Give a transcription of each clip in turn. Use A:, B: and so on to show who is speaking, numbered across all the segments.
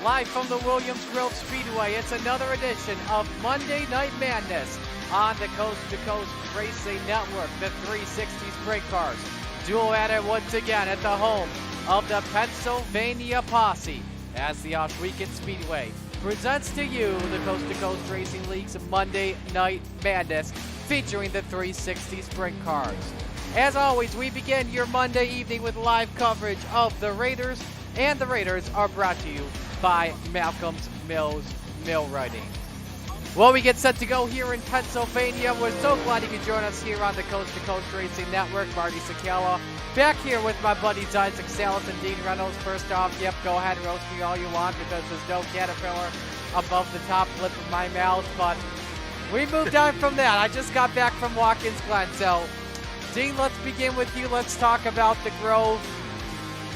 A: live from the Williams Grove Speedway. It's another edition of Monday Night Madness on the Coast2Coast Racing Network. The 360 Sprint Cars duel at it once again at the home of the Pennsylvania Posse as the Ohsweken Speedway presents to you the Coast2Coast Racing League's Monday Night Madness featuring the 360 Sprint Cars. As always, we begin your Monday evening with live coverage of the Raiders, and the Raiders are brought to you by Malcolm's Mills Millwrighting. Well, we get set to go here in Pennsylvania. We're so glad you could join us here on the Coast2Coast Racing Network. Marty Sakala back here with my buddies Isaac Salas and Dean Reynolds. First off, yep, go ahead and roast me all you want because there's no caterpillar above the top lip of my mouth, but we moved on from that. I just got back from Watkins Glen, so Dean, let's begin with you. Let's talk about the Grove.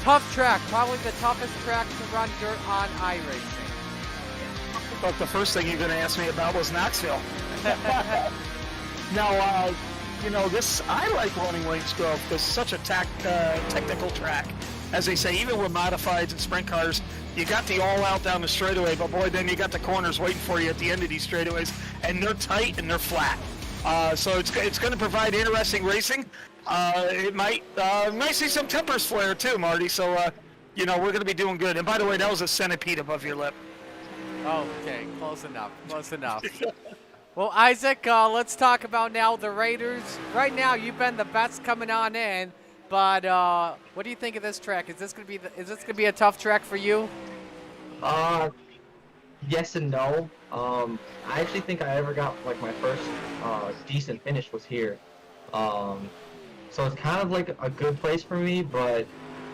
A: Tough track, probably the toughest track to run dirt on iRacing.
B: But the first thing you're going to ask me about was Knoxville. Now, I like running Williams Grove. It's such a technical track. As they say, even with modifieds and sprint cars, you got the all-out down the straightaway, but boy, then you got the corners waiting for you at the end of these straightaways, and they're tight and they're flat. So it's going to provide interesting racing. It might see some tempers flare too, Marty. So we're going to be doing good. And by the way, that was a centipede above your lip.
A: Okay, close enough. Well, Isaac, let's talk about now the Raiders. Right now, you've been the best coming on in, but what do you think of this track? Is this going to be a tough track for you?
C: Yes and no. I actually think I ever got like my first decent finish was here. So it's kind of like a good place for me, but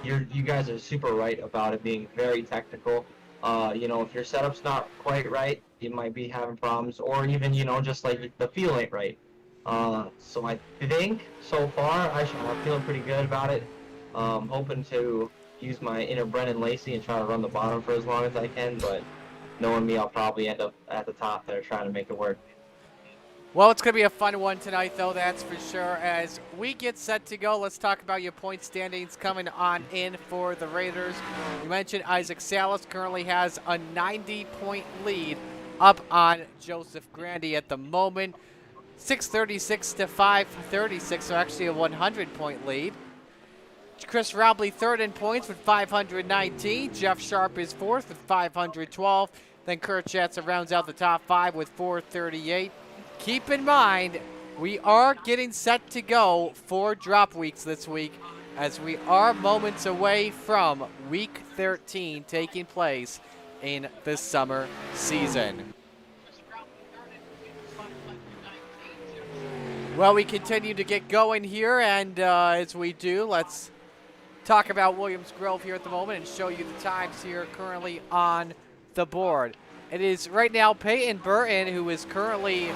C: you guys are super right about it being very technical. If your setup's not quite right, you might be having problems, or even, just like the feel ain't right. So I think so far I'm feeling pretty good about it. Hoping to use my inner Brennan Lacey and try to run the bottom for as long as I can, but knowing me, I'll probably end up at the top there trying to make it work.
A: Well, it's going to be a fun one tonight, though, that's for sure. As we get set to go, let's talk about your point standings coming on in for the Raiders. You mentioned Isaac Salas currently has a 90-point lead up on Joseph Grandy at the moment. 636 to 536, so actually a 100-point lead. Chris Robley third in points with 519. Jeff Sharp is fourth with 512. Then Kurt Schatzer rounds out the top five with 438. Keep in mind, we are getting set to go for drop weeks this week, as we are moments away from week 13 taking place in the summer season. Well, we continue to get going here, and as we do, let's talk about Williams Grove here at the moment and show you the times here currently on the board. It is right now Peyton Burton who is currently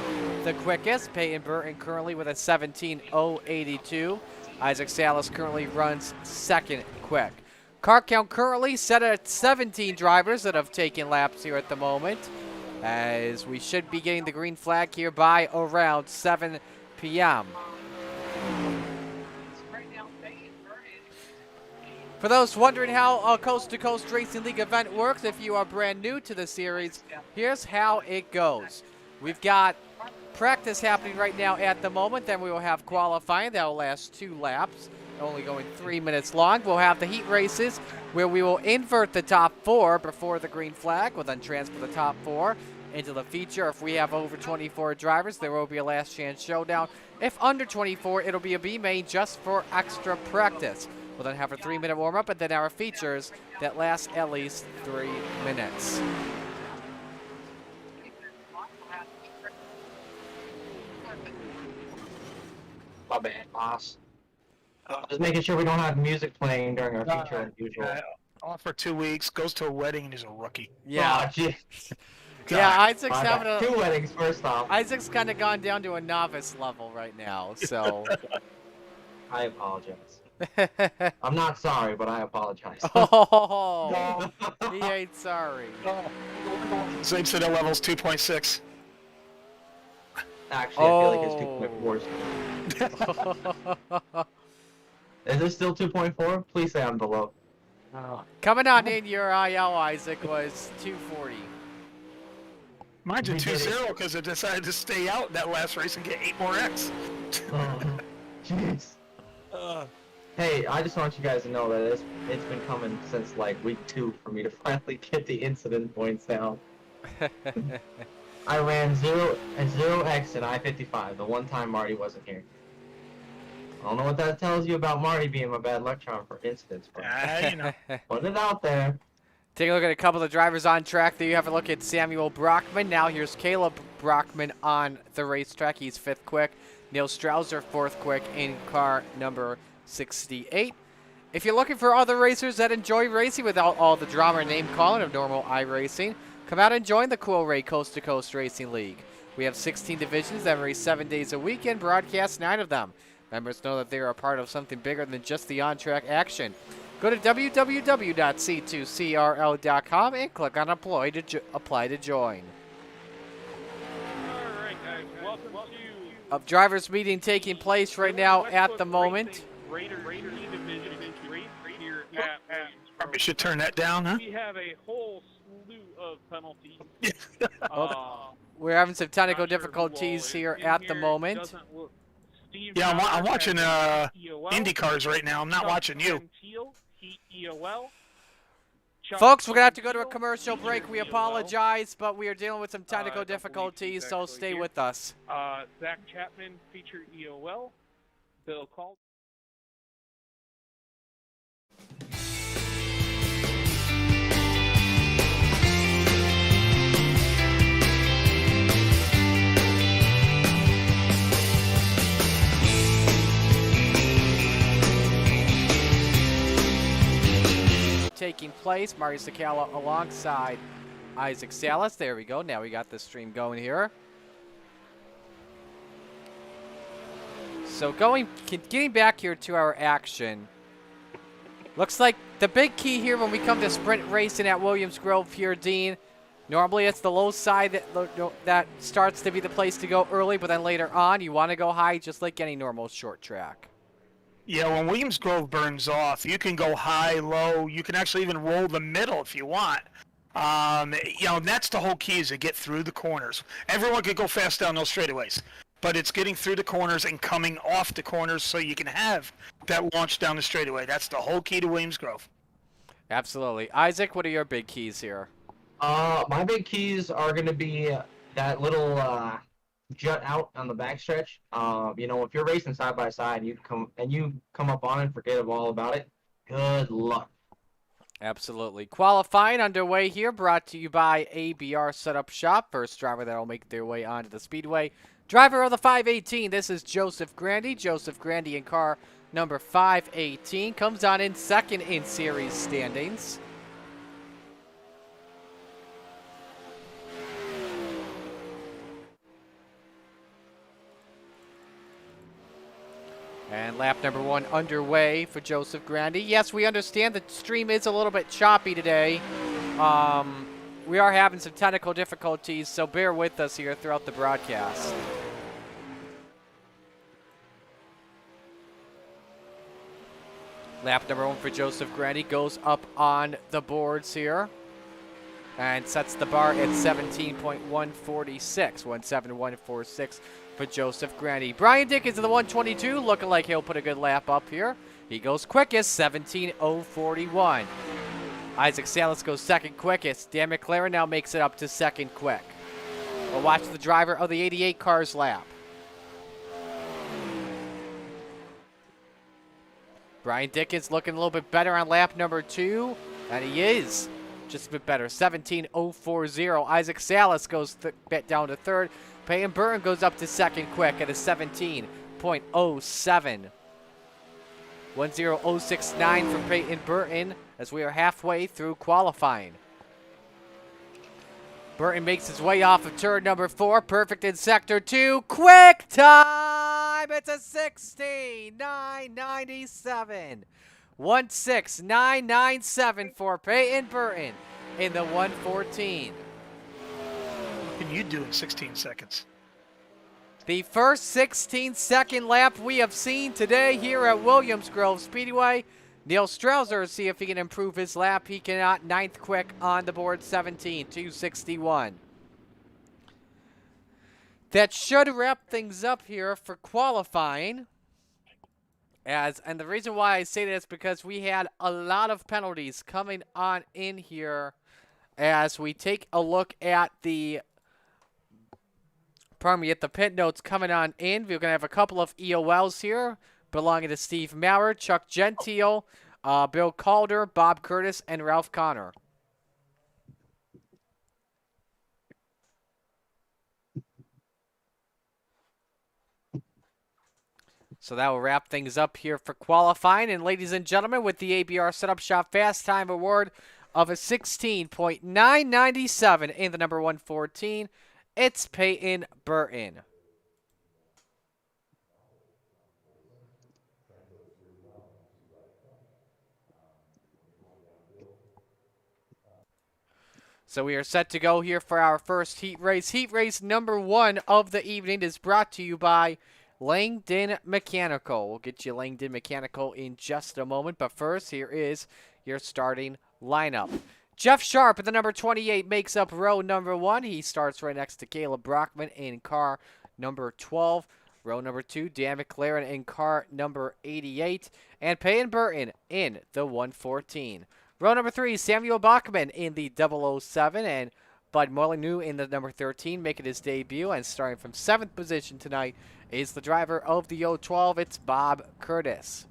A: the quickest. Peyton Burton currently with a 17:082. Isaac Salas currently runs second quick. Car count currently set at 17 drivers that have taken laps here at the moment, as we should be getting the green flag here by around 7 p.m. For those wondering how a Coast2Coast Racing League event works, if you are brand new to the series, here's how it goes. We've got practice happening right now at the moment, then we will have qualifying. That will last 2 laps, only going 3 minutes long. We'll have the heat races where we will invert the top 4 before the green flag. We'll then transfer the top 4 into the feature. If we have over 24 drivers, there will be a last chance showdown. If under 24, it'll be a B-main just for extra practice. We'll then have a 3-minute warm-up and then our features that last at least 3 minutes.
C: My bad, boss. Just making sure we don't have music playing during our feature as usual.
B: Off for 2 weeks, goes to a wedding, and he's a rookie.
A: Yeah.
C: Oh,
A: Yeah, Isaac's having a...
C: 2 weddings, first off.
A: Isaac's kind of gone down to a novice level right now, so...
C: I apologize. I'm not sorry, but I apologize.
A: Oh, he ain't sorry.
B: Same set of levels 2.6.
C: Actually, I feel like it's 2.4. Is it still 2.4? Please say I'm below.
A: Coming on in your IL, Isaac, was 240.
B: Mine's a 2-0 because I decided to stay out that last race and get 8 more X.
C: Oh, jeez. Hey, I just want you guys to know that it's been coming since like week 2 for me to finally get the incident points down. I ran 0x in I-55 the one time Marty wasn't here. I don't know what that tells you about Marty being my bad luck charm for incidents, but
B: You know.
C: put it out there.
A: Take a look at a couple of drivers on track. There you have a look at Samuel Brockman. Now here's Caleb Brockman on the racetrack. He's 5th quick. Neil Strauser 4th quick in car number 68. If you're looking for other racers that enjoy racing without all the drama and name calling of normal iRacing, come out and join the Cool Ray Coast to Coast Racing League. We have 16 divisions that race 7 days a week and broadcast 9 of them. Members know that they are a part of something bigger than just the on-track action. Go to www.c2crl.com and click on apply to join.
D: All right, guys, welcome to
A: A drivers meeting taking place right now at the moment.
D: Raider Division race here at
B: Probably should turn that down, huh?
D: We have a whole slew of penalties.
A: We're having some technical
D: Not sure who
A: difficulties
D: all
A: here
D: is in
A: at the
D: here.
A: moment.
D: Doesn't look- Steve
B: Yeah, I'm
D: Howard
B: watching
D: has EOL.
B: Indy cars right now. I'm not
D: Chuck
B: watching you.
D: Gentile, EOL. Chuck
A: Folks, we're going to have to go to a
D: Gentile,
A: commercial break. We
D: EOL.
A: apologize, but we are dealing with some technical
D: a couple
A: difficulties,
D: weeks
A: so
D: actually
A: stay
D: here.
A: with us.
D: Zach Chapman, feature EOL. Bill Call.
A: Taking place, Mario Sakala alongside Isaac Salas. There we go. Now we got the stream going here. So getting back here to our action. Looks like the big key here when we come to sprint racing at Williams Grove here, Dean. Normally it's the low side that starts to be the place to go early, but then later on you want to go high just like any normal short track.
B: Yeah, when Williams Grove burns off, you can go high, low. You can actually even roll the middle if you want. And that's the whole key is to get through the corners. Everyone can go fast down those straightaways, but it's getting through the corners and coming off the corners so you can have that launch down the straightaway. That's the whole key to Williams Grove.
A: Absolutely. Isaac, what are your big keys here?
C: My big keys are going to be that little jut out on the backstretch. If you're racing side by side, you come up on it and forget all about it. Good luck.
A: Absolutely. Qualifying underway here, brought to you by ABR Setup Shop. First driver that will make their way onto the speedway. Driver of the 518, this is Joseph Grandy. Joseph Grandy in car number 518. Comes on in second in series standings. And lap number 1 underway for Joseph Grandy. Yes, we understand the stream is a little bit choppy today. We are having some technical difficulties, so bear with us here throughout the broadcast. Lap number 1 for Joseph Grandy goes up on the boards here and sets the bar at 17.146, 17146 for Joseph Grandy. Brian Dickens of the 122 looking like he'll put a good lap up here. He goes quickest, 17.041. Isaac Salas goes second quickest. Dan McLaren now makes it up to second quick. We'll watch the driver of the 88 car's lap. Brian Dickens looking a little bit better on lap number 2, and he is just a bit better, 17.040. Isaac Salas goes down to third. Peyton Burton goes up to second quick at a 17.07. 1.069 for Peyton Burton as we are halfway through qualifying. Burton makes his way off of turn number 4. Perfect in sector 2. Quick time! It's a 16.997. 1.6997 for Peyton Burton in the 114.
B: What can you do in 16 seconds?
A: The first 16-second lap we have seen today here at Williams Grove Speedway. Neil Strauser, see if he can improve his lap. He cannot. 9th quick on the board, 17.261. That should wrap things up here for qualifying. And the reason why I say that is because we had a lot of penalties coming on in here as we take a look at the pit notes coming on in. We're going to have a couple of EOLs here belonging to Steve Maurer, Chuck Gentile, Bill Calder, Bob Curtis, and Ralph Connor. So that will wrap things up here for qualifying. And ladies and gentlemen, with the ABR Setup Shop Fast Time Award of a 16.997 in the number 114, it's Peyton Burton. So we are set to go here for our first heat race. Heat race number 1 of the evening is brought to you by Langdon Mechanical. We'll get you Langdon Mechanical in just a moment, but first, here is your starting lineup. Jeff Sharp at the number 28 makes up row number 1. He starts right next to Caleb Brockman in car number 12. Row number 2, Dan McLaren in car number 88. And Peyton Burton in the 114. Row number 3, Samuel Bachman in the 007. And Bud Molyneux in the number 13 making his debut. And starting from 7th position tonight is the driver of the 012. It's Bob Curtis.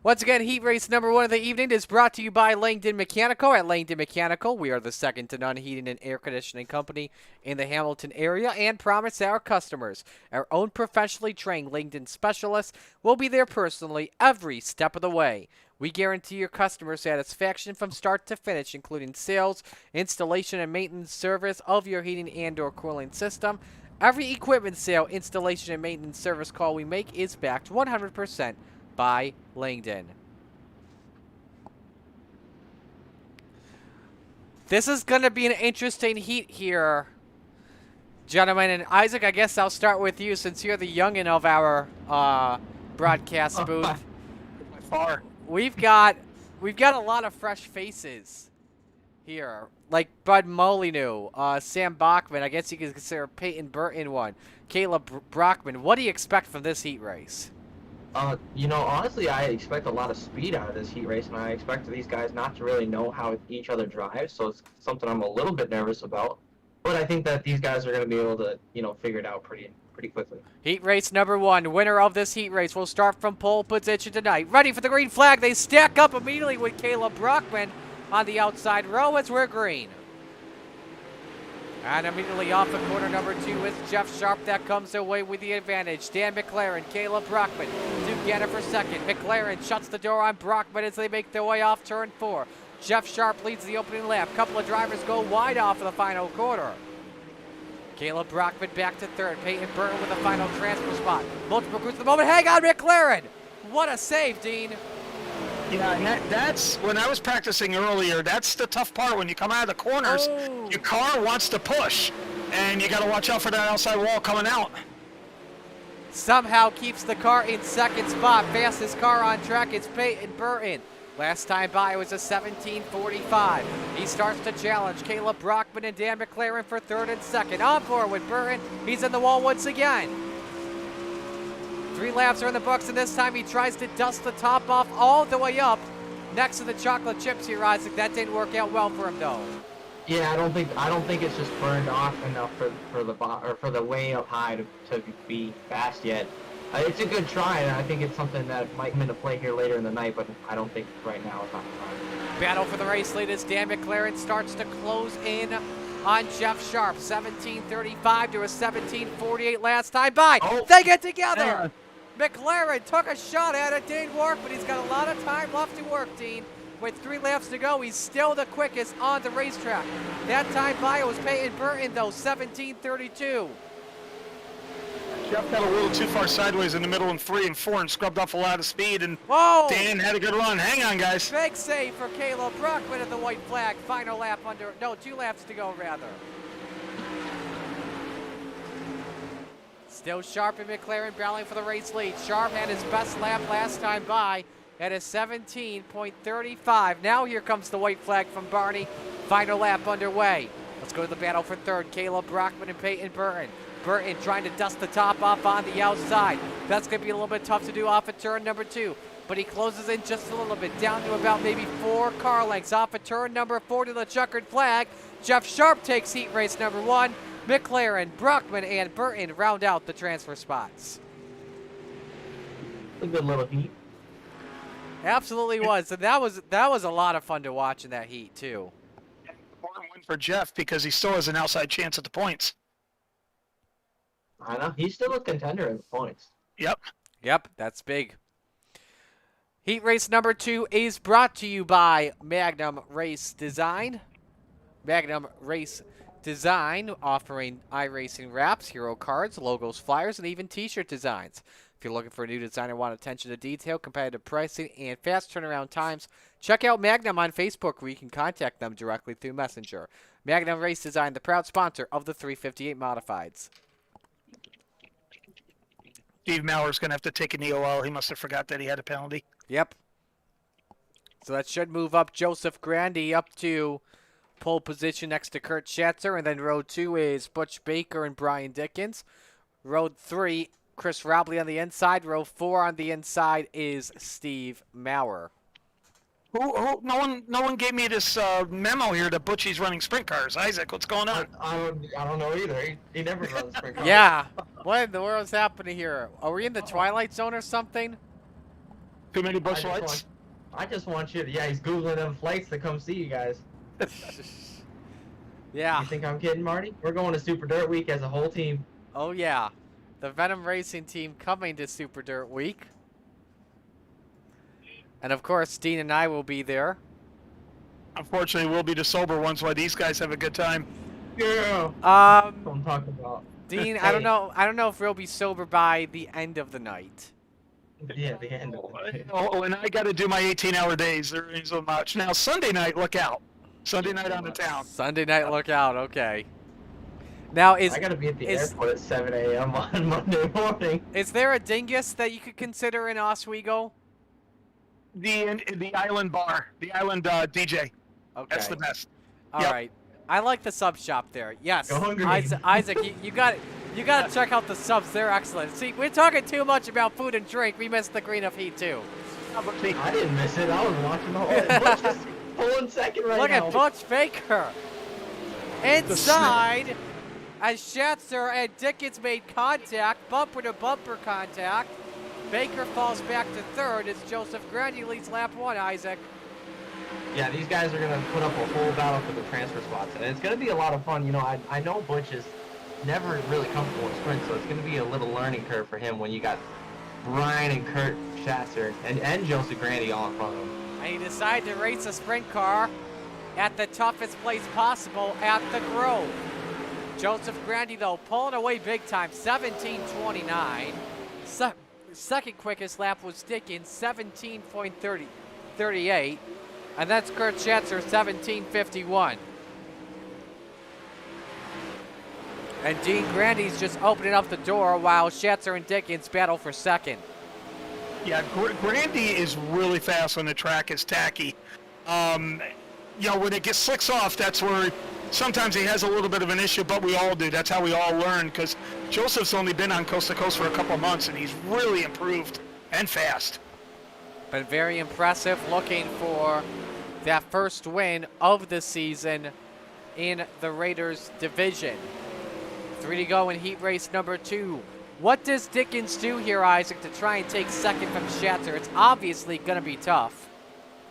A: Once again, heat race number 1 of the evening is brought to you by Langdon Mechanical. At Langdon Mechanical, we are the second to none heating and air conditioning company in the Hamilton area and promise our customers our own professionally trained Langdon specialists will be there personally every step of the way. We guarantee your customer satisfaction from start to finish, including sales, installation, and maintenance service of your heating and/or cooling system. Every equipment sale, installation, and maintenance service call we make is backed 100% by Langdon. This is going to be an interesting heat here, gentlemen. And Isaac, I guess I'll start with you since you're the youngin' of our broadcast booth.
B: By far.
A: We've got a lot of fresh faces here, like Bud Molyneux, Sam Bachman. I guess you could consider Peyton Burton one. Caleb Brockman. What do you expect from this heat race?
C: You know, honestly, I expect a lot of speed out of this heat race, and I expect these guys not to really know how each other drives, so it's something I'm a little bit nervous about. But I think that these guys are going to be able to, you know, figure it out pretty quickly.
A: Heat race number 1. Winner of this heat race will start from pole position tonight. Ready for the green flag. They stack up immediately with Caleb Brockman on the outside row as we're green. And immediately off of corner number 2 is Jeff Sharp that comes away with the advantage. Dan McLaren, Caleb Brockman together for second. McLaren shuts the door on Brockman as they make their way off turn 4. Jeff Sharp leads the opening lap. Couple of drivers go wide off of the final quarter. Caleb Brockman back to third. Peyton Burton with the final transfer spot. Multiple groups at the moment. Hang on, McLaren! What a save, Dean.
B: Yeah, and that's when I was practicing earlier. That's the tough part when you come out of the corners.
A: Oh.
B: Your car wants to push, and you got to watch out for that outside wall coming out.
A: Somehow keeps the car in second spot. Fastest car on track is Peyton Burton. Last time by it was a 17:45. He starts to challenge Caleb Brockman and Dan McLaren for third and second. On board with Burton. He's in the wall once again. 3 laps are in the books, and this time he tries to dust the top off all the way up next to the chocolate chips here, Isaac. That didn't work out well for him, though.
C: Yeah, I don't think it's just burned off enough for the way up high to be fast yet. It's a good try, and I think it's something that might come into play here later in the night, but I don't think right now it's not the time.
A: Battle for the race lead as Dan McLaren starts to close in on Jeff Sharp. 17:35 to a 17:48 last time by.
B: Oh.
A: They get together.
B: Yeah.
A: McLaren took a shot at it, didn't work, but he's got a lot of time left to work, Dean. With 3 laps to go, he's still the quickest on the racetrack. That time by it was Peyton Burton, though, 17:32.
B: Jeff got a little too far sideways in the middle in 3 and 4 and scrubbed off a lot of speed, and
A: Whoa!
B: Dan had a good run. Hang on, guys.
A: Big save for Caleb Brockman at the white flag. Final lap 2 laps to go, rather. Still Sharp and McLaren battling for the race lead. Sharp had his best lap last time by at a 17.35. Now here comes the white flag from Barney. Final lap underway. Let's go to the battle for third. Caleb Brockman and Peyton Burton. Burton trying to dust the top off on the outside. That's going to be a little bit tough to do off of turn number 2. But he closes in just a little bit, down to about maybe 4 car lengths off of turn number 4 to the checkered flag. Jeff Sharp takes heat race number 1. McLaren, Brockman, and Burton round out the transfer spots.
C: A good little heat.
A: Absolutely was. And that was a lot of fun to watch in that heat too.
B: Important win for Jeff because he still has an outside chance at the points.
C: I know. He's still a contender in the points.
B: Yep.
A: Yep, that's big. Heat race number 2 is brought to you by Magnum Race Design. Magnum Race Design offering iRacing wraps, hero cards, logos, flyers, and even t-shirt designs. If you're looking for a new design and want attention to detail, competitive pricing, and fast turnaround times, check out Magnum on Facebook where you can contact them directly through Messenger. Magnum Race Design, the proud sponsor of the 358 Modifieds.
B: Steve Mauer's going to have to take an EOL. He must have forgot that he had a penalty.
A: Yep. So that should move up Joseph Grandy up to pole position next to Kurt Schatzer. And then row 2 is Butch Baker and Brian Dickens. Row 3, Chris Robley on the inside. Row 4 on the inside is Steve Maurer.
B: No one gave me this memo here that Butchie's running sprint cars. Isaac, what's going on?
C: I don't know either. He never runs sprint cars.
A: Yeah. What in the world's happening here? Are we in the Twilight Zone or something?
B: Too many bush lights?
C: I just want you to, yeah, he's Googling them flights to come see you guys.
A: Yeah.
C: You think I'm kidding, Marty? We're going to Super Dirt Week as a whole team.
A: Oh, yeah. The Venom Racing team coming to Super Dirt Week. And, of course, Dean and I will be there.
B: Unfortunately, we'll be the sober ones while these guys have a good time.
C: Yeah. That's what I'm talking about.
A: Dean, I don't know if we'll be sober by the end of the night.
C: Yeah, the end of it.
B: Oh, and I got to do my 18-hour days. There ain't so much. Now, Sunday night, look out. Sunday night on the town.
A: Sunday night, look out. Okay. Now,
C: I got to be at the airport at 7 a.m. on Monday morning.
A: Is there a dingus that you could consider in Oswego?
B: The Island Bar. The Island DJ.
A: Okay.
B: That's the best.
A: All right. I like the sub shop there. Yes.
C: Go hungry.
A: Isaac, you got to check out the subs. They're excellent. See, we're talking too much about food and drink. We missed the green of heat too.
C: I didn't miss it. I was watching the whole. Butch is pulling second right
A: Look
C: now.
A: at Butch Baker. Inside, as Schatzer and Dickens made contact, bumper to bumper contact. Baker falls back to third as Joseph Grandy leads lap 1, Isaac.
C: Yeah, these guys are going to put up a whole battle for the transfer spots, and it's going to be a lot of fun. You know, I know Butch is never really comfortable in sprint, so it's going to be a little learning curve for him when you got Brian and Kurt Schatzer and Joseph Grandy all in front of him.
A: And he decided to race a sprint car at the toughest place possible at the Grove. Joseph Grandy, though, pulling away big time, 17:29. Second quickest lap was Dickens, 17.38. And that's Kurt Schatzer, 17:51. And Dean Grandy's just opening up the door while Schatzer and Dickens battle for second.
B: Yeah, Grandy is really fast when the track is tacky. You know, when it gets slicks off, that's where sometimes he has a little bit of an issue, but we all do. That's how we all learn, because Joseph's only been on Coast to Coast for a couple of months, and he's really improved and fast.
A: But very impressive, looking for that first win of the season in the Raiders division. 3 to go in heat race number 2. What does Dickens do here, Isaac, to try and take second from Schatzer? It's obviously going to be tough.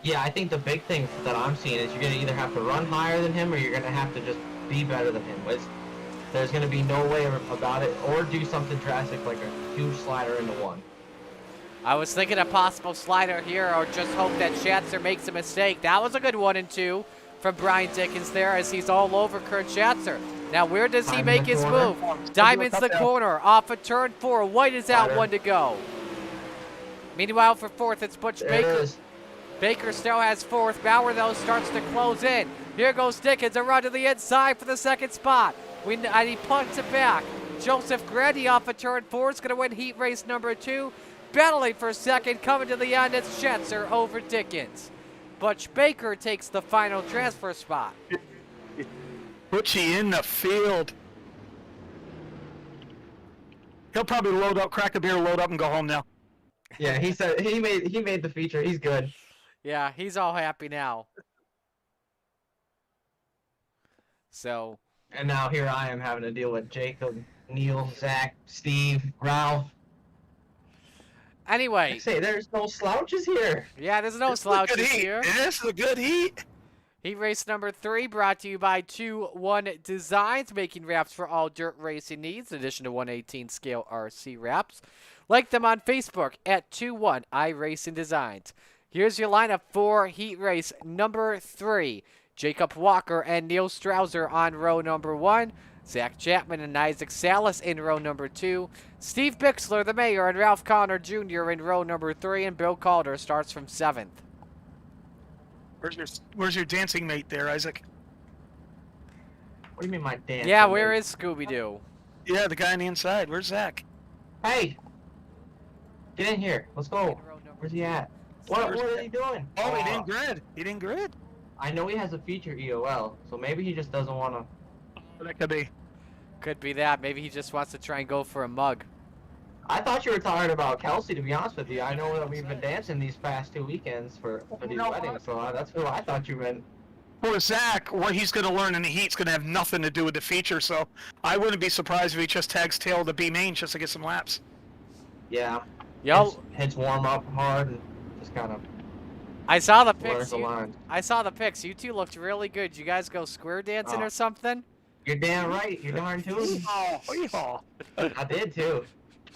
C: Yeah, I think the big thing that I'm seeing is you're going to either have to run higher than him or you're going to have to just be better than him. There's going to be no way about it, or do something drastic like a huge slider into one.
A: I was thinking a possible slider here, or just hope that Schatzer makes a mistake. That was a good 1 and 2 from Brian Dickens there as he's all over Kurt Schatzer. Now, where does he make his move? Diamond's the corner, off of turn 4. White is out, 1 to go. Meanwhile, for fourth, it's Butch Baker. Baker still has fourth. Bauer, though, starts to close in. Here goes Dickens, a run to the inside for the second spot. And he punts it back. Joseph Grady off of turn 4 is going to win heat race number 2. Battling for second, coming to the end, it's Schetzer over Dickens. Butch Baker takes the final transfer spot.
B: Butchie in the field. He'll probably load up, crack a beer, load up, and go home now.
C: Yeah, he said he made the feature. He's good.
A: Yeah, he's all happy now. So.
C: And now here I am having to deal with Jacob, Neil, Zach, Steve, Ralph.
A: Anyway.
C: I say there's no slouches here.
A: Yeah, there's no slouches here.
B: This is a good heat.
A: Heat race number 3 brought to you by 2-1 Designs, making wraps for all dirt racing needs, in addition to 1/18 scale RC wraps. Like them on Facebook at 2-1 iRacing Designs. Here's your lineup for heat race number 3. Jacob Walker and Neil Strauser on row number 1. Zach Chapman and Isaac Salas in row number 2. Steve Bixler, the mayor, and Ralph Connor Jr. in row number 3. And Bill Calder starts from 7th.
B: Where's your dancing mate there, Isaac?
C: What do you mean my dance?
A: Yeah, where is Scooby-Doo?
B: Yeah, the guy on the inside. Where's Zach?
C: Hey! Get in here. Let's go. Where's he at? What are you doing?
B: Oh, he didn't grid. He didn't grid.
C: I know he has a feature EOL, so maybe he just doesn't want to.
B: That could be.
A: Could be that. Maybe he just wants to try and go for a mug.
C: I thought you were talking about Kelsey, to be honest with you. I know that we've been dancing these past 2 weekends for these weddings, so that's who I thought you meant.
B: For Zach, what he's going to learn in the heat's going to have nothing to do with the feature, so I wouldn't be surprised if he just tags tail the B-main just to get some laps.
C: Yeah.
A: Yo.
C: Heads warm up hard and just kind of.
A: I saw the pics.
C: I
A: saw the pics. You two looked really good. You guys go square dancing or something?
C: You're damn right. You're darn too.
B: Oh,
C: I did too.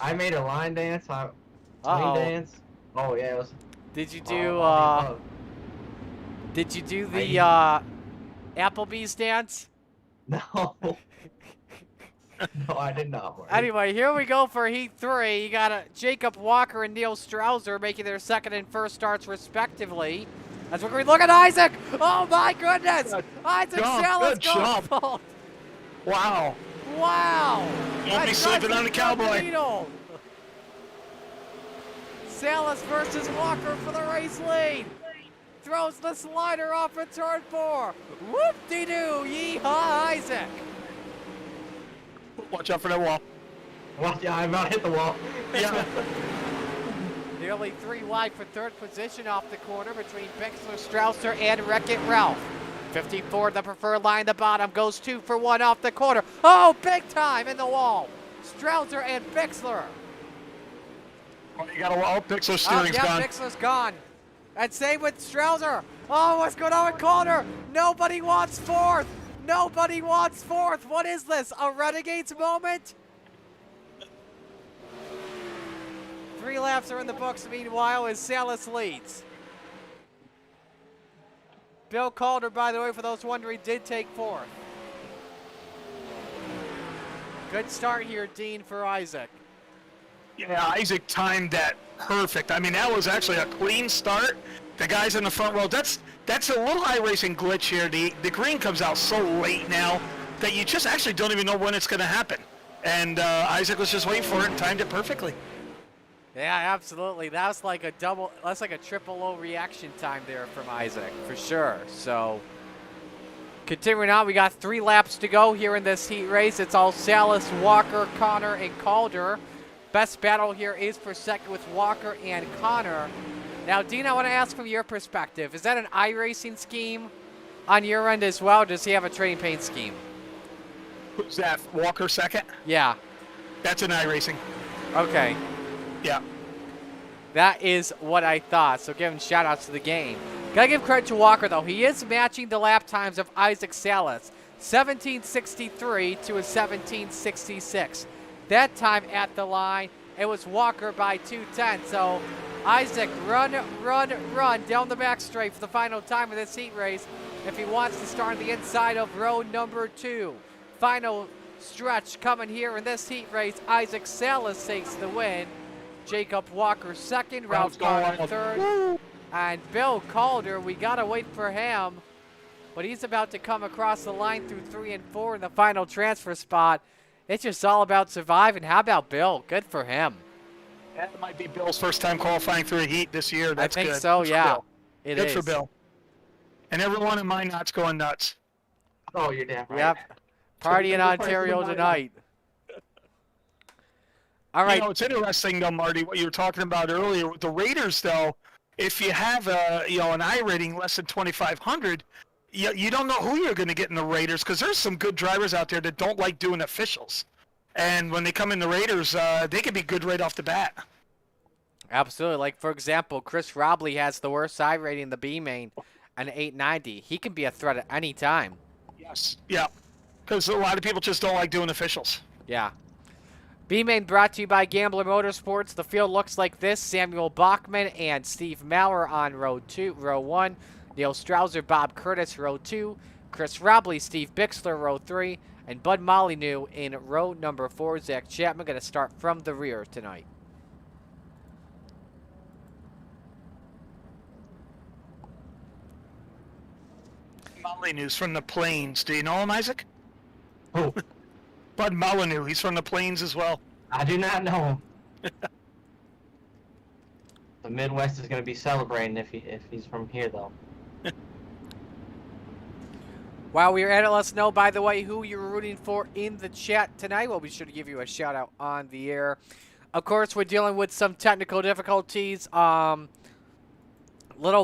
C: I made a line dance. Swing dance. Oh yeah. It was,
A: did you do? Did you do the Applebee's dance?
C: No. No, I did not. Worry.
A: Anyway, here we go for Heat 3. You got Jacob Walker and Neil Strauser making their second and first starts respectively. As we're look at Isaac. Oh my goodness! Isaac Salas goes.
B: Wow.
A: Wow.
B: Don't be slipping on the cowboy.
A: Salas versus Walker for the race lead. Throws the slider off at turn 4. Whoop-de-doo. Yeehaw, Isaac.
B: Watch out for that wall.
C: Watch out, I'm about to hit the wall.
B: Yeah.
A: Nearly 3 wide for third position off the corner between Bixler, Strausser, and Wreck-It Ralph. 54, the preferred line, the bottom goes 2 for 1 off the corner. Oh, big time in the wall. Strausser and Bixler.
B: Oh, you got a wall. Bixler's steering's gone.
A: Bixler's gone. And same with Strausser. Oh, what's going on with Calder? Nobody wants 4th. Nobody wants 4th. What is this? A Renegades moment? 3 laps are in the books, meanwhile, as Salas leads. Bill Calder, by the way, for those wondering, did take 4th. Good start here, Dean, for Isaac.
B: Yeah, Isaac timed that perfect. I mean, that was actually a clean start. The guys in the front row, that's a little iRacing glitch here. The green comes out so late now that you just actually don't even know when it's going to happen. And Isaac was just waiting for it and timed it perfectly.
A: Yeah, absolutely. That's like a triple O reaction time there from Isaac, for sure. So, continuing on, we got 3 laps to go here in this heat race. It's all Salas, Walker, Connor, and Calder. Best battle here is for second with Walker and Connor. Now, Dean, I want to ask from your perspective, is that an iRacing scheme on your end as well, or does he have a trading paint scheme?
B: Who's that, Walker second?
A: Yeah.
B: That's an iRacing.
A: Okay.
B: Yeah.
A: That is what I thought, so giving shout-outs to the game. Gotta give credit to Walker, though. He is matching the lap times of Isaac Salas, 17:63 to a 17:66. That time at the line, it was Walker by 2:10, so Isaac, run down the back straight for the final time of this heat race if he wants to start on the inside of row number 2. Final stretch coming here in this heat race. Isaac Salas takes the win. Jacob Walker second, Ralph Connor third, and Bill Calder, we gotta wait for him, but he's about to come across the line through 3 and 4 in the final transfer spot. It's just all about surviving. How about Bill? Good for him.
B: That might be Bill's first time qualifying through a heat this year. That's
A: I think
B: good.
A: so,
B: Good for
A: yeah.
B: Bill.
A: It
B: Good
A: is.
B: for Bill. And everyone in my knot's going nuts.
C: Oh, you're damn right.
A: Yep. Party in Ontario tonight. All right.
B: You know, it's interesting, though, Marty, what you were talking about earlier with the Raiders, though. If you have an I rating less than 2,500, you don't know who you're going to get in the Raiders because there's some good drivers out there that don't like doing officials. And when they come in the Raiders, they can be good right off the bat.
A: Absolutely. Like, for example, Chris Robley has the worst I rating in the B-main, an 890. He can be a threat at any time.
B: Yes. Yeah. Because a lot of people just don't like doing officials.
A: Yeah. B-main brought to you by Gambler Motorsports. The field looks like this. Samuel Bachman and Steve Maurer on row 1. Neil Strouser, Bob Curtis, row 2. Chris Robley, Steve Bixler, row 3. And Bud Molyneux in row number 4. Zach Chapman going to start from the rear tonight.
B: Molyneux's from the Plains. Do you know him, Isaac?
C: Who?
B: Bud Molyneux. He's from the Plains as well.
C: I do not know him. The Midwest is going to be celebrating if he's from here, though.
A: While we are at it, let us know, by the way, who you're rooting for in the chat tonight. We'll be sure to give you a shout-out on the air. Of course, we're dealing with some technical difficulties. Little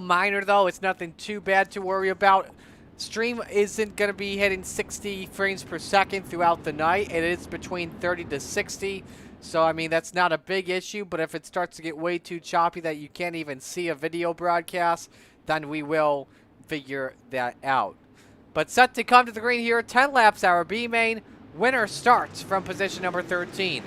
A: minor, though. It's nothing too bad to worry about. Stream isn't going to be hitting 60 frames per second throughout the night. It is between 30 to 60. So, I mean, that's not a big issue. But if it starts to get way too choppy that you can't even see a video broadcast, then we will figure that out. But set to come to the green here, 10 laps hour B-main. Winner starts from position number 13.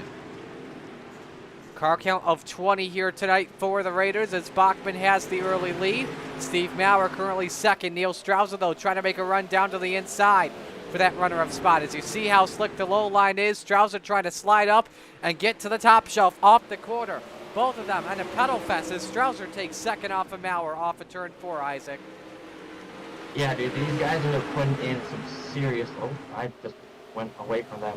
A: Car count of 20 here tonight for the Raiders as Bachman has the early lead. Steve Maurer currently second. Neil Strouser, though, trying to make a run down to the inside for that runner-up spot. As you see how slick the low line is, Strouser trying to slide up and get to the top shelf off the quarter. Both of them on a pedal fest as Strouser takes second off of Maurer off of turn 4, Isaac.
C: Yeah, dude, these guys are putting in some serious... Oh, I just went away from them.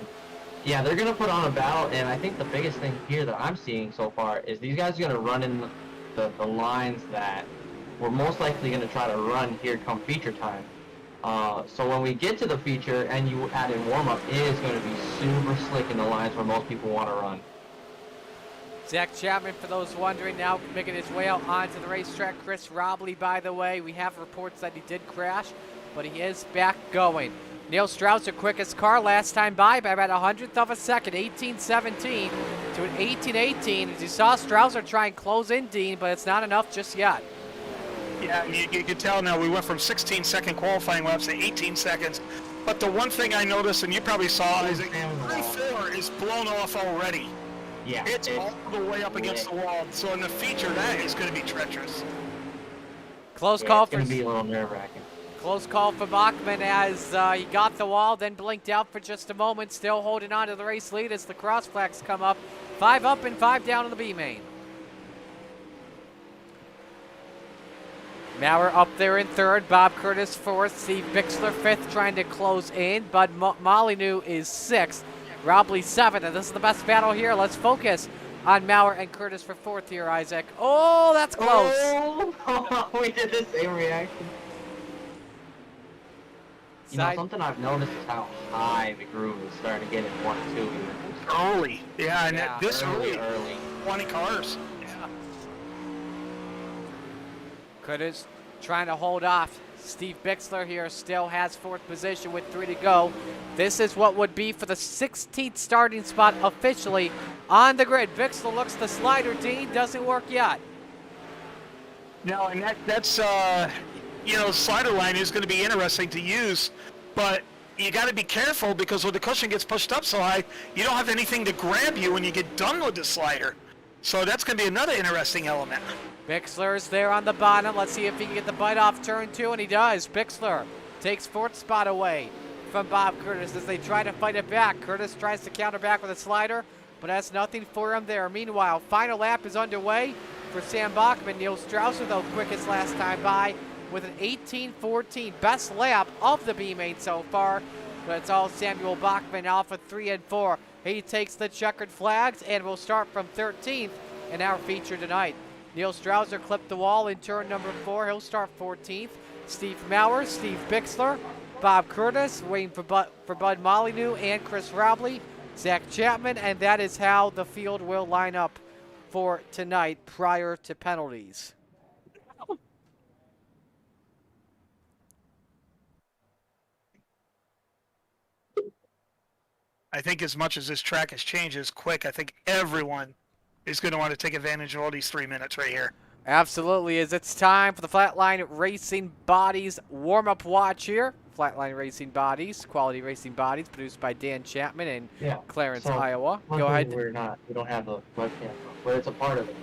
C: Yeah, they're going to put on a battle, and I think the biggest thing here that I'm seeing so far is these guys are going to run in the lines that we're most likely going to try to run here come feature time. So when we get to the feature and you add in warm-up, it is going to be super slick in the lines where most people want to run.
A: Zach Chapman, for those wondering, now making his way out onto the racetrack. Chris Robley, by the way, we have reports that he did crash, but he is back going. Neil Strouser, quickest car last time by about a 100th of a second, 18-17 to an 18-18. As you saw Strouser try and close in Dean, but it's not enough just yet.
B: Yeah, you can tell now we went from 16-second qualifying laps to 18 seconds. But the one thing I noticed, and you probably saw, is that 3-4 is blown off already.
C: Yeah,
B: It's all the way up against the wall. So in the feature, that is going to be treacherous.
A: Close call
C: it's
A: for...
C: going to be a little nerve-wracking.
A: Close call for Bachman as he got the wall, then blinked out for just a moment, still holding on to the race lead as the cross flags come up. 5 up and 5 down on the B-main. Maurer up there in third, Bob Curtis fourth, Steve Bixler fifth, trying to close in. Bud Molyneux is sixth, Robley seventh, and this is the best battle here. Let's focus on Maurer and Curtis for fourth here, Isaac. Oh, that's close.
C: Oh, we did the same reaction. You know, something I've noticed is how high the groove is starting to get in 1-2.
B: Early. Yeah, and
A: Yeah,
B: this early. 20 cars.
A: Yeah. Curtis trying to hold off. Steve Bixler here still has fourth position with 3 to go. This is what would be for the 16th starting spot officially on the grid. Bixler looks the slider, Dean, doesn't work yet.
B: No, and that's you know, slider line is going to be interesting to use, but you got to be careful because when the cushion gets pushed up so high, you don't have anything to grab you when you get done with the slider. So that's going to be another interesting element.
A: Bixler's there on the bottom. Let's see if he can get the bite off turn 2, and he does. Bixler takes fourth spot away from Bob Curtis as they try to fight it back. Curtis tries to counter back with a slider, but that's nothing for him there. Meanwhile, final lap is underway for Sam Bachman. Neil Strouser, though, quickest last time by with an 18-14, best lap of the B-main so far. But it's all Samuel Bachman, Alpha 3 and 4. He takes the checkered flags and will start from 13th in our feature tonight. Neil Strauser clipped the wall in turn number 4. He'll start 14th. Steve Maurer, Steve Bixler, Bob Curtis, waiting for Bud Molyneux and Chris Robley, Zach Chapman, and that is how the field will line up for tonight prior to penalties.
B: I think as much as this track has changed, is quick, I think everyone is going to want to take advantage of all these 3 minutes right here.
A: Absolutely, as it's time for the Flatline Racing Bodies warm-up watch here. Flatline Racing Bodies, quality racing bodies, produced by Dan Chapman in Clarence, Iowa. Go ahead.
C: We don't have a webcam, but it's a part of it.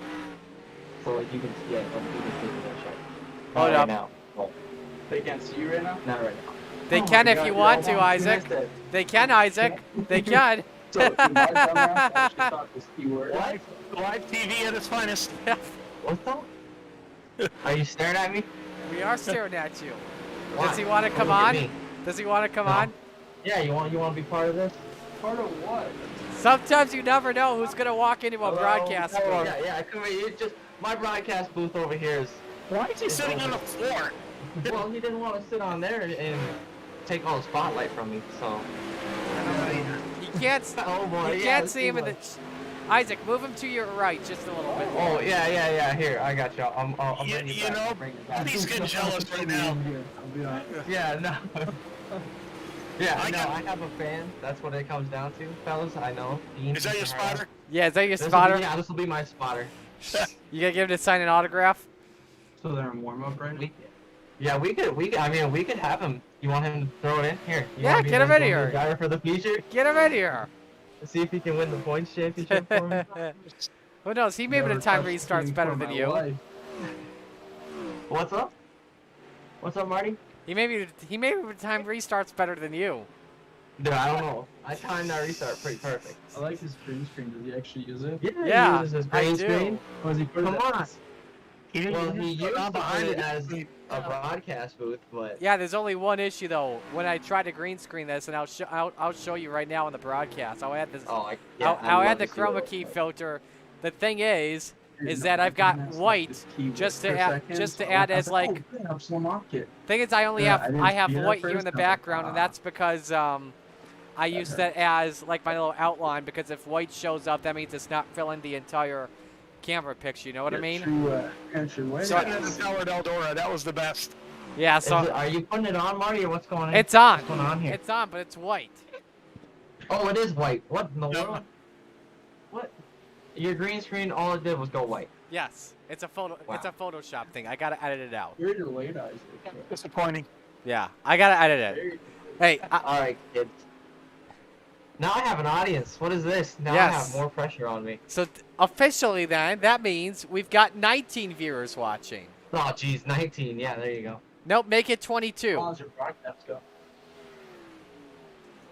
C: So like you can see it, you can see that shit.
A: Hold up.
C: Now. Well,
E: They can't see you right now?
C: not right now.
A: They can if you want to, Isaac. They can, Isaac. They can.
E: So, if you buy something else, I actually thought this keyword.
B: Live TV at its finest.
C: What's that? Are you staring at me?
A: We are staring at you.
C: Why?
A: Does he want to come
C: Look at
A: on?
C: me.
A: Does he want to come
C: No.
A: on?
C: Yeah, you want to be part of this?
E: Part of what?
A: Sometimes you never know who's going to walk into a broadcast booth.
C: Yeah, come here. It's just my broadcast booth over here is.
B: Why is he sitting on the floor?
C: Well, he didn't want to sit on there and take all the spotlight from me, so.
A: You can't,
C: Oh boy,
A: you
C: yeah,
A: can't
C: this
A: see him
C: is
A: in the... Isaac, move him to your right just a little bit.
C: Oh yeah. Here, I got you. I'm
B: You,
C: bringing it
B: you
C: back.
B: know,
C: Bring it back.
B: he's getting jealous right now.
C: Yeah, no. Yeah,
B: I
C: no,
B: got-
C: I have a fan. That's what it comes down to, fellas. I know. Dean,
B: Is that your spotter?
A: Yeah, is that your
C: This'll be-
A: spotter?
C: Yeah, this will be my spotter.
A: You gonna give him to sign an autograph?
E: So they're in warm-up right now?
C: Yeah, we could have him. You want him to throw it in? Here. You
A: Yeah,
C: wanna be
A: get him
C: the-
A: in
C: the
A: here.
C: Driver for the feature.
A: Get him in here.
C: See if he can win the points championship for me.
A: Who knows? He may be the time restarts better than you.
C: What's up? What's up, Marty?
A: He may be the time restarts better than you.
C: Dude, I don't know. I timed that restart pretty perfect.
E: I like his green screen. Does he actually use it?
A: Yeah,
C: he uses his
A: I
C: green
A: do.
C: screen.
E: Or is he put
C: Come
E: it
C: on.
B: He didn't
C: Well, he used to put
B: behind
C: it as a broadcast booth, but
A: Yeah, there's only one issue though. When I try to green screen this, and I'll show you right now on the broadcast. I'll add this. I'll add the chroma key filter. The thing is that I've got white just to add as like. Thing is, I have white here in the background, and that's because I use that as like my little outline. Because if white shows up, that means it's not filling the entire camera picture. You know what I mean?
B: So I did the Powered Eldora. That was the best.
A: Yeah. So
C: are you putting it on, Marty, or what's going on?
A: it's on.
C: What's going on here?
A: It's on, but it's white.
C: Oh, it is white. What in the
B: No.
C: world? What? Your green screen, all it did was go white.
A: Yes, it's a photo.
C: Wow.
A: It's a Photoshop thing. I gotta edit it out.
E: You're late, Isaac.
B: Disappointing.
A: Yeah, I gotta edit it. Hey,
C: All right, kids. Now I have an audience. What is this? Now I
A: Yes.
C: have more pressure on me.
A: so officially then, that means we've got 19 viewers watching.
C: Oh, geez, 19. Yeah, there you go.
A: Nope, make it 22.
E: How's your broadcast go?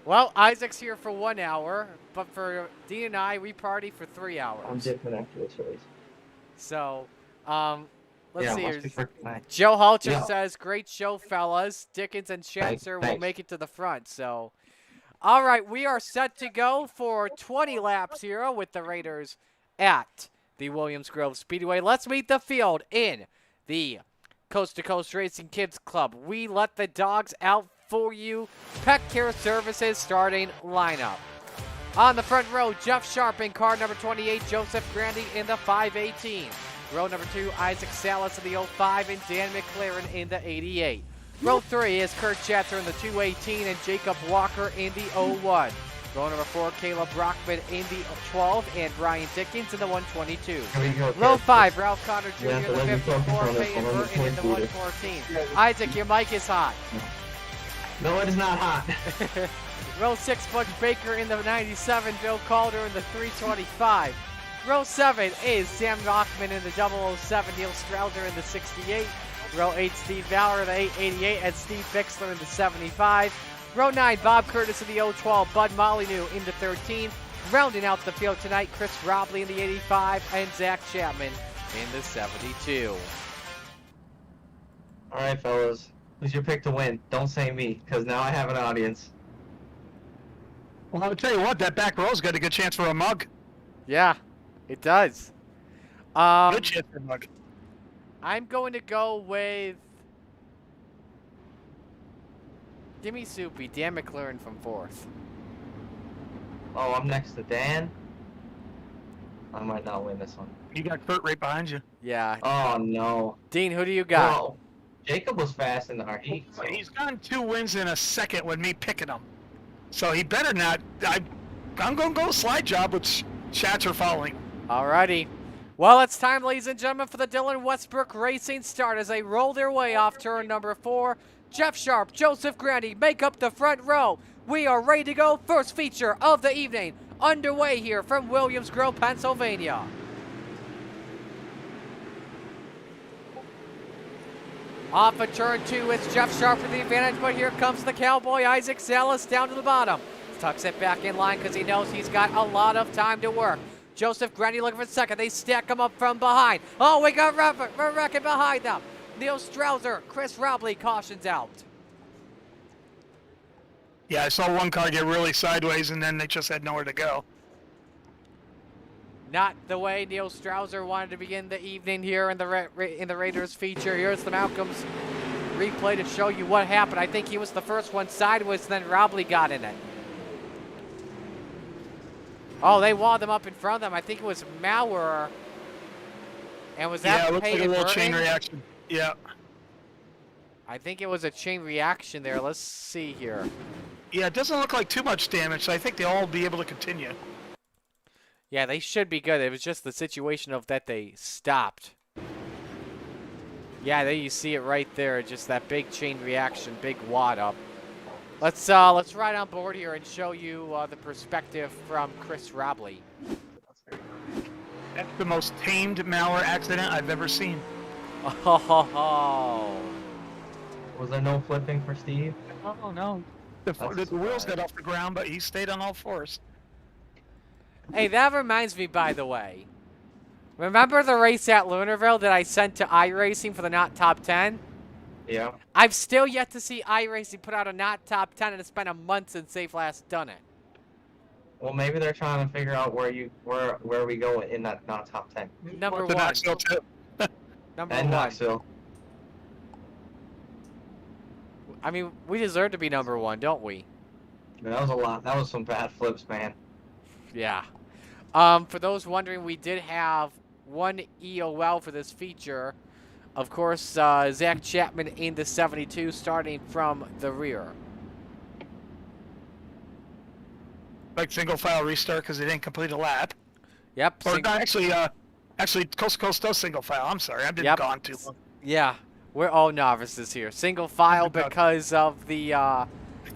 A: Well, Isaac's here for 1 hour, but for Dean and I, we party for 3 hours.
C: I'm different after this race.
A: So, let's see
C: Must
A: here.
C: be for tonight.
A: Joe Halter
C: Yeah.
A: says, great show, fellas. Dickens and Schanzer will
C: thanks.
A: make it to the front. So, all right, we are set to go for 20 laps here with the Raiders at the Williams Grove Speedway. Let's meet the field in the Coast to Coast Racing Kids Club. We let the dogs out for you. Pet Care Services starting lineup. On the front row, Jeff Sharp in car number 28, Joseph Grandy in the 518. Row number 2, Isaac Salas in the 05 and Dan McLaren in the 88. Row 3 is Kurt Schatzer in the 218 and Jacob Walker in the 01. Row number 4, Caleb Brockman in the 12 and Brian Dickens in the 122.
C: Here we go,
A: Row
C: kids.
A: 5, Ralph Connor Jr.
C: Yeah,
A: in the
C: let me focus
A: 54,
C: on this
A: Peyton
C: one.
A: Burton in the
C: Let me
A: 114. Isaac, your mic is hot.
C: No, it is not hot.
A: Row 6, Butch Baker in the 97, Bill Calder in the 325. Row 7 is Sam Rockman in the 007, Neil Strauser in the 68. Row 8, Steve Valor in the 888, and Steve Bixler in the 75. Row 9, Bob Curtis in the 012, Bud Molyneux in the 13. Rounding out the field tonight, Chris Robley in the 85, and Zach Chapman in the 72.
C: All right, fellas. Who's your pick to win? Don't say me, because now I have an audience.
B: Well, I'll tell you what, that back row's got a good chance for a mug.
A: Yeah, it does.
B: Good chance for a mug.
A: I'm going to go with... Give me Soupy. Dan McLaren from 4th.
C: Oh, I'm next to Dan. I might not win this one.
B: You got Kurt right behind you.
A: Yeah.
C: Oh, no.
A: Dean, who do you got?
C: Well, Jacob was fast in our heat. So.
B: He's gotten 2 wins in a second with me picking him. So he better not. I'm going to go slide job with Schatzer following.
A: Alrighty. Well, it's time, ladies and gentlemen, for the Dylan Westbrook Racing start as they roll their way off turn number 4. Jeff Sharp, Joseph Grandy make up the front row. We are ready to go. First feature of the evening underway here from Williams Grove, Pennsylvania. Off of turn 2, it's Jeff Sharp with the advantage, but here comes the cowboy Isaac Salas down to the bottom. Tucks it back in line because he knows he's got a lot of time to work. Joseph Grandy looking for second. They stack him up from behind. Oh, we got wrecking behind them. Neil Strauser, Chris Robley cautions out.
B: Yeah, I saw one car get really sideways, and then they just had nowhere to go.
A: Not the way Neil Strauser wanted to begin the evening here in the Raiders feature. Here's the Malcolm's replay to show you what happened. I think he was the first one sideways, then Robley got in it. Oh, they walled them up in front of them. I think it was Maurer. And was that
B: it looked like a
A: Peyton
B: little chain
A: Burton?
B: reaction. Yeah.
A: I think it was a chain reaction there. Let's see here.
B: Yeah, it doesn't look like too much damage, so I think they'll all be able to continue.
A: Yeah, they should be good. It was just the situation of that they stopped. Yeah, there you see it right there. Just that big chain reaction, big wad up. Let's ride on board here and show you the perspective from Chris Robley.
B: That's the most tamed Maurer accident I've ever seen.
A: Oh.
C: Was there no flipping for Steve?
B: Oh, no. The wheels got off the ground, but he stayed on all fours.
A: Hey, that reminds me, by the way. Remember the race at Lunarville that I sent to iRacing for the Not Top 10?
C: Yeah.
A: I've still yet to see iRacing put out a Not Top 10, and it's been a month since they've last done it.
C: Well, maybe they're trying to figure out where we go in that not top 10.
A: Number
B: The
A: 1.
B: Knoxville too.
A: Number
C: And
A: 1.
C: Knoxville.
A: I mean, we deserve to be number 1, don't we?
C: Man, that was a lot. That was some bad flips, man.
A: Yeah. For those wondering, we did have one EOL for this feature. Of course, Zach Chapman in the 72, starting from the rear.
B: Like single file restart because they didn't complete a lap.
A: Yep.
B: Or not, actually, Coast to Coast does single file. I'm sorry, I've been gone too long.
A: Yeah, we're all novices here. Single file because of the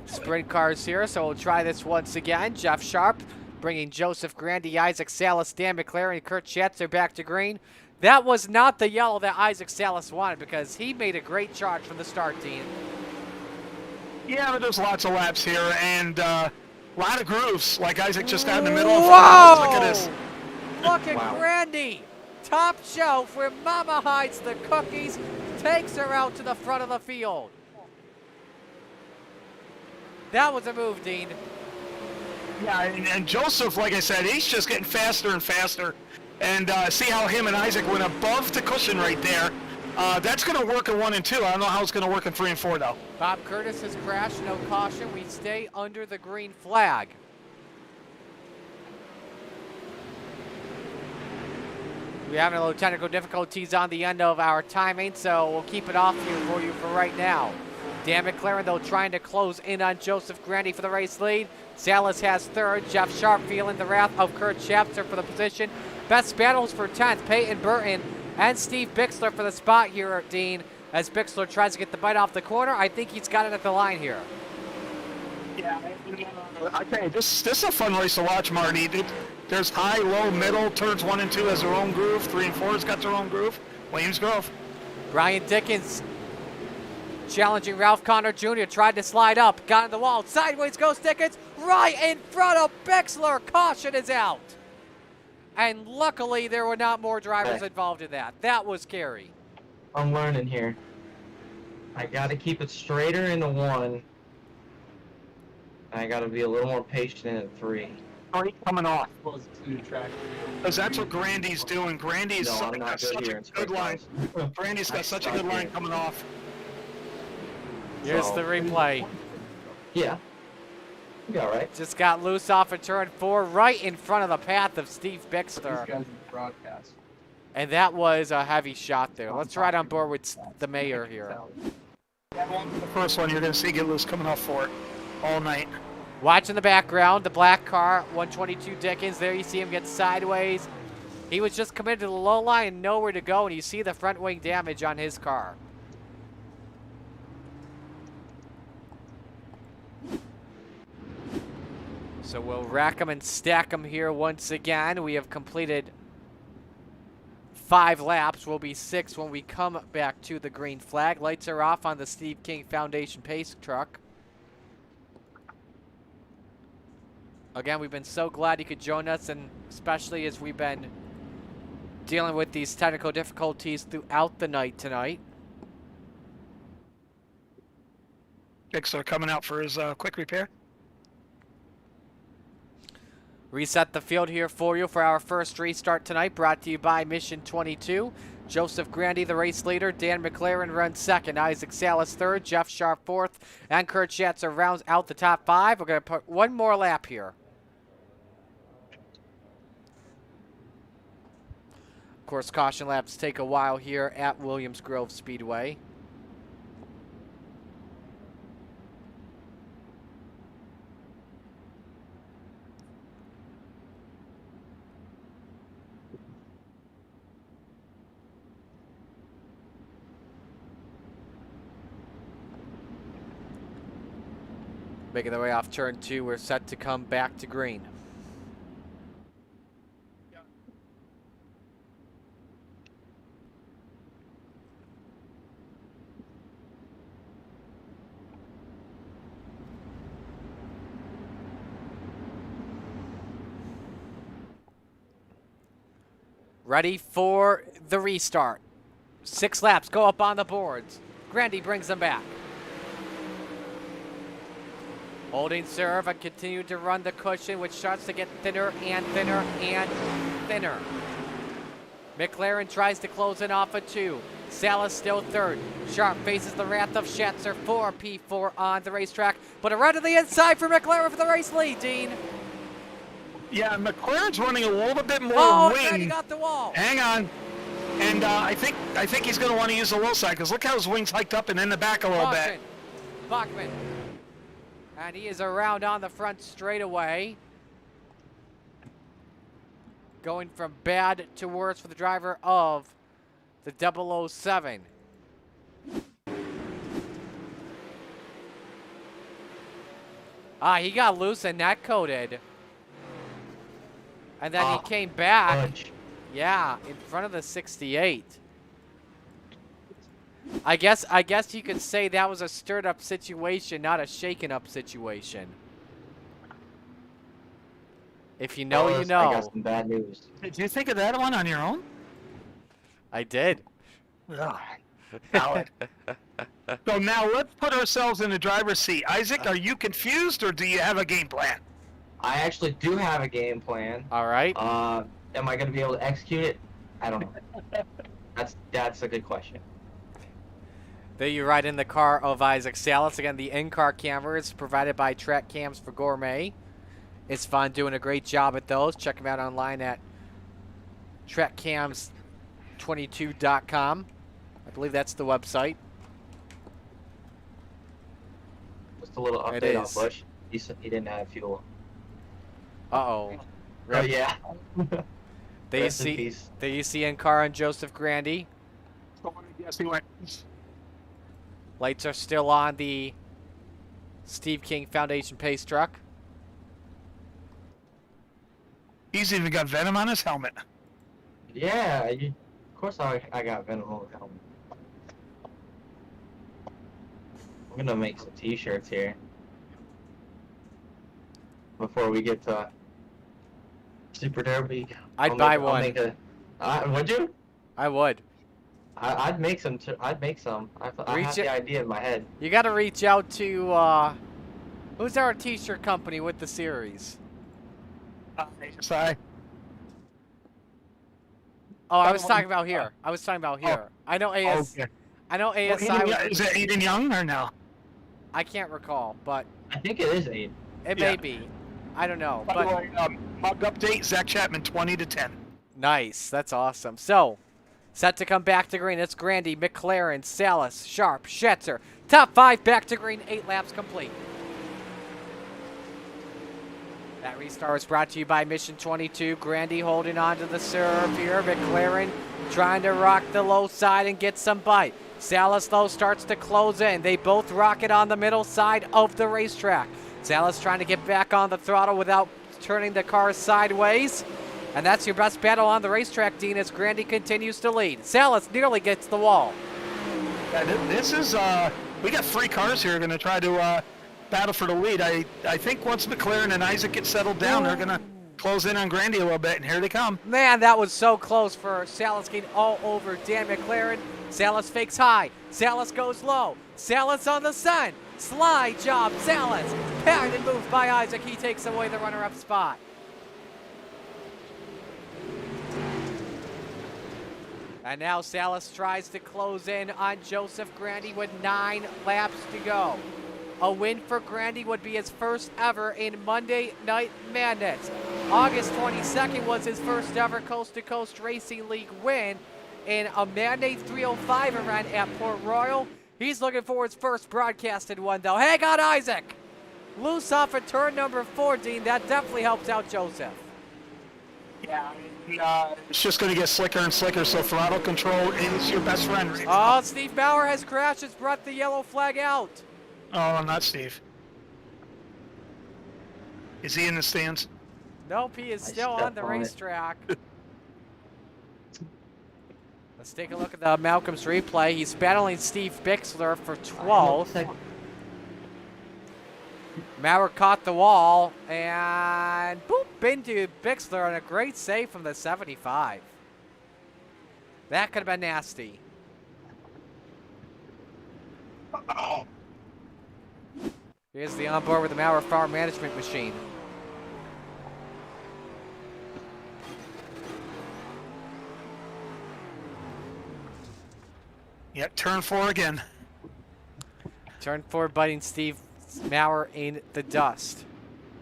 A: sprint cars here. So we'll try this once again. Jeff Sharp bringing Joseph Grandy, Isaac Salas, Dan McLaren, and Kurt Schatzer back to green. That was not the yellow that Isaac Salas wanted because he made a great charge from the start, Dean.
B: Yeah, but there's lots of laps here and a lot of grooves. Like Isaac just got in the middle.
A: Whoa!
B: Look at this.
A: Look at
C: Wow.
A: Grandy. Top shelf where Mama hides the cookies. Takes her out to the front of the field. That was a move, Dean.
B: Yeah, and Joseph, like I said, he's just getting faster and faster. And see how him and Isaac went above the cushion right there. That's going to work in 1 and 2. I don't know how it's going to work in 3 and 4, though.
A: Bob Curtis has crashed. No caution. We stay under the green flag. We're having a little technical difficulties on the end of our timing, so we'll keep it off here for you for right now. Dan McLaren, though, trying to close in on Joseph Grandy for the race lead. Salas has 3rd. Jeff Sharp feeling the wrath of Kurt Schatzer for the position. Best battles for 10th. Peyton Burton and Steve Bixler for the spot here, Dean, as Bixler tries to get the bite off the corner. I think he's got it at the line here.
B: Yeah, I tell you, this is a fun race to watch, Marty. There's high, low, middle. Turns 1 and 2 has their own groove. 3 and 4 has got their own groove. Williams Grove.
A: Brian Dickens challenging Ralph Connor Jr. Tried to slide up. Got in the wall. Sideways goes Dickens. Right in front of Bixler. Caution is out. And luckily, there were not more drivers involved in that. That was scary.
C: I'm learning here. I got to keep it straighter in the 1. I gotta be a little more patient at 3.
B: Already coming off.
E: Close to the track.
B: Because that's what Grandy's doing. Grandy's
C: No, I'm
B: got
C: not good
B: such
C: here
B: a
C: in
B: good
C: sprint
B: line.
C: cars.
B: Grandy's
C: I
B: got such a
C: suck
B: good line
C: here.
B: coming off.
A: Here's
C: So-
A: the replay.
C: Yeah. You'll be alright.
A: Just got loose off of turn 4, right in front of the path of Steve
E: These
A: Bixter.
E: guys in the broadcast.
A: And that was a heavy shot there. Let's ride on board with the mayor here.
B: The first one you're going to see get loose coming off for it all night.
A: Watch in the background, the black car, 122 Dickens. There you see him get sideways. He was just committed to the low line and nowhere to go, and you see the front wing damage on his car. So we'll rack them and stack them here once again. We have completed 5 laps. Will be 6 when we come back to the green flag. Lights are off on the Steve King Foundation pace truck. Again, we've been so glad you could join us, and especially as we've been dealing with these technical difficulties throughout the night tonight.
B: Bixler coming out for his quick repair.
A: Reset the field here for you for our first restart tonight, brought to you by Mission 22. Joseph Grandy, the race leader. Dan McLaren runs second. Isaac Salas third. Jeff Sharp fourth. And Kurt Schatzer rounds out the top 5. We're going to put one more lap here. Of course, caution laps take a while here at Williams Grove Speedway. Making their way off turn 2, we're set to come back to green. Ready for the restart. 6 laps go up on the boards. Grandy brings them back. Holding serve and continue to run the cushion, which starts to get thinner and thinner and thinner. McLaren tries to close in off of 2. Salas still third. Sharp faces the wrath of Schatzer. 4P4 on the racetrack, but a run to the inside for McLaren for the race lead, Dean.
B: Yeah, McLaren's running a little bit more
A: Oh,
B: wing.
A: and he got the wall.
B: Hang on. And I think he's going to want to use the low side, because look how his wings hiked up and in the back a little bit.
A: Bachman. And he is around on the front straightaway. Going from bad to worse for the driver of the 007. He got loose and net coated. And then he came back.
C: Punch.
A: Yeah, in front of the 68. I guess you could say that was a stirred up situation, not a shaken up situation. If you know, you know.
C: I got some bad news.
B: Did you think of that one on your own?
A: I did.
B: Ugh. Valid. So now let's put ourselves in the driver's seat. Isaac, are you confused, or do you have a game plan?
C: I actually do have a game plan.
A: All right.
C: Am I going to be able to execute it? I don't know. That's a good question.
A: There you ride in the car of Isaac Salas. Again, the in-car camera is provided by Track Cams for Gourmet. It's fun, doing a great job at those. Check them out online at trackcams22.com. I believe that's the website.
C: Just a little
A: It
C: update on
A: is.
C: Bush. He didn't have fuel.
A: Uh-oh.
C: Oh, yeah.
A: There you
C: Rest in
A: see,
C: peace.
A: there you see in-car and Joseph Grandy.
B: Yes, he went.
A: Lights are still on the Steve King Foundation pace truck.
B: He's even got venom on his helmet.
C: Yeah, of course I got Venom on the helmet. I'm gonna make some t-shirts here. Before we get to Super Derby.
A: I'd buy
C: I'll
A: one.
C: make would you?
A: I would.
C: I'd make some. I'd make some. I have
A: Reach
C: the
A: it-
C: idea in my head.
A: You got to reach out to Who's our t-shirt company with the series?
B: Sorry.
A: Oh, I was talking about here. I was talking about here. I know AS.
B: Okay.
A: I know
B: Well,
A: ASI.
B: is it Aiden Young or no?
A: I can't recall, but
C: I think it is 8.
A: it may be. I don't know.
B: By the
A: But
B: way, mug update, Zach Chapman 20-10.
A: nice. That's awesome. So, set to come back to green. It's Grandy, McLaren, Salas, Sharp, Schetzer. Top 5 back to green. 8 laps complete. That restart was brought to you by Mission 22. Grandy holding on to the serve here. McLaren trying to rock the low side and get some bite. Salas, though, starts to close in. They both rocket on the middle side of the racetrack. Salas trying to get back on the throttle without turning the car sideways. And that's your best battle on the racetrack, Dean, as Grandy continues to lead. Salas nearly gets the wall.
B: Yeah, this is, we got 3 cars here going to try to battle for the lead. I think once McLaren and Isaac get settled down, they're going to close in on Grandy a little bit, and here they come.
A: Man, that was so close for Salas getting all over Dan McLaren. Salas fakes high. Salas goes low. Salas on the sun. Slide job, Salas. Parried and moved by Isaac. He takes away the runner-up spot. And now Salas tries to close in on Joseph Grandy with 9 laps to go. A win for Grandy would be his first ever in Monday Night Madness. August 22nd was his first ever Coast-to-Coast Racing League win in a Mandate 305 event at Port Royal. He's looking for his first broadcasted one, though. Hang on, Isaac! Loose off at turn number 4, Dean. That definitely helps out Joseph.
B: Yeah, it's just going to get slicker and slicker, so throttle control is your best friend. Right?
A: Oh, Steve Bauer has crashed. Has brought the yellow flag out.
B: Oh, not Steve. Is he in the stands?
A: Nope, he is still on the racetrack. Let's take a look at the Malcolm's replay. He's battling Steve Bixler for 12th. Maurer caught the wall and boop into Bixler on a great save from the 75. That could have been nasty. Here's the onboard with the Maurer Farm Management Machine.
B: Yep, turn 4 again.
A: Turn 4 biting Steve Maurer in the dust.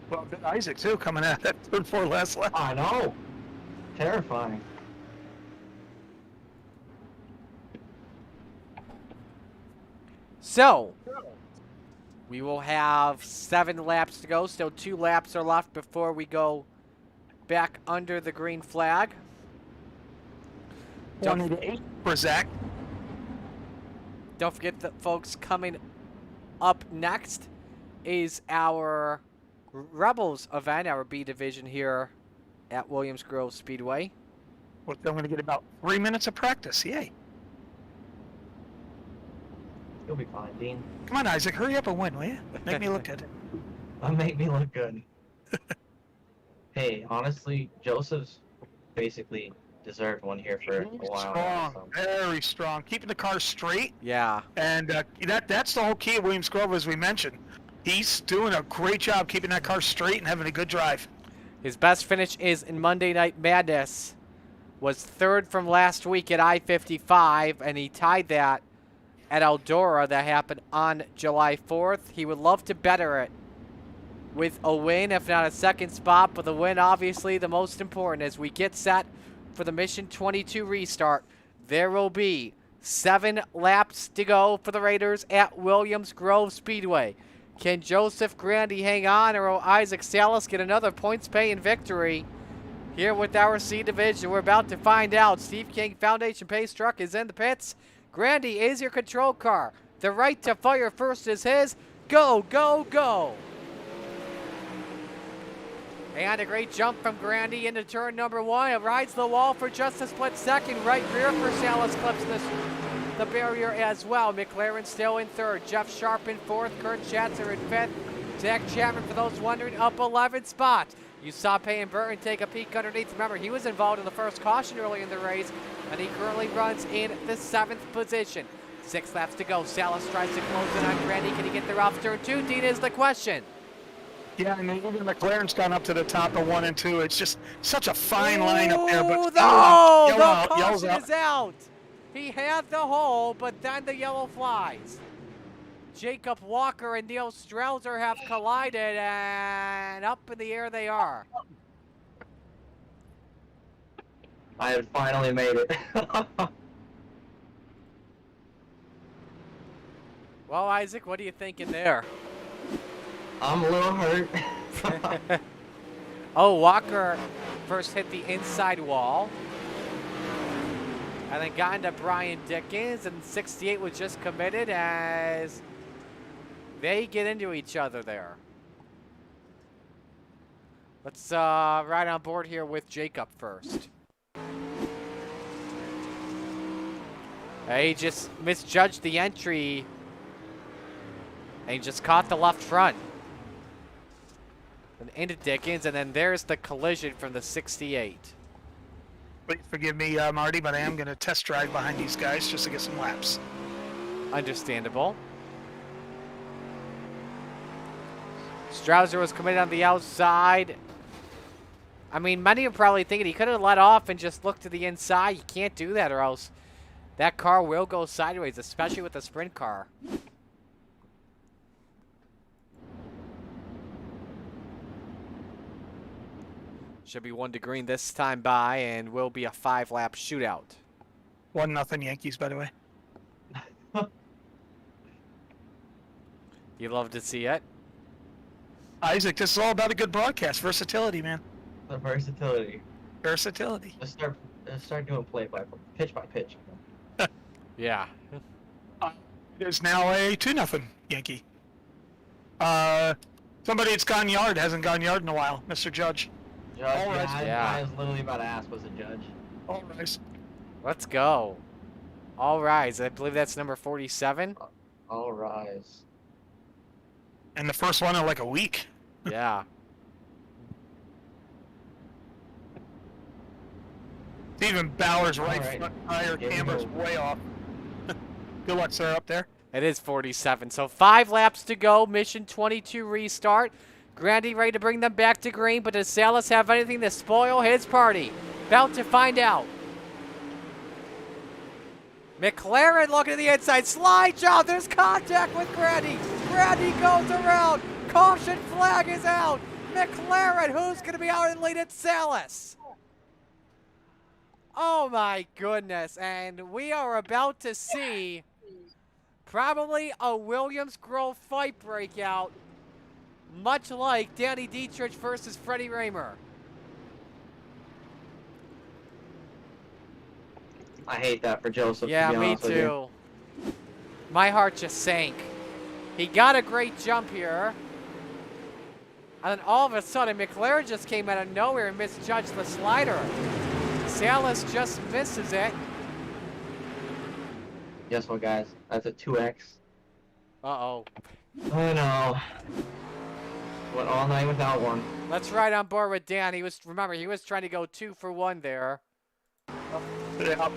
B: Well, Isaac, too, coming out that turn 4 last lap.
C: I know. Terrifying.
A: So, we will have 7 laps to go. Still 2 laps are left before we go back under the green flag.
B: 1-8 for Zach.
A: Don't forget that, folks, coming up next is our Rebels event, our B division here at Williams Grove Speedway.
B: Well, I'm going to get about 3 minutes of practice. Yay.
C: You'll be fine, Dean.
B: Come on, Isaac, hurry up and win, will you? Make me look good.
C: That'll make me look good. Hey, honestly, Joseph's basically deserved one here for a while now.
B: Strong, very strong. Keeping the car straight.
A: Yeah.
B: And that's the whole key of Williams Grove, as we mentioned. He's doing a great job keeping that car straight and having a good drive.
A: His best finish is in Monday Night Madness. Was 3rd from last week at I-55, and he tied that at Eldora that happened on July 4th. He would love to better it with a win, if not a 2nd spot, but the win obviously the most important as we get set for the Mission 22 restart. There will be 7 laps to go for the Raiders at Williams Grove Speedway. Can Joseph Grandy hang on, or will Isaac Salas get another points-paying victory here with our C division? We're about to find out. Steve King Foundation Pace Truck is in the pits. Grandy is your control car. The right to fire first is his. Go, go, go. And a great jump from Grandy into turn number 1. It rides the wall for just a split second. Right rear for Salas clips the barrier as well. McLaren still in 3rd. Jeff Sharp in 4th. Kurt Schatzer in 5th. Zach Chapman, for those wondering, up 11 spots. You saw Payne Burton take a peek underneath. Remember, he was involved in the first caution early in the race, and he currently runs in the 7th position. 6 laps to go. Salas tries to close in on Grandy. Can he get there off turn 2? Dean is the question.
B: Yeah, and even McLaren's gone up to the top of 1 and 2. It's just such a fine line up there. But
A: No,
B: yellow out,
A: the
B: yells
A: caution
B: out.
A: is out. He had the hole, but then the yellow flies. Jacob Walker and Neil Strelzer have collided, and up in the air they are.
C: I had finally made it.
A: Well, Isaac, what are you thinking there?
C: I'm a little hurt.
A: Oh, Walker first hit the inside wall. And then got into Brian Dickens, and 68 was just committed as they get into each other there. Let's ride on board here with Jacob first. He just misjudged the entry, and he just caught the left front. And into Dickens, and then there's the collision from the 68.
B: Please forgive me, Marty, but I am going to test drive behind these guys just to get some laps.
A: Understandable. Strauser was committed on the outside. I mean, many are probably thinking he could have let off and just looked to the inside. You can't do that, or else that car will go sideways, especially with the sprint car. Should be 1 to green this time by, and will be a 5-lap shootout.
B: 1-0 Yankees, by the way.
A: You love to see it.
B: Isaac, this is all about a good broadcast. Versatility, man.
C: The versatility.
B: Versatility.
C: Let's start doing pitch by pitch.
A: Yeah.
B: There's now a 2-0 Yankee. Somebody that's gone yard hasn't gone yard in a while, Mr. Judge.
C: Judge,
B: All right.
C: I was literally about to ask, was a judge?
B: All right.
A: Let's go. All rise. I believe that's number 47.
C: All rise.
B: And the first one in like a week.
A: Yeah.
B: Even Bauer's right
C: All right.
B: front tire
C: Here we
B: camera's
C: go.
B: way off. Good luck, sir, up there.
A: It is 47. So 5 laps to go. Mission 22 restart. Grandy ready to bring them back to green, but does Salas have anything to spoil his party? About to find out. McLaren looking to the inside. Slide job. There's contact with Grandy. Grandy goes around. Caution flag is out. McLaren, who's going to be out in lead? It's Salas. Oh my goodness. And we are about to see probably a Williams Grove fight breakout, much like Danny Dietrich versus Freddie Raymer.
C: I hate that for Joseph.
A: Yeah,
C: to be
A: me
C: honest with you.
A: too. My heart just sank. He got a great jump here. And then all of a sudden, McLaren just came out of nowhere and misjudged the slider. Salas just misses it.
C: Guess what, guys? That's a 2X.
A: Uh-oh.
C: Oh no. Went all night without one.
A: Let's ride on board with Dan. Remember, he was trying to go 2 for 1 there.
B: Yeah.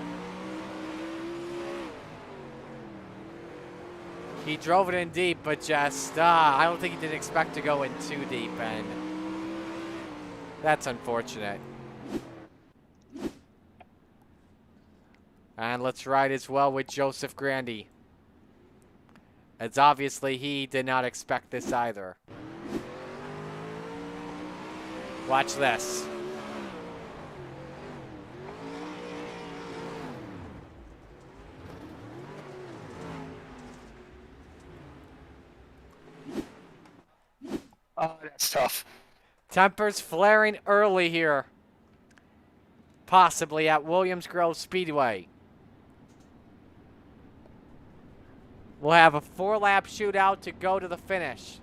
A: He drove it in deep, but just, I don't think he didn't expect to go in too deep, and that's unfortunate. And let's ride as well with Joseph Grandy, as obviously he did not expect this either. Watch this.
B: Oh, that's tough.
A: Tempers flaring early here, possibly at Williams Grove Speedway. We'll have a 4-lap shootout to go to the finish.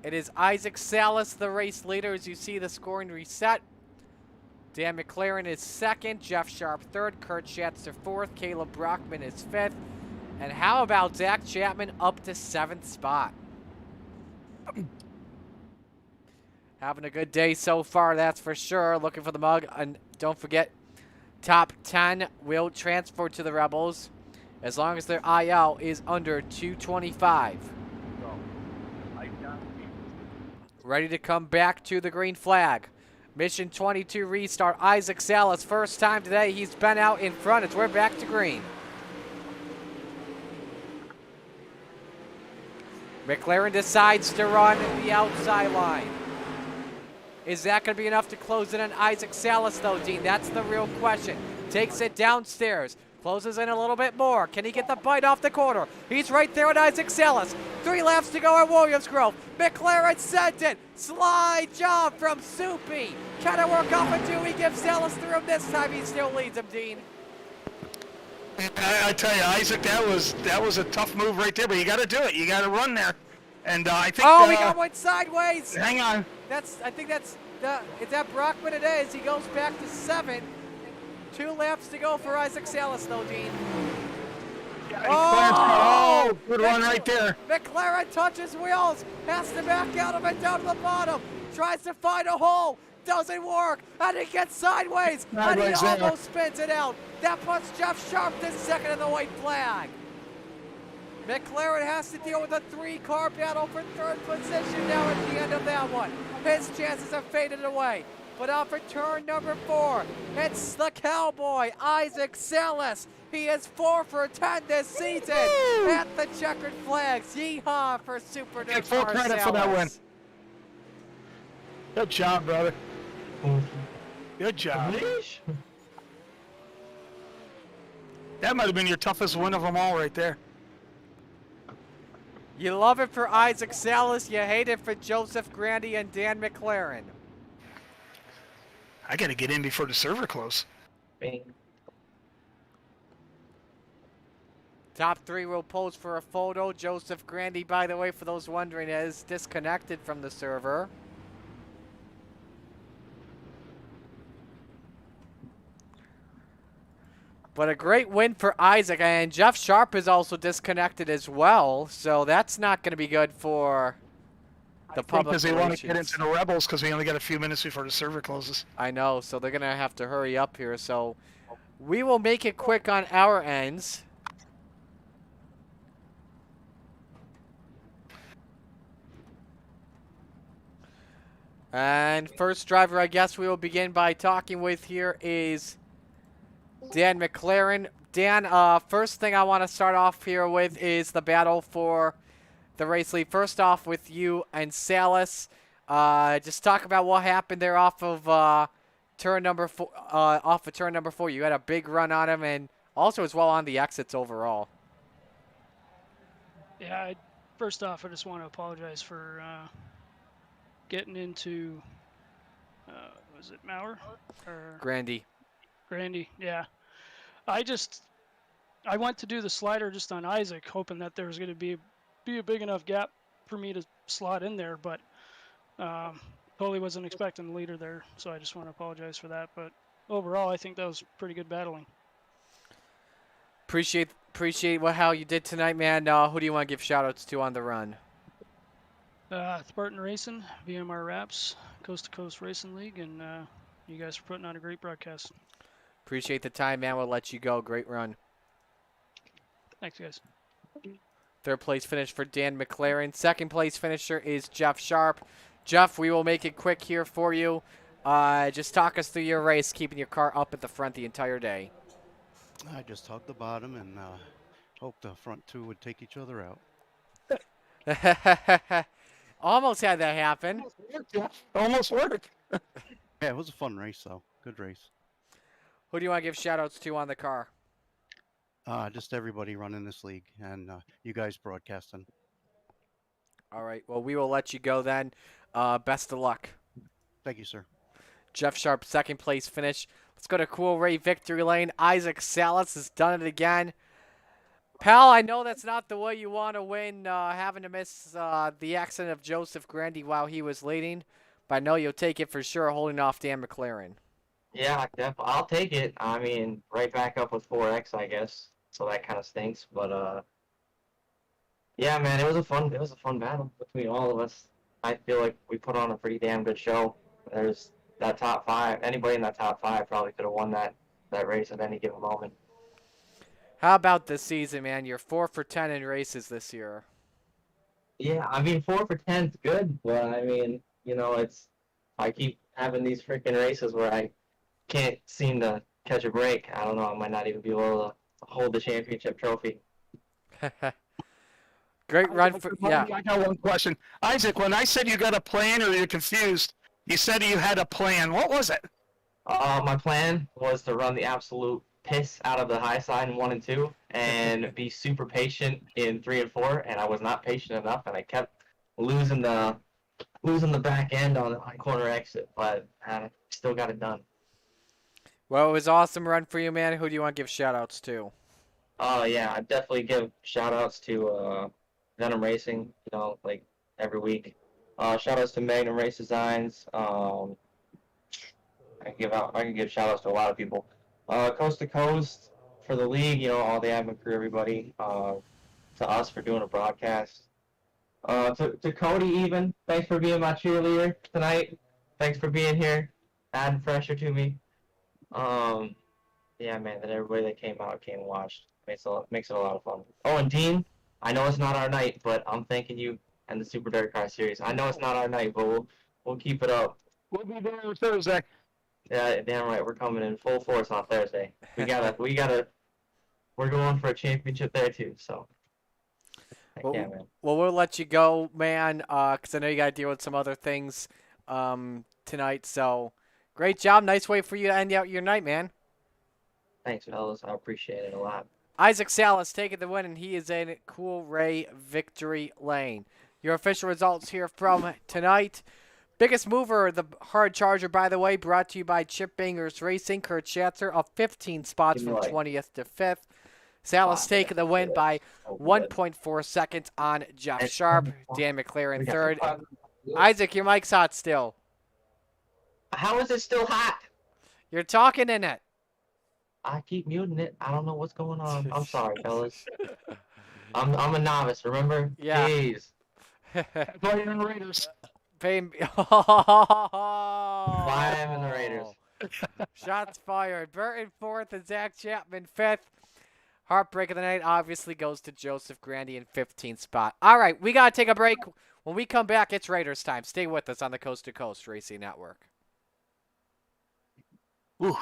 A: It is Isaac Salas, the race leader, as you see the scoring reset. Dan McLaren is second, Jeff Sharp third, Kurt Schatzer fourth, Caleb Brockman is fifth. And how about Zach Chapman up to 7th spot? Having a good day so far, that's for sure. Looking for the mug. And don't forget, top 10 will transfer to the Rebels. as long as their IL is under 225. Ready to come back to the green flag. Mission 22 restart. Isaac Salas, first time today he's been out in front as we're back to green. McLaren decides to run the outside line. Is that going to be enough to close in on Isaac Salas, though, Dean? That's the real question. Takes it downstairs. Closes in a little bit more. Can he get the bite off the corner? He's right there with Isaac Salas. 3 laps to go at Williams Grove. McLaren sent it. Slide job from Soupy. Can it work off a 2? He gives Salas through him. This time he still leads him, Dean.
B: I tell you, Isaac, that was a tough move right there, but you got to do it. You got to run there. And I think.
A: Oh, he got one sideways.
B: Hang on.
A: I think that's is that Brockman it is. He goes back to 7. 2 laps to go for Isaac Salas, though, Dean.
B: Oh, good run right there.
A: McLaren touches wheels, has to back out of it down to the bottom, tries to find a hole, doesn't work, and he gets sideways, and he almost spins it out. That puts Jeff Sharp to second in the white flag. McLaren has to deal with a 3-car battle for 3rd position now at the end of that one. His chances have faded away. But off for turn number 4, it's the Cowboy, Isaac Salas. He is 4 for 10 this season at the checkered flags. Yeehaw for Super
B: Get full credit for that win. Good job, brother. Good job. That might have been your toughest win of them all right there.
A: You love it for Isaac Salas. You hate it for Joseph Grandy and Dan McLaren.
B: I got to get in before the server close.
C: Bing.
A: Top 3 will pose for a photo. Joseph Grandy, by the way, for those wondering, is disconnected from the server. But a great win for Isaac, and Jeff Sharp is also disconnected as well, so that's not going to be good for the public
B: because they want to get into the Rebels because we only got a few minutes before the server closes.
A: I know, so they're going to have to hurry up here. So we will make it quick on our ends. And first driver I guess we will begin by talking with here is Dan McLaren. Dan, first thing I want to start off here with is the battle for the race lead. First off with you and Salas. Just talk about what happened there off of turn number 4. You had a big run on him, and also as well on the exits overall.
F: Yeah, first off, I just want to apologize for getting into, was it Maurer? Or
A: Grandy.
F: Grandy, yeah. I went to do the slider just on Isaac, hoping that there was going to be a big enough gap for me to slot in there, but totally wasn't expecting the leader there, so I just want to apologize for that. But overall, I think that was pretty good battling.
A: Appreciate how you did tonight, man. Who do you want to give shout-outs to on the run?
F: Spartan Racing, VMR Wraps, Coast2Coast Racing League, and you guys for putting on a great broadcast.
A: Appreciate the time, man. We'll let you go. Great run.
F: Thanks, guys.
A: 3rd place finish for Dan McLaren. 2nd place finisher is Jeff Sharp. Jeff, we will make it quick here for you. Just talk us through your race, keeping your car up at the front the entire day.
G: I just hugged the bottom and hoped the front 2 would take each other out.
A: Almost had that happen.
B: Almost worked.
G: Yeah, it was a fun race, though. Good race.
A: Who do you want to give shout-outs to on the car?
G: Just everybody running this league and you guys broadcasting.
A: All right. Well, we will let you go then. Best of luck.
G: Thank you, sir.
A: Jeff Sharp, 2nd place finish. Let's go to Cool Ray Victory Lane. Isaac Salas has done it again. Pal, I know that's not the way you want to win, having to miss the accident of Joseph Grandy while he was leading, but I know you'll take it for sure, holding off Dan McLaren.
C: Yeah, definitely. I'll take it. I mean, right back up with 4X, I guess. So that kind of stinks, but yeah, man, it was a fun battle between all of us. I feel like we put on a pretty damn good show. There's that top 5. Anybody in that top 5 probably could have won that race at any given moment.
A: How about this season, man? You're 4 for 10 in races this year.
C: Yeah, I mean 4 for 10 is good, but I mean, I keep having these freaking races where I can't seem to catch a break. I don't know. I might not even be able to hold the championship trophy.
A: Great run for yeah.
B: I got one question. Isaac, when I said you got a plan or you're confused, you said you had a plan. What was it?
C: My plan was to run the absolute piss out of the high side in 1 and 2 and be super patient in 3 and 4, and I was not patient enough, and I kept losing the back end on corner exit, but I still got it done.
A: Well, it was an awesome run for you, man. Who do you want to give shout-outs to?
C: Yeah, I definitely give shout-outs to Venom Racing, like every week. Shout-outs to Magnum Race Designs. I can give shout-outs to a lot of people. Coast to Coast for the league, all the admin crew, everybody. To us for doing a broadcast. To Cody even, thanks for being my cheerleader tonight. Thanks for being here, adding pressure to me. Yeah, man, that everybody that came and watched makes it a lot of fun. Oh, and Dean, I know it's not our night, but I'm thanking you and the Super Dirt Car Series. I know it's not our night, but we'll keep it up.
B: We'll be there on Thursday.
C: Yeah, damn right. We're coming in full force on Thursday. We're going for a championship there too. So.
A: Well,
C: Yeah, man.
A: Well, we'll let you go, man, because I know you got to deal with some other things tonight. So, great job. Nice way for you to end out your night, man.
C: Thanks, fellas. I appreciate it a lot.
A: Isaac Salas taking the win, and he is in Cool Ray victory lane. Your official results here from tonight. Biggest mover, the hard charger, by the way, brought to you by Chip Bangers Racing. Kurt Schatzer of 15 spots from 20th to 5th. Salas taking the win by 1.4 seconds on Jeff Sharp. Dan McLaren third. Isaac, your mic's hot still.
C: How is it still hot?
A: You're talking in it.
C: I keep muting it. I don't know what's going on. I'm sorry, fellas. I'm a novice, remember?
A: Yeah.
C: Jeez.
B: Play in the Raiders.
A: Fame.
C: Why am in the Raiders?
A: Shots fired. Burton fourth and Zach Chapman fifth. Heartbreak of the night obviously goes to Joseph Grandy in 15th spot. All right, we got to take a break. When we come back, it's Raiders time. Stay with us on the Coast to Coast Racing Network.
B: Ooh,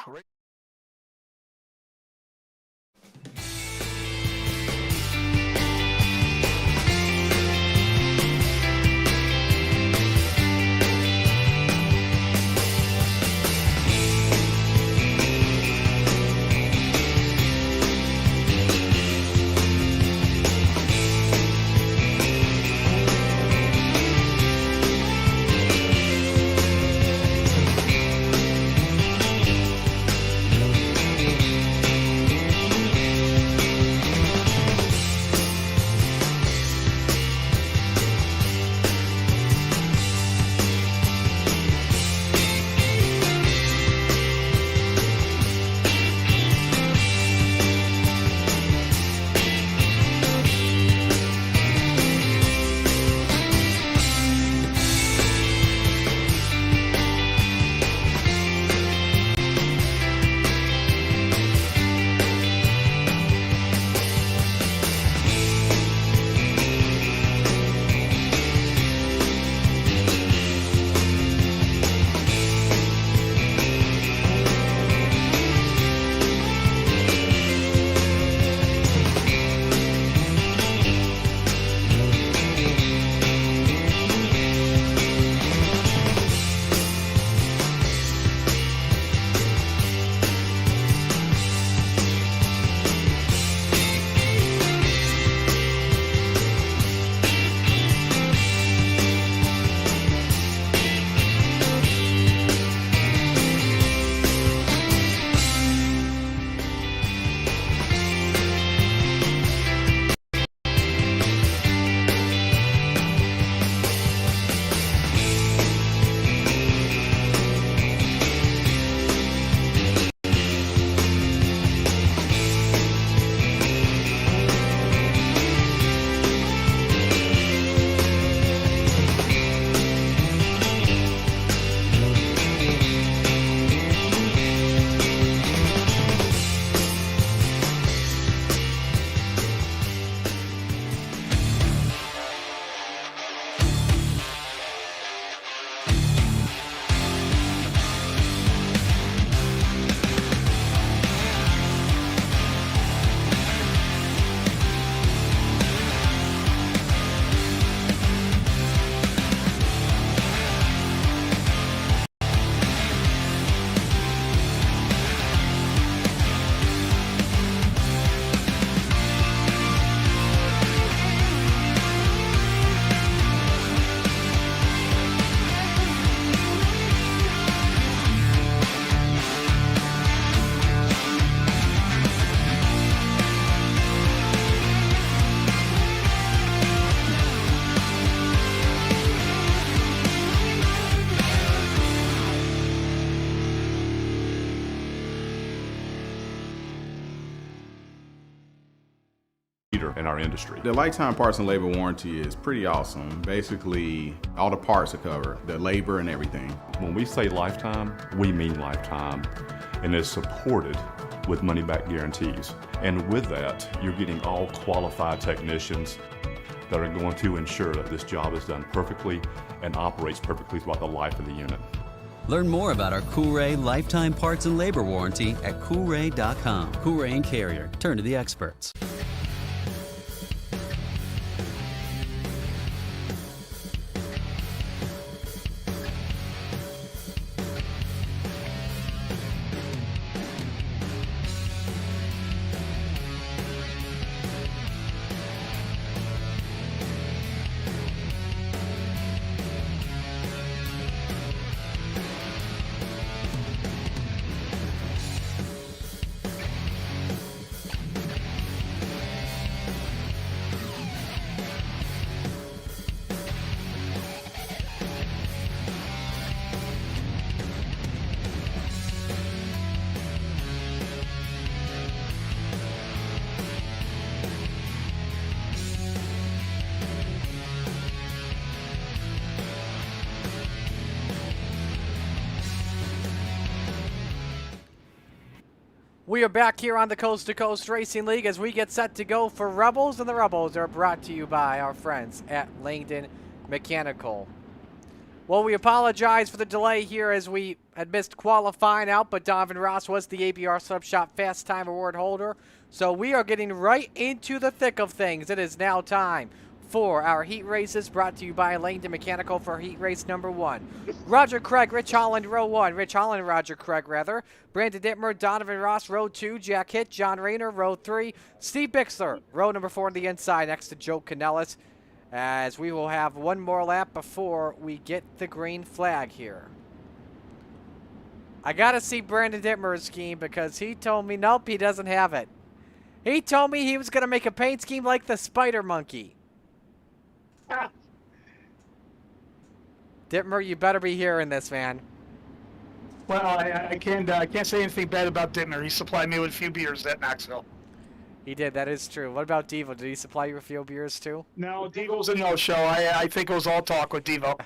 H: in our industry.
I: The lifetime parts and labor warranty is pretty awesome. Basically, all the parts are covered, the labor and everything.
H: When we say lifetime, we mean lifetime, and it's supported with money-back guarantees. And with that, you're getting all qualified technicians that are going to ensure that this job is done perfectly and operates perfectly throughout the life of the unit.
J: Learn more about our Coolray lifetime parts and labor warranty at Coolray.com. Coolray and Carrier. Turn to the experts.
A: We are back here on the Coast to Coast Racing League as we get set to go for Rebels, and the Rebels are brought to you by our friends at Langdon Mechanical. Well, we apologize for the delay here as we had missed qualifying out, but Donovan Ross was the ABR Sub Shop Fast Time Award holder. So we are getting right into the thick of things. It is now time for our heat races, brought to you by Langdon Mechanical for heat race number 1. Roger Craig, Rich Holland, row 1. Rich Holland, Roger Craig, rather. Brandon Dittmer, Donovan Ross, row 2. Jack Hitt, John Rayner, row 3. Steve Bixler, row number 4 on the inside, next to Joe Canellis, as we will have one more lap before we get the green flag here. I got to see Brandon Dittmer's scheme because he told me, nope, he doesn't have it. He told me he was going to make a paint scheme like the Spider Monkey. Dittmer, you better be hearing this, man.
B: Well, I can't say anything bad about Dittmer. He supplied me with a few beers at Knoxville.
A: He did, that is true. What about Devo? Did he supply you with a few beers too?
B: No, Devo's a no-show. I think it was all talk with Devo.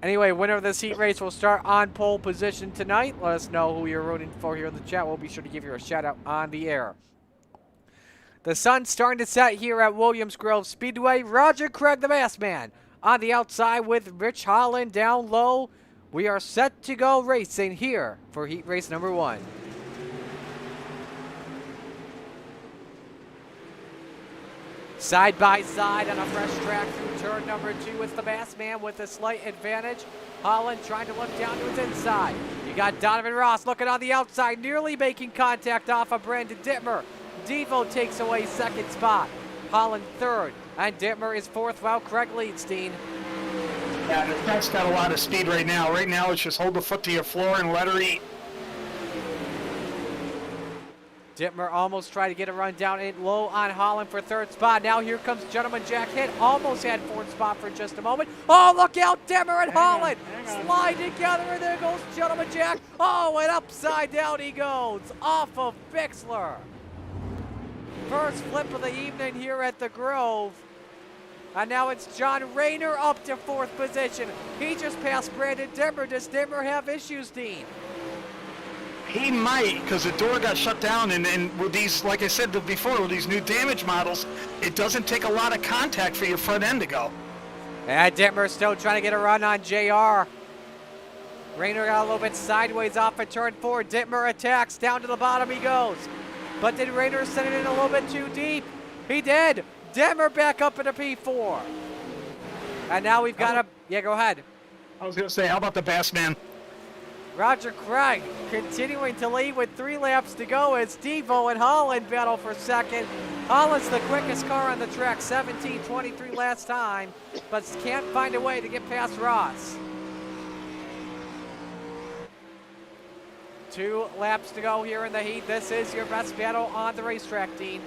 A: Anyway, winner of this heat race will start on pole position tonight. Let us know who you're rooting for here in the chat. We'll be sure to give you a shout out on the air. The sun's starting to set here at Williams Grove Speedway. Roger Craig, the Bass Man, on the outside with Rich Holland down low. We are set to go racing here for heat race number 1. Side by side on a fresh track through turn number 2. It's the Bass Man with a slight advantage. Holland trying to look down to his inside. You got Donovan Ross looking on the outside, nearly making contact off of Brandon Dittmer. Devo takes away second spot. Holland third, and Dittmer is fourth while Craig leads, Dean.
B: Yeah, the track's got a lot of speed right now. Right now, it's just hold the foot to your floor and let her eat.
A: Dittmer almost tried to get a run down in low on Holland for third spot. Now here comes Gentleman Jack Hitt. Almost had fourth spot for just a moment. Oh, look out, Dittmer and Holland slide together, and there goes Gentleman Jack. Oh, and upside down he goes off of Bixler. First flip of the evening here at the Grove. And now it's John Rayner up to fourth position. He just passed Brandon Dittmer. Does Dittmer have issues, Dean?
B: He might, because the door got shut down, and with these, like I said before, with these new damage models, it doesn't take a lot of contact for your front end to go.
A: And Dittmer still trying to get a run on JR. Rayner got a little bit sideways off of turn 4. Dittmer attacks, down to the bottom he goes. But did Rayner send it in a little bit too deep? He did. Dittmer back up into P4. And now we've got a... Yeah, go ahead.
B: I was going to say, how about the Bass Man?
A: Roger Craig continuing to lead with 3 laps to go as Devo and Holland battle for second. Holland's the quickest car on the track, 17:23 last time, but can't find a way to get past Ross. 2 laps to go here in the heat. This is your best battle on the racetrack, Dean.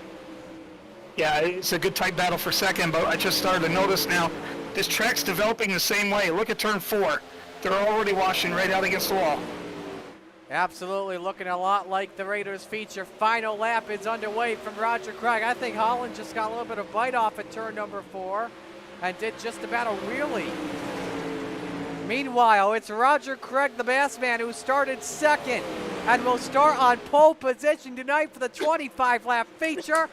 B: Yeah, it's a good tight battle for second, but I just started to notice now, this track's developing the same way. Look at turn 4. They're already washing right out against the wall.
A: Absolutely looking a lot like the Raiders feature. Final lap is underway from Roger Craig. I think Holland just got a little bit of bite off at turn number 4 and did just about a wheelie. Meanwhile, it's Roger Craig, the Bassman, who started second and will start on pole position tonight for the 25-lap feature.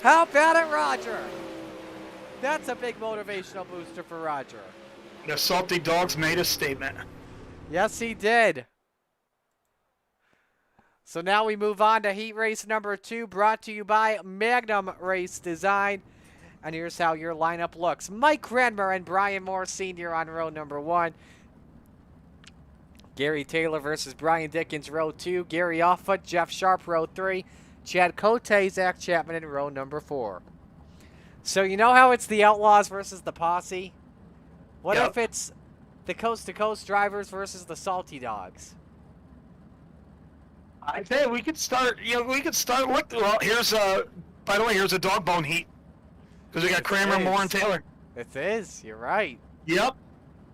A: How about it, Roger? That's a big motivational booster for Roger.
B: The Salty Dogs made a statement.
A: Yes, he did. So now we move on to heat race number 2, brought to you by Magnum Race Design. And here's how your lineup looks. Mike Cranmer and Brian Moore Sr. on row number 1. Gary Taylor versus Brian Dickens, row 2. Gary Offutt, Jeff Sharp, row 3. Chad Cote, Zach Chapman in row number 4. So you know how it's the Outlaws versus the Posse? What if it's the Coast to Coast drivers versus the Salty Dogs?
B: I say we could start. We could start. Look, well, here's by the way, here's a dog bone heat because we got Kramer, Moore, and Taylor.
A: It is. You're right.
B: Yep,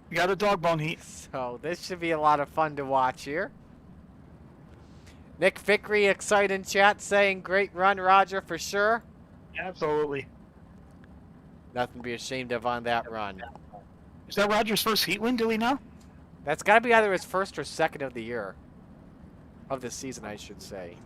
B: we got a dog bone heat.
A: So this should be a lot of fun to watch here. Nick Fickery, excited in chat, saying great run, Roger, for sure.
B: Absolutely.
A: Nothing to be ashamed of on that run.
B: Is that Roger's first heat win? Do we know?
A: That's got to be either his first or second of the year. Of the season, I should say.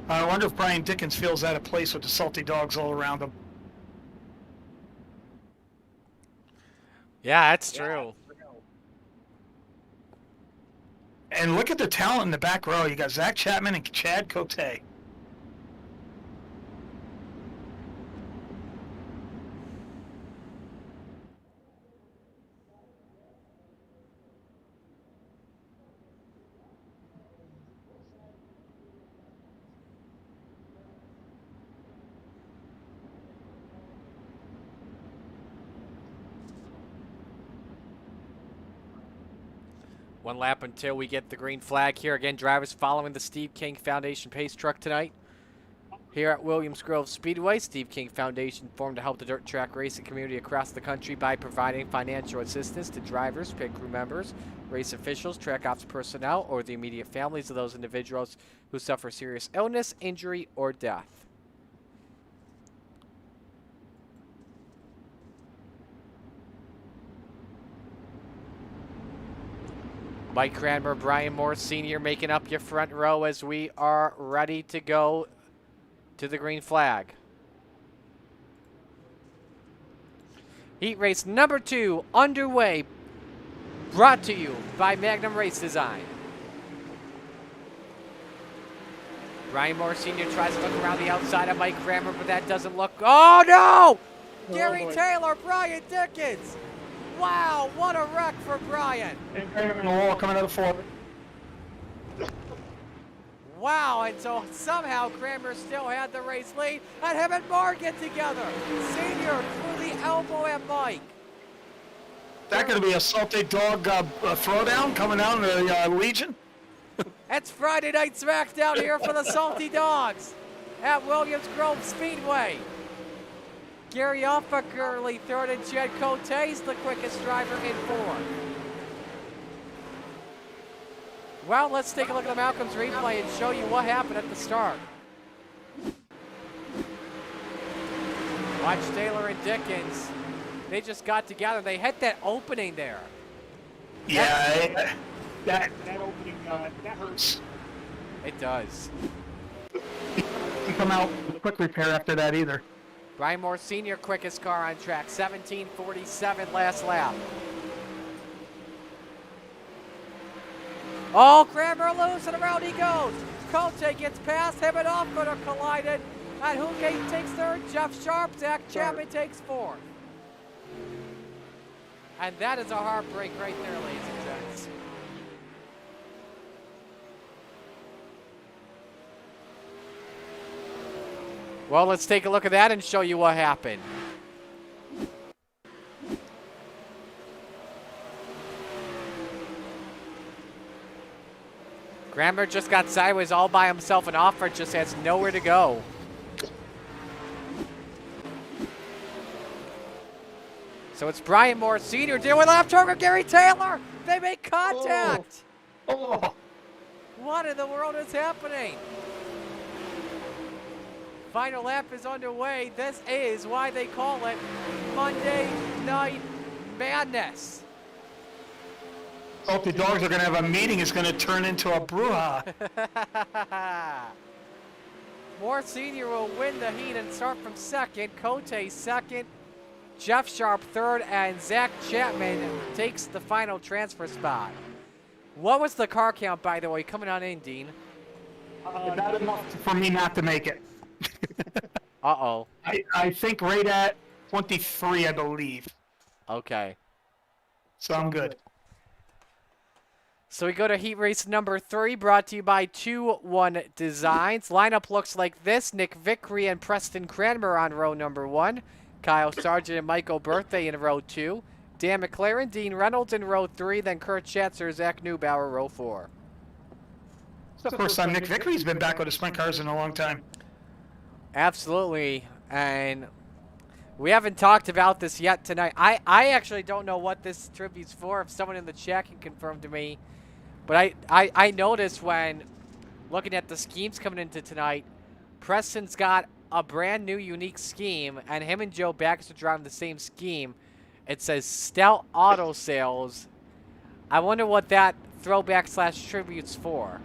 B: I wonder if Brian Dickens feels out of place with the Salty Dogs all around him.
A: Yeah, that's true.
B: And look at the talent in the back row. You got Zach Chapman and Chad Cote.
A: One lap until we get the green flag here. Again, drivers following the Steve King Foundation pace truck tonight. Here at Williams Grove Speedway, Steve King Foundation formed to help the dirt track racing community across the country by providing financial assistance to drivers, pit crew members, race officials, track ops personnel, or the immediate families of those individuals who suffer serious illness, injury, or death. Mike Cranmer, Brian Moore Sr. making up your front row as we are ready to go to the green flag. Heat race number 2 underway, brought to you by Magnum Race Design. Brian Moore Sr. tries to look around the outside of Mike Cranmer, but that doesn't look. Oh no! Gary Taylor, Brian Dickens. Wow, what a wreck for Brian.
B: And Kramer in the wall coming out of 4.
A: Wow, and so somehow Kramer still had the race lead, and him and Moore get together. Senior through the elbow at Mike.
B: That going to be a Salty Dog throwdown coming down the Legion?
A: It's Friday Night SmackDown here for the Salty Dogs at Williams Grove Speedway. Gary Offutt early third, and Chad Cote's the quickest driver in 4th. Well, let's take a look at the Malcolm's replay and show you what happened at the start. Watch Taylor and Dickens. They just got together. They hit that opening there.
B: Yeah, that opening, that hurts.
A: It does.
B: Didn't come out with a quick repair after that either.
A: Brian Moore Sr. quickest car on track, 17:47 last lap. Oh, Cranmer loose and around he goes. Cote gets past him and Offutt are collided. And who takes 3rd? Jeff Sharp. Zach Chapman takes 4th. And that is a heartbreak right there, ladies and gents. Well, let's take a look at that and show you what happened. Grammer just got sideways all by himself and Offred just has nowhere to go. So it's Brian Moore Sr. dealing with left turn with Gary Taylor. They make contact.
B: Oh.
A: What in the world is happening? Final lap is underway. This is why they call it Monday Night Madness.
B: Hope the dogs are going to have a meeting. It's going to turn into a brouhaha.
A: Moore Sr. will win the heat and start from second. Cote second. Jeff Sharp third. And Zach Chapman takes the final transfer spot. What was the car count, by the way, coming on in, Dean?
B: Not enough for me not to make it.
A: Uh-oh.
B: I think right at 23, I believe.
A: Okay.
B: So I'm good.
A: So we go to heat race number 3, brought to you by 2-1 Designs. Lineup looks like this. Nick Vickery and Preston Cranmer on row number 1. Kyle Sargent and Michael Birthday in row 2. Dan McLaren, Dean Reynolds in row 3. Then Kurt Schatzer, Zach Neubauer, row 4.
B: It's the first time Nick Vickery's been back with the sprint cars in a long time.
A: Absolutely. And we haven't talked about this yet tonight. I actually don't know what this tribute's for. If someone in the chat can confirm to me. But I noticed when looking at the schemes coming into tonight, Preston's got a brand new unique scheme, and him and Joe Baxter driving the same scheme. It says Stout Auto Sales. I wonder what that throwback / tribute's for.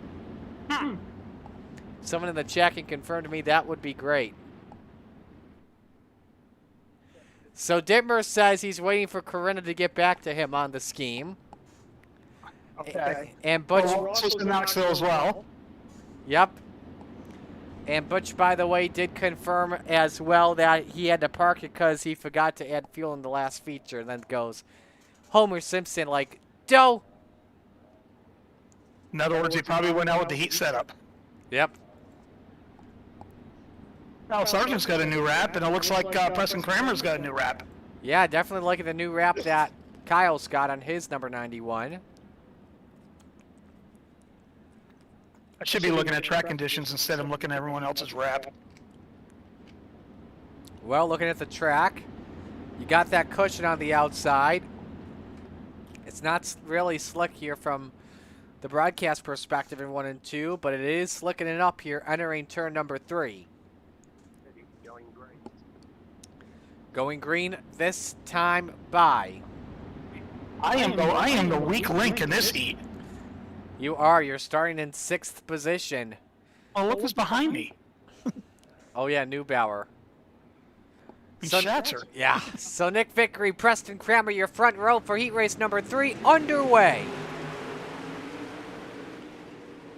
A: Someone in the chat can confirm to me, that would be great. So Dittmer says he's waiting for Corinna to get back to him on the scheme.
B: Okay.
A: And Butch.
B: Well, Knoxville as well.
A: Yep. And Butch, by the way, did confirm as well that he had to park it because he forgot to add fuel in the last feature. And then goes Homer Simpson like, dough.
B: In other words, he probably went out with the heat setup.
A: Yep.
B: Now, Sargent's got a new wrap, and it looks like Preston Cranmer's got a new wrap.
A: Yeah, definitely liking the new wrap that Kyle's got on his number 91.
B: I should be looking at track conditions instead of looking at everyone else's wrap.
A: Well, looking at the track, you got that cushion on the outside. It's not really slick here from the broadcast perspective in 1 and 2, but it is slicking it up here entering turn number 3. Going green this time by.
B: I am the weak link in this heat.
A: You are. You're starting in 6th position.
B: Oh, look who's behind me.
A: Oh, yeah, Neubauer.
B: Schatzer.
A: Yeah. So Nick Vickery, Preston Cranmer, your front row for heat race number 3 underway.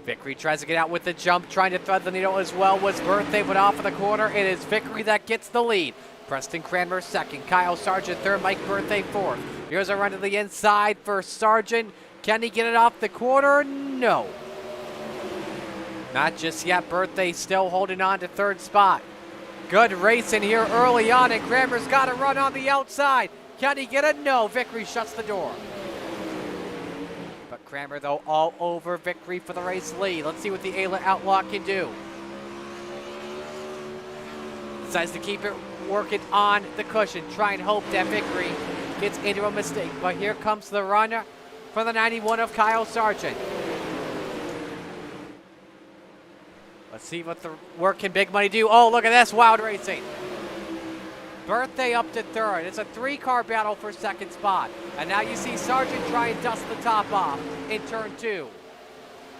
A: Vickery tries to get out with the jump, trying to thread the needle as well. Was Birthday, but off of the corner. It is Vickery that gets the lead. Preston Cranmer second. Kyle Sargent third. Mike Birthday fourth. Here's a run to the inside for Sargent. Can he get it off the quarter? No. Not just yet. Birthday still holding on to 3rd spot. Good racing here early on, and Cranmer's got a run on the outside. Can he get it? No. Vickery shuts the door. But Cranmer, though, all over Vickery for the race lead. Let's see what the Ayla Outlaw can do. Decides to keep it working on the cushion. Try and hope that Vickery gets into a mistake. But here comes the runner for the 91 of Kyle Sargent. Let's see what the work can Big Money do. Oh, look at this wild racing. Birthday up to 3rd. It's a 3-car battle for 2nd spot. And now you see Sargent try and dust the top off in turn 2.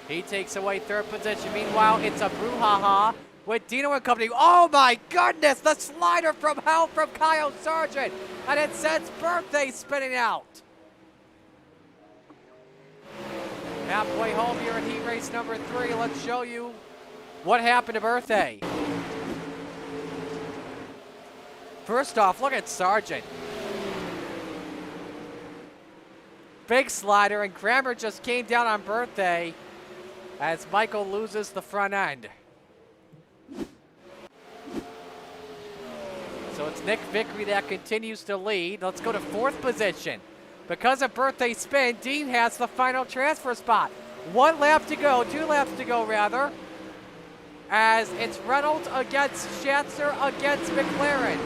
A: He takes away 3rd position. Meanwhile, it's a brouhaha with Dino and company. Oh my goodness, the slider from hell from Kyle Sargent. And it sends Birthday spinning out. Halfway home here in heat race number 3. Let's show you what happened to Birthday. First off, look at Sargent. Big slider, and Cranmer just came down on Birthday as Michael loses the front end. So it's Nick Vickery that continues to lead. Let's go to 4th position. Because of Birthday spin, Dean has the final transfer spot. 1 lap to go, 2 laps to go rather. As it's Reynolds against Schatzer against McLaren.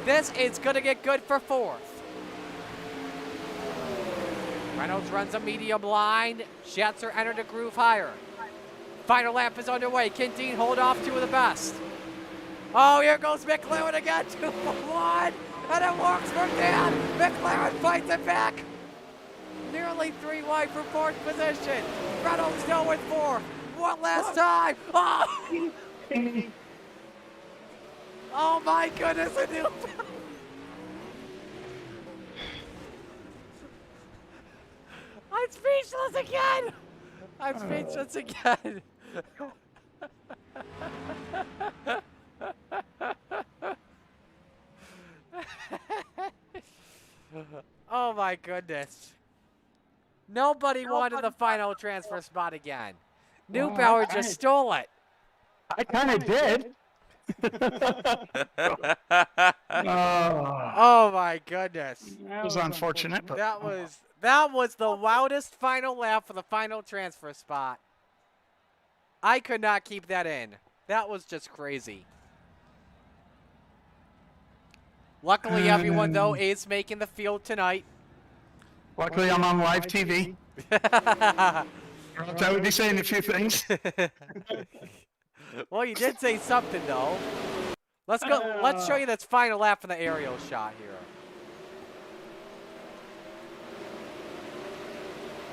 A: This is gonna get good for 4th. Reynolds runs a medium line. Schatzer entered a groove higher. Final lap is underway. Can Dean hold off 2 of the best? Oh, here goes McLaren again, 2 for 1. And it works for Dan. McLaren fights it back. Nearly 3 wide for 4th position. Reynolds still with 4th. One last time. Oh, oh my goodness. A new I'm speechless again. I'm speechless again. Oh my goodness. Nobody wanted the final transfer spot again. Neubauer just stole it.
B: I kind of did.
A: Oh my goodness.
B: It was unfortunate, but
A: That was the wildest final lap for the final transfer spot. I could not keep that in. That was just crazy. Luckily, everyone, though, is making the field tonight.
B: luckily I'm on live TV. So I would be saying a few things.
A: Well, you did say something, though. Let's go. Let's show you this final lap from the aerial shot here.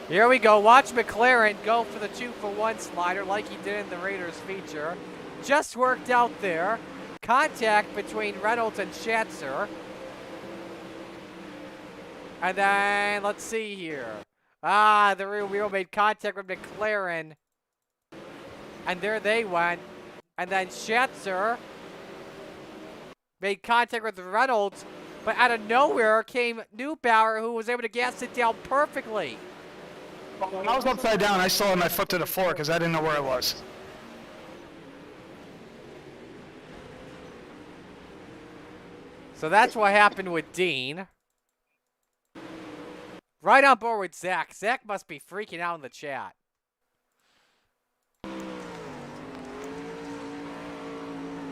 A: Here we go. Watch McLaren go for the 2-for-1 slider like he did in the Raiders feature. Just worked out there. Contact between Reynolds and Schatzer. And then, let's see here. The rear wheel made contact with McLaren. And there they went. And then Schatzer made contact with Reynolds. But out of nowhere came Neubauer, who was able to gas it down perfectly.
B: When I was upside down, I still had my foot to the floor because I didn't know where I was.
A: So that's what happened with Dean. Right on board with Zach. Zach must be freaking out in the chat.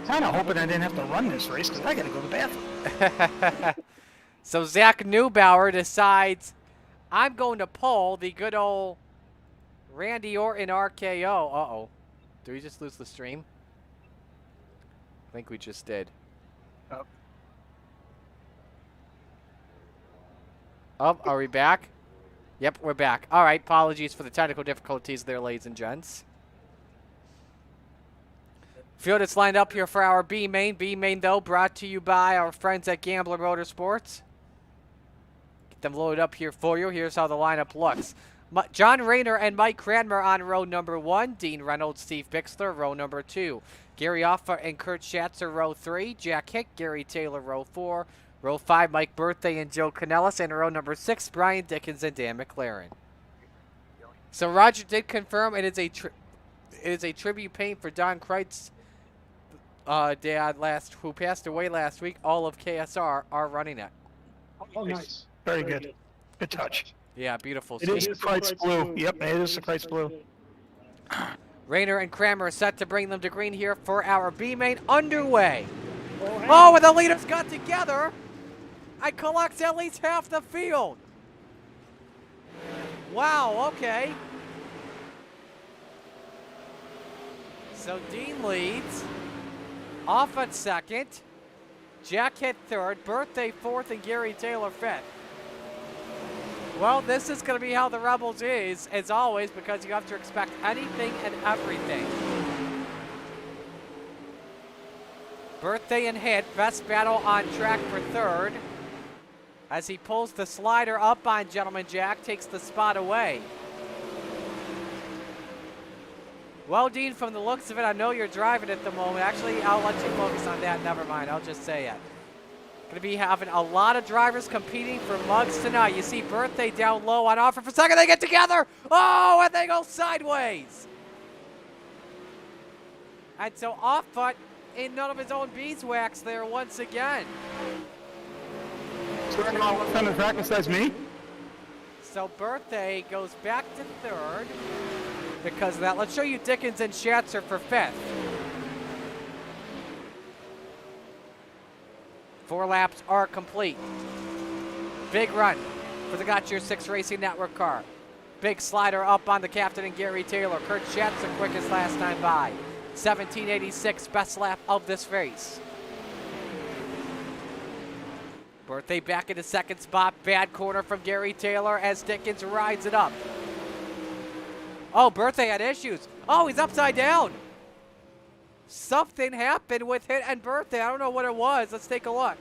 B: Kind of hoping I didn't have to run this race because I got to go to the bathroom.
A: So Zach Neubauer decides, I'm going to pull the good old Randy Orton RKO. Uh-oh. Did we just lose the stream? I think we just did. Oh, are we back? Yep, we're back. All right, apologies for the technical difficulties there, ladies and gents. Field is lined up here for our B-main. B-main, though, brought to you by our friends at Gambler Motorsports. Get them loaded up here for you. Here's how the lineup looks. John Rayner and Mike Cranmer on row number 1. Dean Reynolds, Steve Bixler, row number 2. Gary Offa and Kurt Schatzer, row 3. Jack Hick, Gary Taylor, row 4. Row 5, Mike Birthday and Joe Canellis. And row number 6, Brian Dickens and Dan McLaren. So Roger did confirm it is a tribute paint for Don Kreitz, dad, who passed away last week. All of KSR are running it.
B: Oh, nice. Very good. Good touch.
A: Yeah, beautiful.
B: It is the Kreitz blue. Yep, it is the Kreitz blue.
A: Rayner and Cranmer are set to bring them to green here for our B-main underway. Oh, when the leaders got together, I collect at least half the field. Wow, okay. So Dean leads. Off at second. Jack hit third. Birthday fourth, and Gary Taylor fifth. Well, this is going to be how the Rebels is, as always, because you have to expect anything and everything. Birthday and hit. Best battle on track for third. As he pulls the slider up on Gentleman Jack, takes the spot away. Well, Dean, from the looks of it, I know you're driving at the moment. Actually, I'll let you focus on that. Never mind. I'll just say it. Going to be having a lot of drivers competing for mugs tonight. You see Birthday down low on offer for second. They get together. Oh, and they go sideways. And so Off-Foot in none of his own beeswax there once again.
B: So what kind of track besides me?
A: So Birthday goes back to third. because of that. Let's show you Dickens and Schatzer for 5th. 4 laps are complete. Big run for the Got Your 6 Racing Network car. Big slider up on the captain and Gary Taylor. Kurt Schatzer quickest last time by. 17:86, best lap of this race. Birthday back in the 2nd spot. Bad corner from Gary Taylor as Dickens rides it up. Oh, Birthday had issues. Oh, he's upside down. Something happened with Hit and Birthday. I don't know what it was. Let's take a look.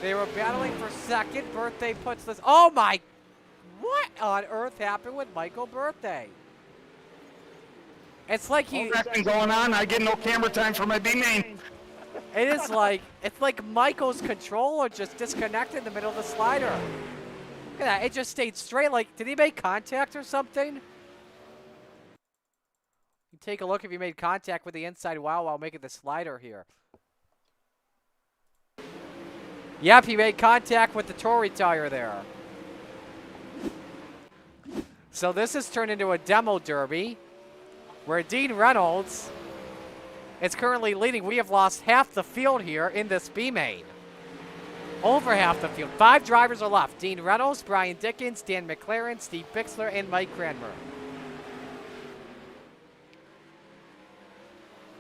A: They were battling for 2nd. Birthday puts this. Oh my. What on earth happened with Michael Birthday? It's like he.
B: That's been going on. I get no camera time for my B-main.
A: It is like, it's like Michael's controller just disconnected in the middle of the slider. Look at that. It just stayed straight. Like, did he make contact or something? You take a look if he made contact with the inside wow while making the slider here. Yep, he made contact with the Tory tire there. So this has turned into a demo derby where Dean Reynolds is currently leading. We have lost half the field here in this B-main. Over half the field. 5 drivers are left. Dean Reynolds, Brian Dickens, Dan McLaren, Steve Bixler, and Mike Cranmer.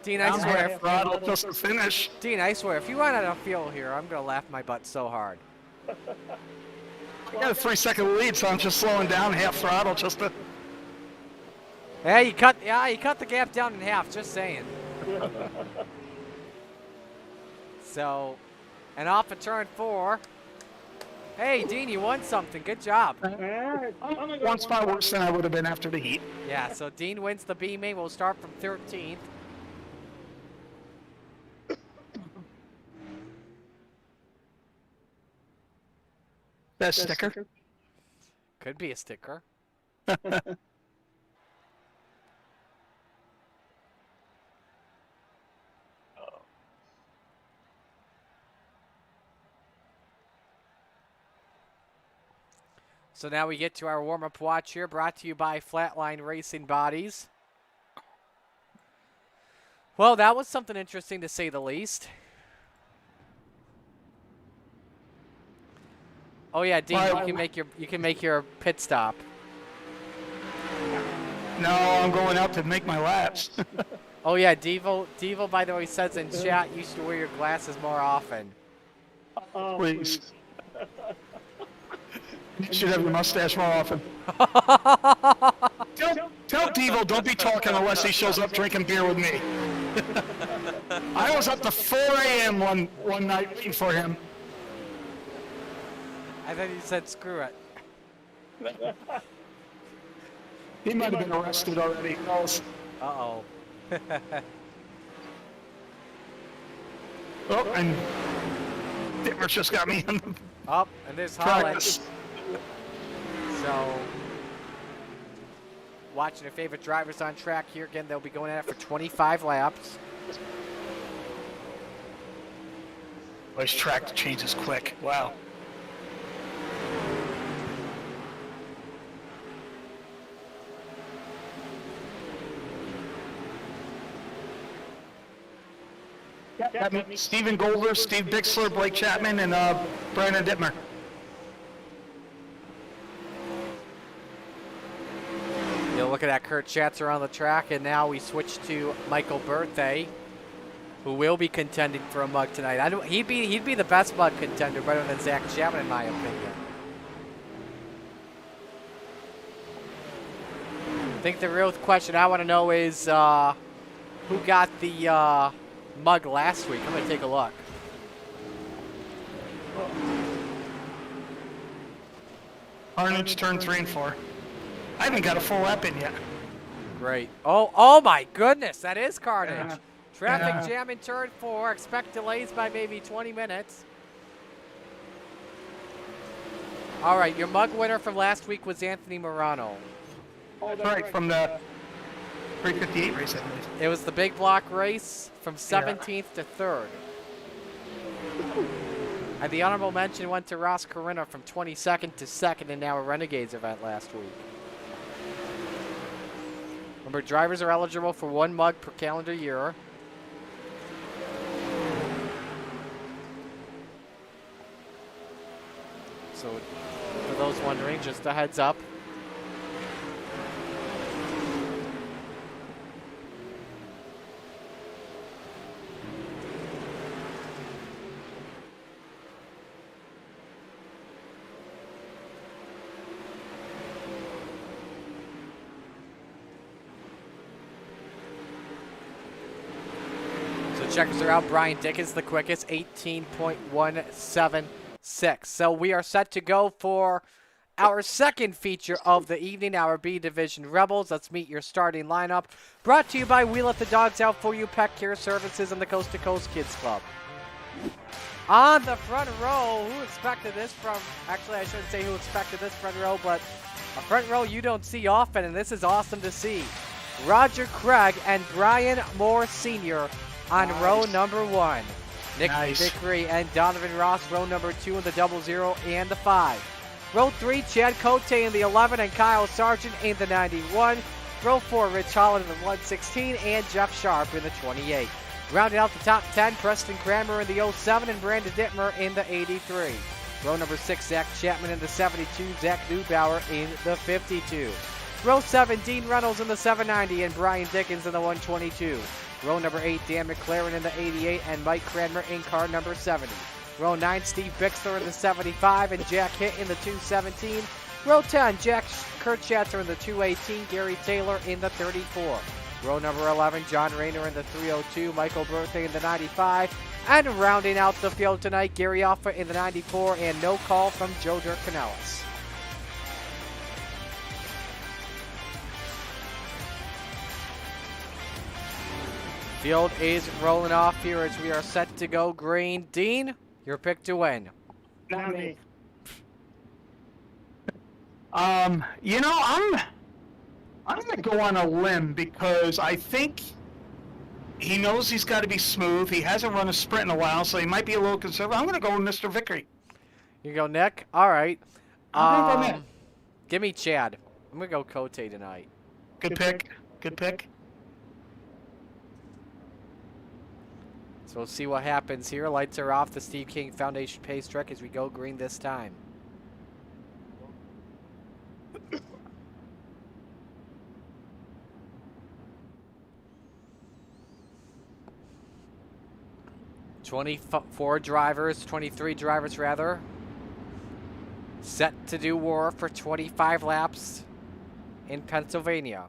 A: Dean, I swear.
B: Throttle just to finish.
A: Dean, I swear, if you run out of fuel here, I'm going to laugh my butt so hard.
B: I got a 3-second lead, so I'm just slowing down half throttle just to.
A: Yeah, you cut the gap down in half, just saying. So, and off of turn 4. Hey, Dean, you won something. Good job.
B: One spot worse than I would have been after the heat.
A: Yeah, so Dean wins the B-main. We'll start from 13th.
B: That sticker?
A: Could be a sticker. So now we get to our warm-up watch here, brought to you by Flatline Racing Bodies. Well, that was something interesting to say the least. Oh yeah, Dean, you can make your pit stop.
B: No, I'm going out to make my laps.
A: Oh yeah, Devo, by the way, says in chat you should wear your glasses more often.
B: Please. You should have your mustache more often. Tell Devo don't be talking unless he shows up drinking beer with me. I was up to 4 a.m. one night waiting for him.
A: I thought you said screw it.
B: He might have been arrested already. Who knows?
A: Uh-oh.
B: Oh, and Dittmer just got me in the
A: Up, and there's Holland.
B: practice.
A: So, watching their favorite drivers on track here. Again, they'll be going at it for 25 laps.
B: This track changes quick. Wow. Steven Golder, Steve Bixler, Blake Chapman, and Brandon Dittmer.
A: You'll look at that Kurt Schatzer on the track, and now we switch to Michael Birthday, who will be contending for a mug tonight. He'd be the best mug contender, better than Zach Chapman, in my opinion. I think the real question I want to know is who got the mug last week. I'm going to take a look.
B: Carnage turn 3 and 4. I haven't got a full lap in yet.
A: Great. Oh my goodness, that is carnage. Traffic jam in turn 4. Expect delays by maybe 20 minutes. All right, your mug winner from last week was Anthony Morano.
B: That's right, from the 358 race, I believe.
A: It was the big block race from 17th to 3rd. And the honorable mention went to Ross Corinna from 22nd to 2nd in our Renegades event last week. Remember, drivers are eligible for 1 mug per calendar year. So, for those wondering, just a heads up. Checkers are out. Brian Dickens, the quickest, 18.176. So we are set to go for our second feature of the evening, our B Division Rebels. Let's meet your starting lineup. Brought to you by We Let the Dogs Out For You Pet Care Services and the Coast to Coast Kids Club. On the front row, who expected this from, actually I shouldn't say who expected this front row, but a front row you don't see often, and this is awesome to see. Roger Craig and Brian Moore Sr. on row number 1. Nick Vickery and Donovan Ross, row number 2 in the 00 and the 5. Row 3, Chad Cote in the 11 and Kyle Sargent in the 91. Row 4, Rich Holland in the 116 and Jeff Sharp in the 28. Rounding out the top 10, Preston Kramer in the 07 and Brandon Dittmer in the 83. Row number 6, Zach Chapman in the 72, Zach Neubauer in the 52. Row 7, Dean Reynolds in the 790 and Brian Dickens in the 122. Row number 8, Dan McLaren in the 88 and Mike Cranmer in car number 70. Row 9, Steve Bixler in the 75 and Jack Hitt in the 217. Row 10, Jack Kirchhatzer in the 218, Gary Taylor in the 34. Row number 11, John Rayner in the 302, Michael Berthe in the 95. And rounding out the field tonight, Gary Alpha in the 94 and no call from Joe Dirk Canellis. Field is rolling off here as we are set to go green. Dean, your pick to win.
B: Not me. You know, I'm gonna go on a limb because I think he knows he's got to be smooth. He hasn't run a sprint in a while, so he might be a little conservative. I'm gonna go with Mr. Vickery.
A: You go Nick? All right.
B: I'm gonna go Nick.
A: Give me Chad. I'm gonna go Cote tonight.
B: Good pick. Good pick.
A: So we'll see what happens here. Lights are off. The Steve King Foundation pace truck as we go green this time. $24 drivers, 23 drivers rather, set to do war for 25 laps in Pennsylvania.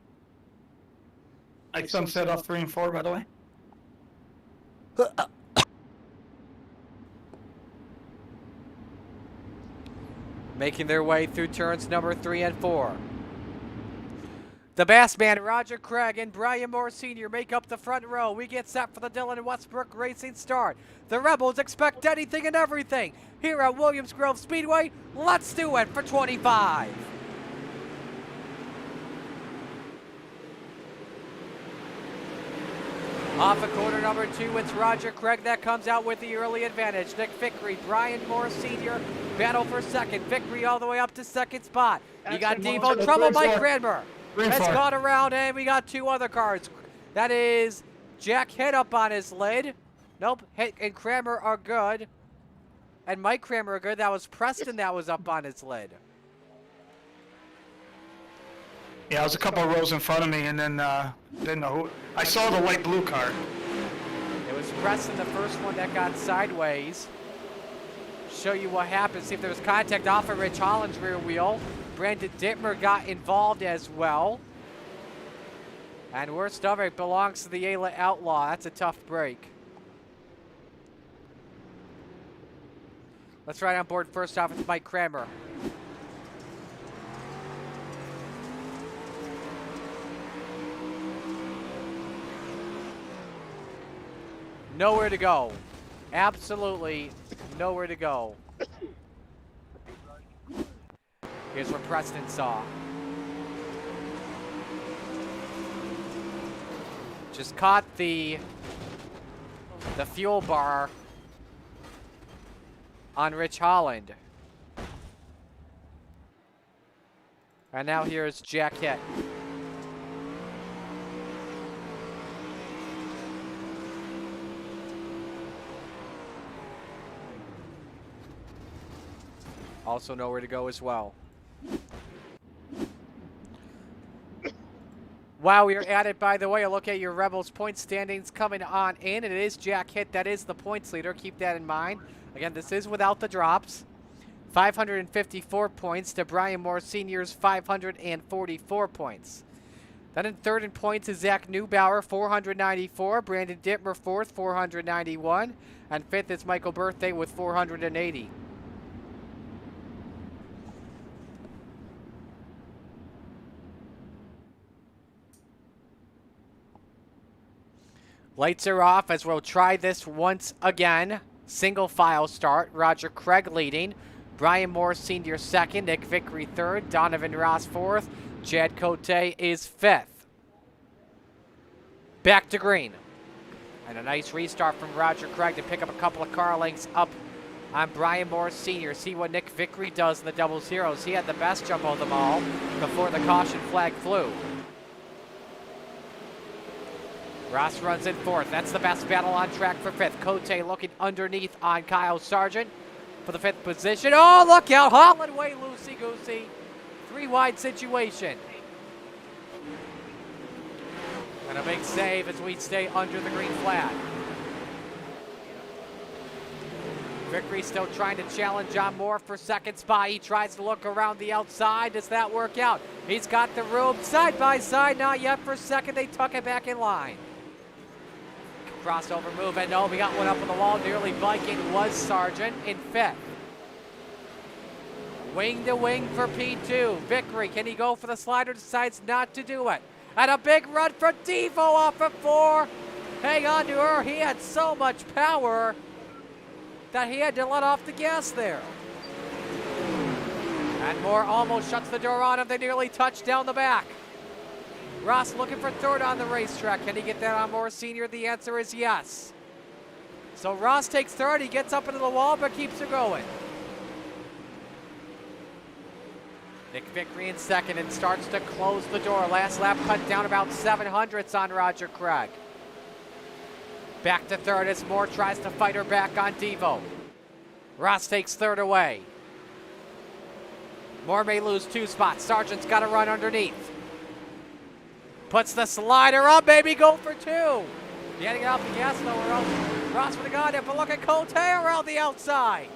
B: Like some set off 3 and 4, by the way.
A: Making their way through turns number 3 and 4. The Bassman, Roger Craig and Brian Moore Sr. make up the front row. We get set for the Dillon Westbrook Racing start. The Rebels expect anything and everything. Here at Williams Grove Speedway, let's do it for 25. Off of corner number 2, it's Roger Craig that comes out with the early advantage. Nick Vickery, Brian Moore Sr. battle for second. Vickery all the way up to second spot. You got Devo trouble, Mike Cranmer has gone around, and we got 2 other cars. That is Jack Hitt up on his lid. Nope, Hitt and Cranmer are good. And Mike Cranmer are good. That was Preston that was up on his lid.
B: Yeah, I was a couple of rows in front of me, and then didn't know who. I saw the light blue car.
A: It was Preston, the first one that got sideways. Show you what happened. See if there was contact off of Rich Holland's rear wheel. Brandon Dittmer got involved as well. And worst of it belongs to the Ayla Outlaw. That's a tough break. Let's ride on board first off with Mike Cranmer. Nowhere to go. Absolutely nowhere to go. Here's what Preston saw. Just caught the fuel bar on Rich Holland. And now here's Jack Hitt. also nowhere to go as well. While we are at it, by the way, a look at your Rebels point standings coming on in. It is Jack Hitt that is the points leader. Keep that in mind. Again, this is without the drops. 554 points to Brian Moore Sr.'s 544 points. Then in third in points is Zach Neubauer, 494. Brandon Dittmer fourth, 491. And fifth is Michael Birthday with 480. Lights are off as we'll try this once again. Single file start. Roger Craig leading. Brian Moore Sr. second. Nick Vickery third. Donovan Ross fourth. Chad Cote is fifth. Back to green. And a nice restart from Roger Craig to pick up a couple of car lengths up on Brian Moore Sr. See what Nick Vickery does in the double zeros. He had the best jump of them all before the caution flag flew. Ross runs in fourth. That's the best battle on track for fifth. Cote looking underneath on Kyle Sargent for the fifth position. Oh, look out. Holland way loosey-goosey. 3 wide situation. And a big save as we stay under the green flag. Vickery still trying to challenge John Moore for second spot. He tries to look around the outside. Does that work out? He's got the room side by side. Not yet for second. They tuck it back in line. Crossover move, and no, we got one up on the wall. Nearly biking was Sargent in fifth. Wing to wing for P2. Vickery, can he go for the slider? Decides not to do it. And a big run for Devo off of 4. Hang on to her. He had so much power that he had to let off the gas there. And Moore almost shuts the door on him. They nearly touch down the back. Ross looking for third on the racetrack. Can he get that on Moore Sr.? The answer is yes. So Ross takes third. He gets up into the wall but keeps it going. Nick Vickery in second and starts to close the door. Last lap cut down about 700ths on Roger Craig. Back to third as Moore tries to fight her back on Devo. Ross takes third away. Moore may lose 2 spots. Sargent's got to run underneath. Puts the slider up, baby, go for 2. He had to get off the gas though, or else Ross would have got it, but look at Cote around the outside.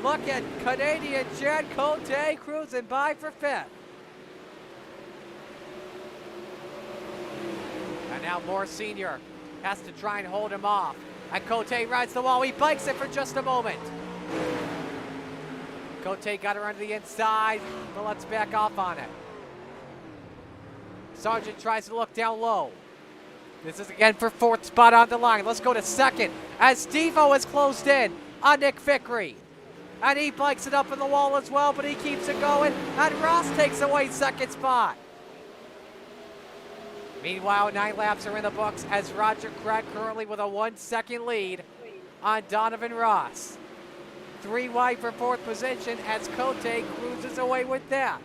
A: Look at Canadian Chad Cote cruising by for fifth. And now Moore Sr. has to try and hold him off. And Cote rides the wall. He bikes it for just a moment. Cote got her under the inside, but let's back off on it. Sargent tries to look down low. This is again for 4th spot on the line. Let's go to second as Devo is closed in on Nick Vickery. And he bikes it up in the wall as well, but he keeps it going. And Ross takes away 2nd spot. Meanwhile, 9 laps are in the books as Roger Craig currently with a 1-second lead on Donovan Ross. 3 wide for 4th position as Cote cruises away with that.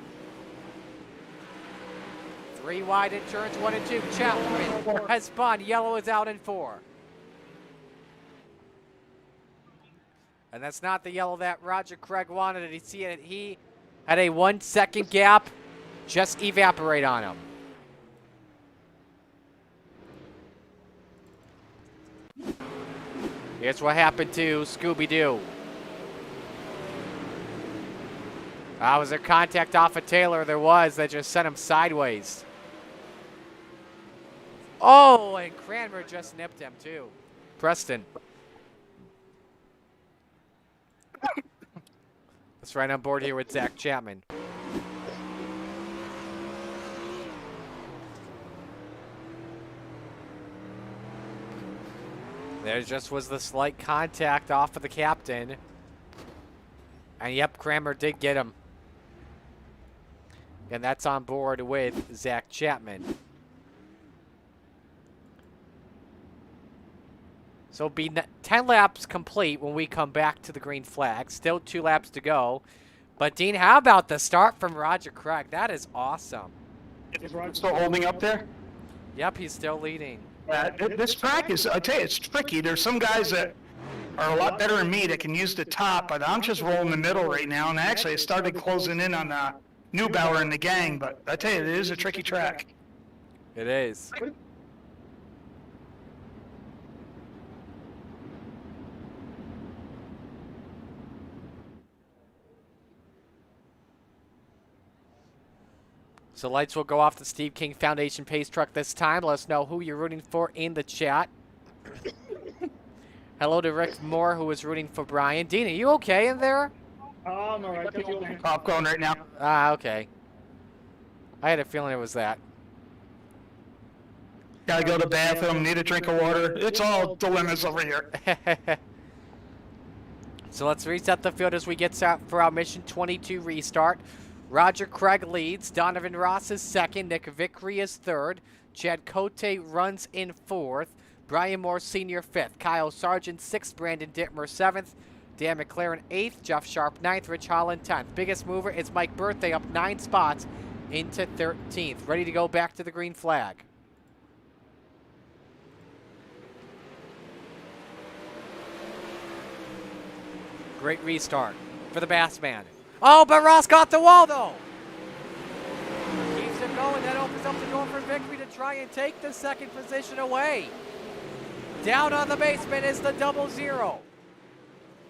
A: 3 wide in turns 1 and 2. Chapman has spun. Yellow is out in 4. And that's not the yellow that Roger Craig wanted. Did he see it? He had a 1-second gap just evaporate on him. Here's what happened to Scooby-Doo. Was there contact off of Taylor? There was. That just sent him sideways. Oh, and Cranmer just nipped him too. Preston. That's right on board here with Zach Chapman. There just was the slight contact off of the captain. And yep, Cranmer did get him. And that's on board with Zach Chapman. So it'll be 10 laps complete when we come back to the green flag. Still 2 laps to go. But Dean, how about the start from Roger Craig? That is awesome.
B: Is Roger still holding up there?
A: Yep, he's still leading.
B: This track is, I tell you, it's tricky. There's some guys that are a lot better than me that can use the top, but I'm just rolling the middle right now. And actually, I started closing in on Neubauer and the gang, but I tell you, it is a tricky track.
A: It is. So lights will go off the Steve King Foundation Pace Truck this time. Let us know who you're rooting for in the chat. Hello to Rick Moore, who is rooting for Brian. Dean, are you okay in there?
B: I'm all right. Popcorn right now.
A: Ah, okay. I had a feeling it was that.
B: Gotta go to the bathroom, need a drink of water. It's all dilemmas over here.
A: So let's reset the field as we get set for our Mission 22 restart. Roger Craig leads. Donovan Ross is second. Nick Vickery is third. Chad Cote runs in fourth. Brian Moore Sr. fifth. Kyle Sargent sixth. Brandon Dittmer seventh. Dan McLaren eighth. Jeff Sharp ninth. Rich Holland 10th. Biggest mover is Mike Birthday up 9 spots into 13th. Ready to go back to the green flag. Great restart for the Bassman. Oh, but Ross got the wall, though. Keeps it going. That opens up the door for Vickery to try and take the second position away. Down on the basement is the 0-0.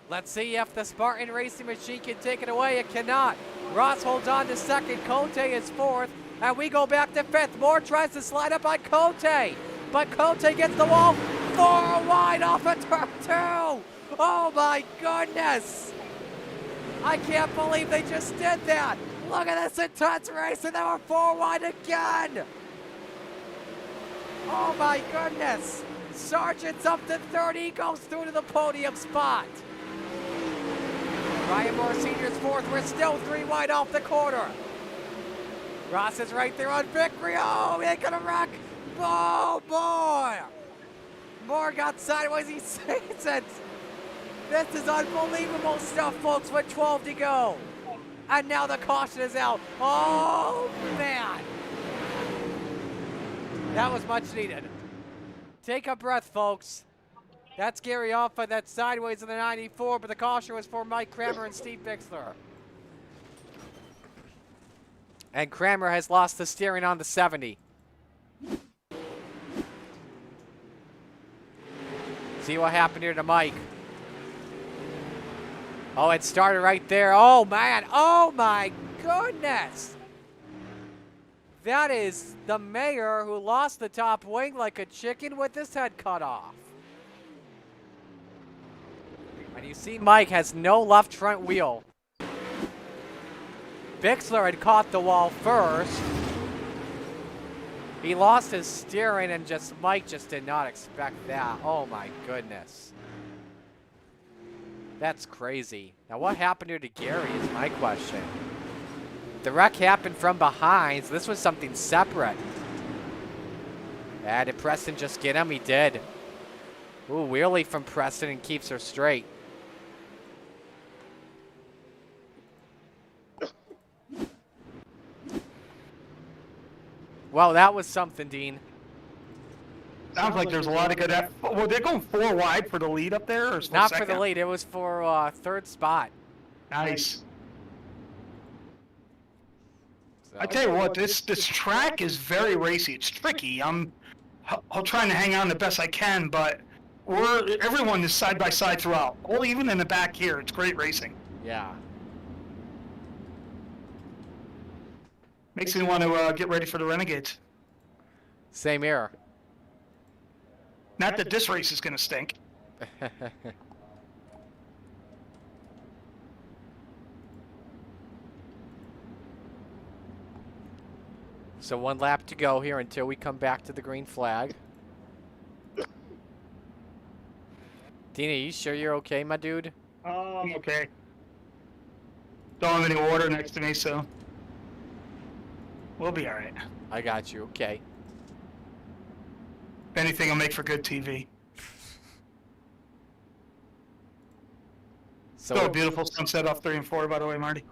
A: Let's see if the Spartan Racing Machine can take it away. It cannot. Ross holds on to second. Cote is fourth. And we go back to fifth. Moore tries to slide up on Cote. But Cote gets the wall 4 wide off of turn 2. Oh, my goodness. I can't believe they just did that. Look at this intense race, and they were 4 wide again. Oh my goodness. Sargent's up to 30, he goes through to the podium spot. Ryan Moore Sr.'s fourth, we're still 3 wide off the corner. Ross is right there on Vickery. Oh, he ain't gonna wreck. Oh boy. Moore got sideways, he says it. This is unbelievable stuff, folks, with 12 to go. And now the caution is out. Oh, man. That was much needed. Take a breath, folks. That's Gary Alpha. That's sideways in the 94, but the caution was for Mike Kramer and Steve Bixler. And Kramer has lost the steering on the 70. See what happened here to Mike. Oh, it started right there. Oh, man. Oh, my goodness. That is the mayor who lost the top wing like a chicken with his head cut off. And you see Mike has no left front wheel. Bixler had caught the wall first. He lost his steering and Mike just did not expect that. Oh, my goodness. That's crazy. Now, what happened here to Gary is my question. The wreck happened from behind, so this was something separate. Did Preston just get him? He did. Ooh, wheelie from Preston and keeps her straight. Well, that was something, Dean.
B: Sounds like there's a lot of good effort. Well, they're going 4 wide for the lead up there? Or
A: Not
B: second?
A: for the lead. It was for third spot.
B: Nice.
A: So.
B: I tell you what, this track is very racy. It's tricky. I'm trying to hang on the best I can, but everyone is side by side throughout. Well, even in the back here, it's great racing.
A: Yeah.
B: Makes me want to get ready for the Renegades.
A: Same here.
B: Not that this race is going to stink.
A: So 1 lap to go here until we come back to the green flag. Dina, you sure you're okay, my dude?
B: I'm okay. Don't have any water next to me, so we'll be all right.
A: I got you. Okay.
B: If anything, will make for good TV.
A: So
B: Still a beautiful sunset off 3 and 4, by the way, Marty.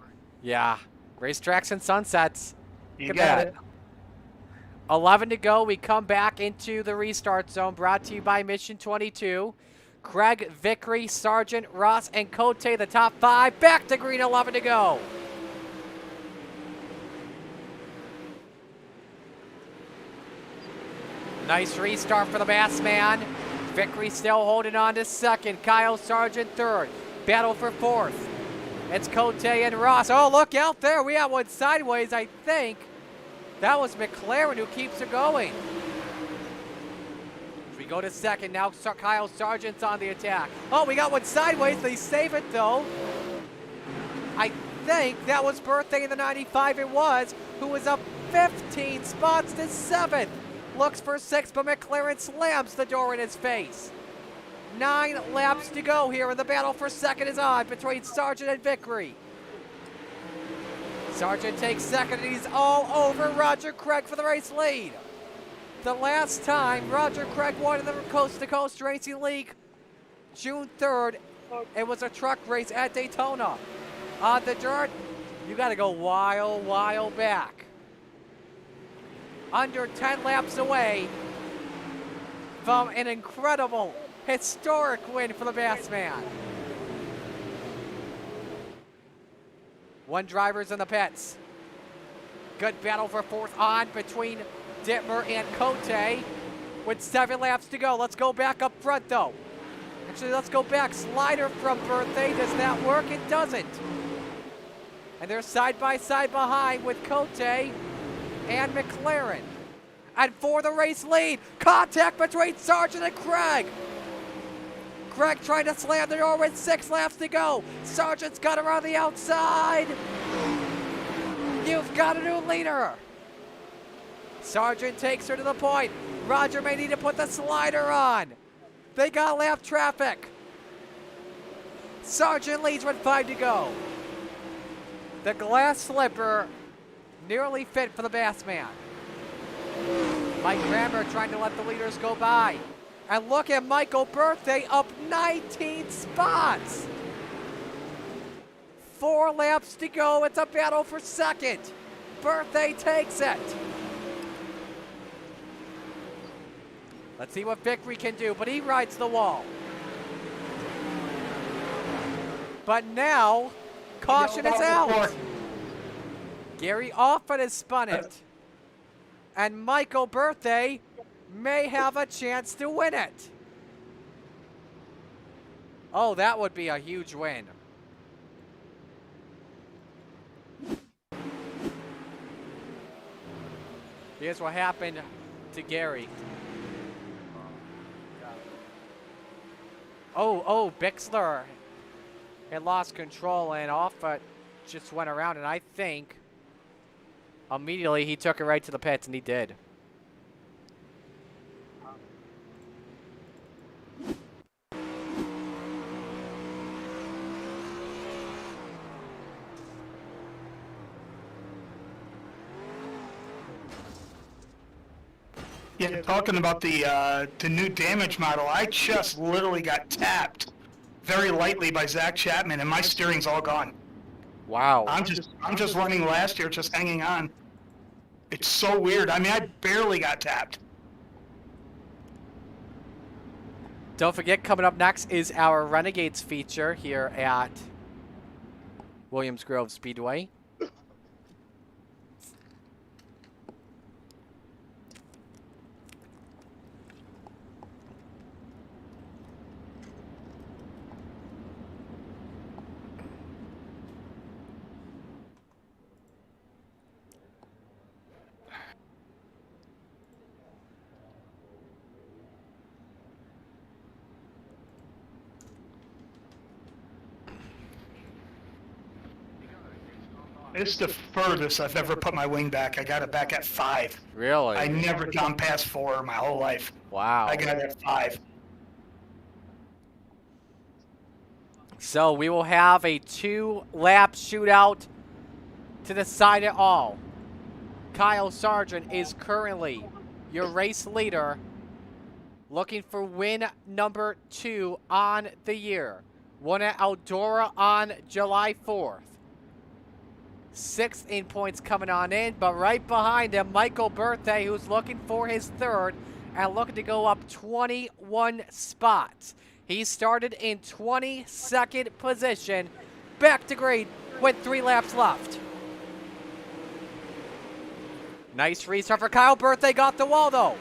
A: Yeah. Racetracks and sunsets.
B: You
A: Look
B: got
A: at
B: it.
A: that. 11 to go. We come back into the restart zone, brought to you by Mission 22. Craig, Vickery, Sargent, Ross, and Cote, the top 5. Back to green, 11 to go. Nice restart for the Bassman. Vickery still holding on to second. Kyle Sargent third. Battle for fourth. It's Cote and Ross. Oh, look out there. We have one sideways, I think. That was McLaren who keeps it going. We go to second. Now Kyle Sargent's on the attack. Oh, we got one sideways. They save it, though. I think that was Birthday in the 95. It was, who was up 15 spots to 7th. Looks for 6th, but McLaren slams the door in his face. 9 laps to go here, and the battle for second is on between Sargent and Vickery. Sargent takes second, and he's all over Roger Craig for the race lead. The last time Roger Craig won in the Coast2Coast Racing League, June 3rd, it was a truck race at Daytona. On the dirt, you got to go while back. Under 10 laps away from an incredible, historic win for the Bassman. One driver's in the pits. Good battle for fourth on between Dittmer and Cote with 7 laps to go. Let's go back up front, though. Actually, let's go back. Slider from Birthday. Does that work? It doesn't. And they're side by side behind with Cote and McLaren. And for the race lead, contact between Sargent and Craig. Craig trying to slam the door with 6 laps to go. Sargent's got her on the outside. You've got a new leader. Sargent takes her to the point. Roger may need to put the slider on. They got lap traffic. Sargent leads with 5 to go. The glass slipper nearly fit for the Bassman. Mike Grammer trying to let the leaders go by. And look at Michael Birthday up 19 spots. 4 laps to go. It's a battle for second. Birthday takes it. Let's see what Vickery can do, but he rides the wall. But now, caution is out. Gary Offit has spun it. And Michael Birthday may have a chance to win it. Oh, that would be a huge win. Here's what happened to Gary. Oh, Bixler had lost control and Offit just went around, and I think immediately he took it right to the pits, and he did.
B: Yeah, talking about the new damage model, I just literally got tapped very lightly by Zach Chapman, and my steering's all gone.
A: Wow.
B: I'm just running last year, just hanging on. It's so weird. I mean, I barely got tapped.
A: Don't forget, coming up next is our Renegades feature here at Williams Grove Speedway.
B: It's the furthest I've ever put my wing back. I got it back at 5.
A: Really?
B: I never gone past 4 my whole life.
A: Wow.
B: I got it at 5.
A: So we will have a 2-lap shootout to decide it all. Kyle Sargent is currently your race leader, looking for win number 2 on the year. Won at Eldora on July 4th. 6th in points coming on in, but right behind him, Michael Birthday, who's looking for his 3rd and looking to go up 21 spots. He started in 22nd position, back to green with 3 laps left. Nice restart for Kyle. Birthday got the wall though.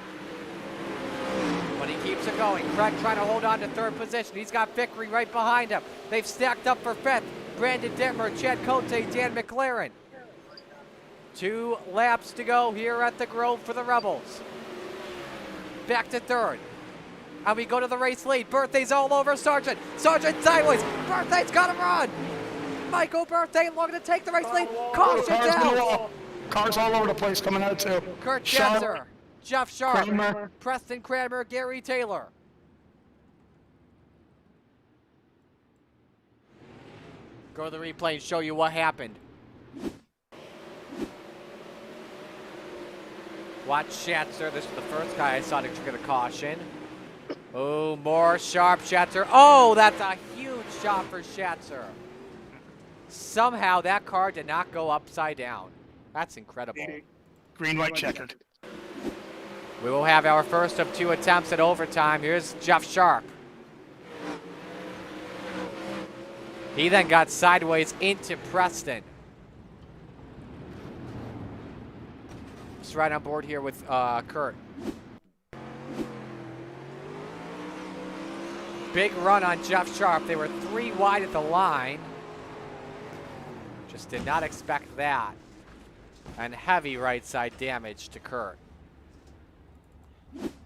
A: But he keeps it going. Craig trying to hold on to 3rd position. He's got Vickery right behind him. They've stacked up for 5th. Brandon Dittmer, Chad Cote, Dan McLaren. 2 laps to go here at the Grove for the Rebels. Back to 3rd. And we go to the race lead. Birthday's all over Sargent. Sargent sideways. Birthday's got to run. Michael Birthday looking to take the race lead. Caution down.
B: Cars all over the place coming out too.
A: Kurt Jetzer, Jeff Sharp,
B: Kramer.
A: Preston Cranmer, Gary Taylor. Go to the replay and show you what happened. Watch Schatzer. This is the first guy I saw to get a caution. Oh, more Sharp, Schatzer. Oh, that's a huge shot for Schatzer. Somehow that car did not go upside down. That's incredible.
B: Green, white, checkered.
A: We will have our first of 2 attempts at overtime. Here's Jeff Sharp. He then got sideways into Preston. Just right on board here with Kurt. Big run on Jeff Sharp. They were 3 wide at the line. Just did not expect that. And heavy right side damage to Kurt.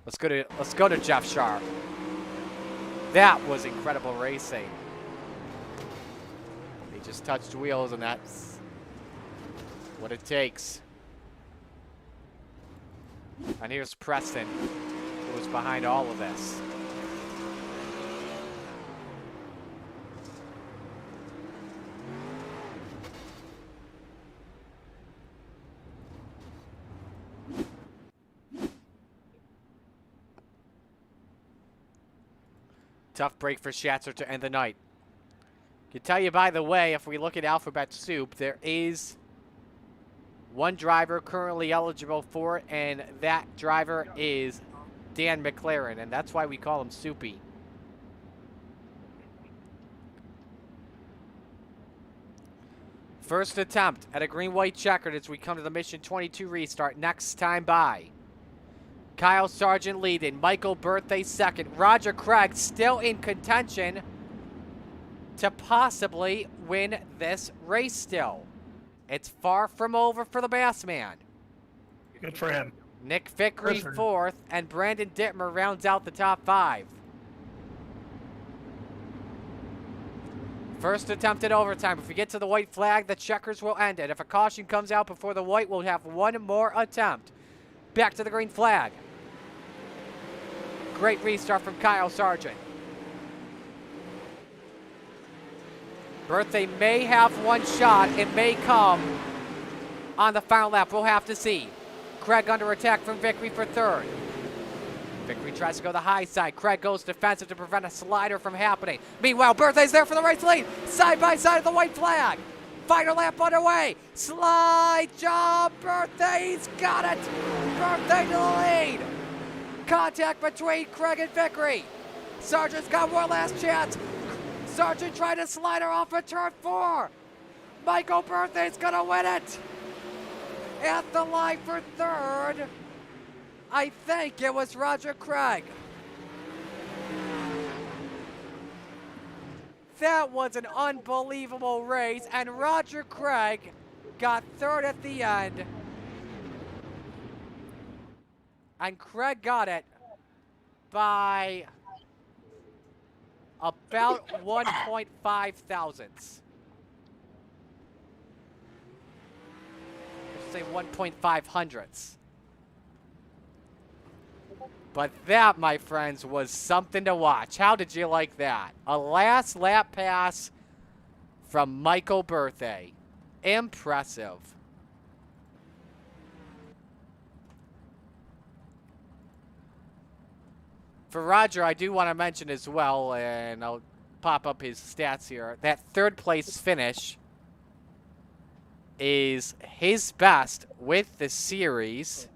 A: Let's go to Jeff Sharp. That was incredible racing. He just touched wheels, and that's what it takes. And here's Preston, who was behind all of this. Tough break for Schatzer to end the night. Can tell you, by the way, if we look at Alphabet Soup, there is 1 driver currently eligible for it, and that driver is Dan McLaren, and that's why we call him Soupy. First attempt at a green-white checkered as we come to the Mission 22 restart. Next time by. Kyle Sargent leading, Michael Birthday second. Roger Craig still in contention to possibly win this race still. It's far from over for the Bassman.
B: Good for him.
A: Nick Vickery 4th, and Brandon Dittmer rounds out the top 5. First attempt at overtime. If we get to the white flag, the checkers will end it. If a caution comes out before the white, we'll have 1 more attempt. Back to the green flag. Great restart from Kyle Sargent. Birthday may have 1 shot. It may come on the final lap. We'll have to see. Craig under attack from Vickery for 3rd. Vickery tries to go the high side. Craig goes defensive to prevent a slider from happening. Meanwhile, Birthday's there for the race lead. Side by side of the white flag. Final lap underway. Slide job. Birthday's got it. Birthday to the lead. Contact between Craig and Vickery. Sargent's got one last chance. Sargent trying to slide her off of turn 4. Michael Birthday's gonna win it. At the line for 3rd, I think it was Roger Craig. That was an unbelievable race, and Roger Craig got 3rd at the end. And Craig got it by about 1.5 thousandths. Let's say 1.5 hundredths. But that, my friends, was something to watch. How did you like that? A last lap pass from Michael Birthday. Impressive. For Roger, I do want to mention as well, and I'll pop up his stats here, that 3rd place finish is his best with the series.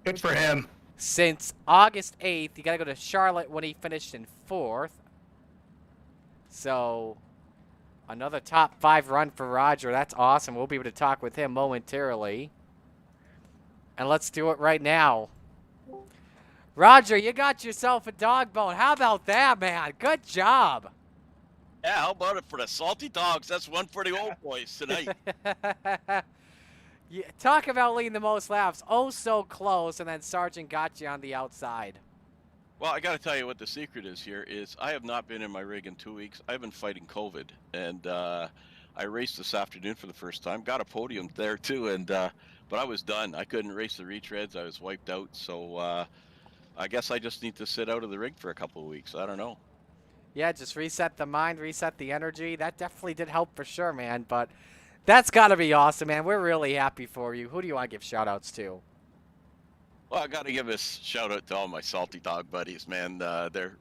B: Good for him.
A: Since August 8th, you got to go to Charlotte when he finished in 4th. So another top 5 run for Roger. That's awesome. We'll be able to talk with him momentarily. And let's do it right now. Roger, you got yourself a dog bone. How about that, man? Good job.
K: Yeah, how about it for the salty dogs? That's one for the old boys tonight.
A: Yeah, talk about leading the most laps. Oh, so close, and then Sargent got you on the outside.
K: Well, I got to tell you what the secret is here is I have not been in my rig in 2 weeks. I've been fighting COVID, and I raced this afternoon for the first time. Got a podium there too, and but I was done. I couldn't race the retreads. I was wiped out. So I guess I just need to sit out of the rig for a couple of weeks. I don't know.
A: Yeah, just reset the mind, reset the energy. That definitely did help for sure, man. But that's got to be awesome, man. We're really happy for you. Who do you want to give shout-outs to?
K: Well, I got to give a shout out to all my salty dog buddies, man. They're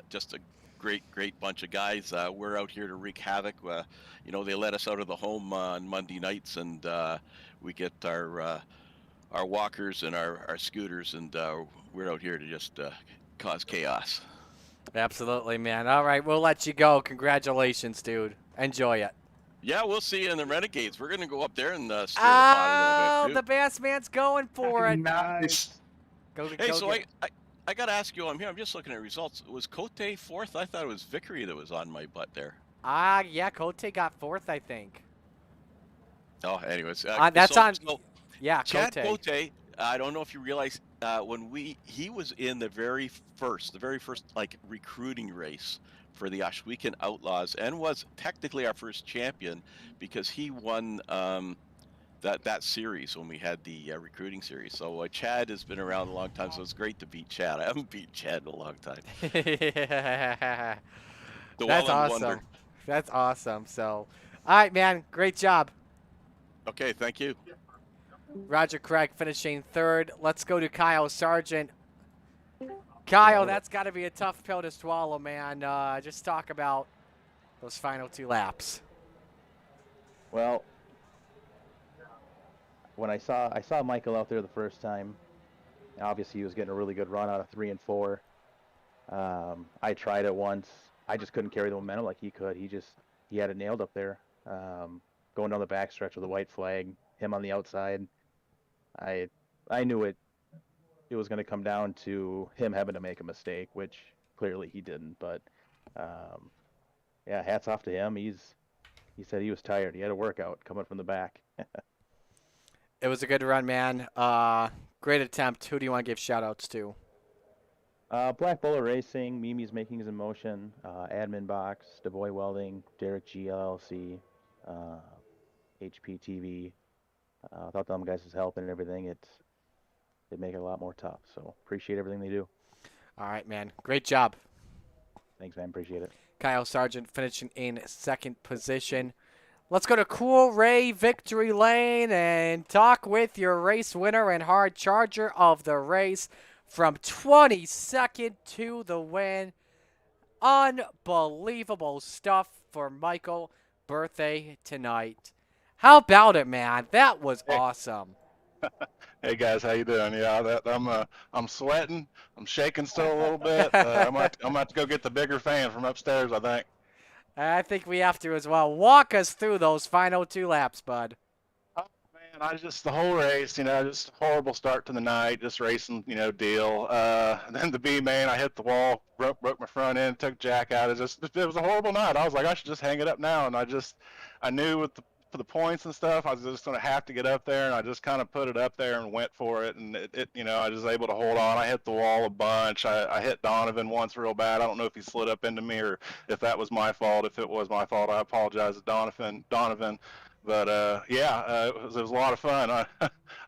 K: just a great bunch of guys. We're out here to wreak havoc. You know, they let us out of the home on Monday nights, and we get our walkers and our scooters, and we're out here to just cause chaos.
A: Absolutely, man. All right, we'll let you go. Congratulations, dude. Enjoy it.
K: Yeah, we'll see you in the Renegades. We're going to go up there and stir the pot
A: Oh,
K: a little bit,
A: the bass man's going for it.
B: Nice.
K: Hey, so I got to ask you, I'm just looking at results. Was Cote 4th? I thought it was Vickery that was on my butt there.
A: Yeah, Cote got 4th, I think.
K: Oh, anyways.
A: That's on. Yeah,
K: Chad
A: Cote.
K: Cote, I don't know if you realize when he was in the very first like recruiting race for the Ashwekan Outlaws and was technically our first champion because he won that series when we had the recruiting series. So Chad has been around a long time, so it's great to beat Chad. I haven't beat Chad in a long time.
A: That's awesome.
K: Wonder.
A: That's awesome. So, all right, man, great job.
K: Okay, thank you.
A: Roger Craig finishing 3rd. Let's go to Kyle Sargent. Kyle, that's got to be a tough pill to swallow, man. Just talk about those final 2 laps.
L: Well, when I saw Michael out there the first time, obviously he was getting a really good run out of 3 and 4. I tried it once. I just couldn't carry the momentum like he could. He had it nailed up there. Going down the backstretch with a white flag, him on the outside. I knew it was going to come down to him having to make a mistake, which clearly he didn't. But yeah, hats off to him. He said he was tired. He had a workout coming from the back.
A: It was a good run, man. Great attempt. Who do you want to give shout-outs to?
L: Black Bullet Racing, Mimi's Makings in Motion, Admin Box, DeBoy Welding, Derek G LLC, HP TV. I thought them guys' help and everything. They make it a lot more tough. So appreciate everything they do.
A: All right, man. Great job.
L: Thanks, man. Appreciate it.
A: Kyle Sargent finishing in 2nd position. Let's go to Cool Ray Victory Lane and talk with your race winner and hard charger of the race from 22nd to the win. Unbelievable stuff for Michael. Birthday tonight. How about it, man? That was awesome.
M: Hey guys, how you doing? Yeah, I'm sweating. I'm shaking still a little bit. I'm about to go get the bigger fan from upstairs, I think.
A: I think we have to as well. Walk us through those final 2 laps, bud.
M: Oh man, the whole race, just a horrible start to the night, just racing, deal. Then the B-main, I hit the wall, broke my front end, took Jack out. It was a horrible night. I was like, I should just hang it up now, and I knew for the points and stuff, I was just going to have to get up there, and I just kind of put it up there and went for it, and I was able to hold on. I hit the wall a bunch. I hit Donovan once real bad. I don't know if he slid up into me or if that was my fault. If it was my fault, I apologize to Donovan. But yeah, it was a lot of fun. I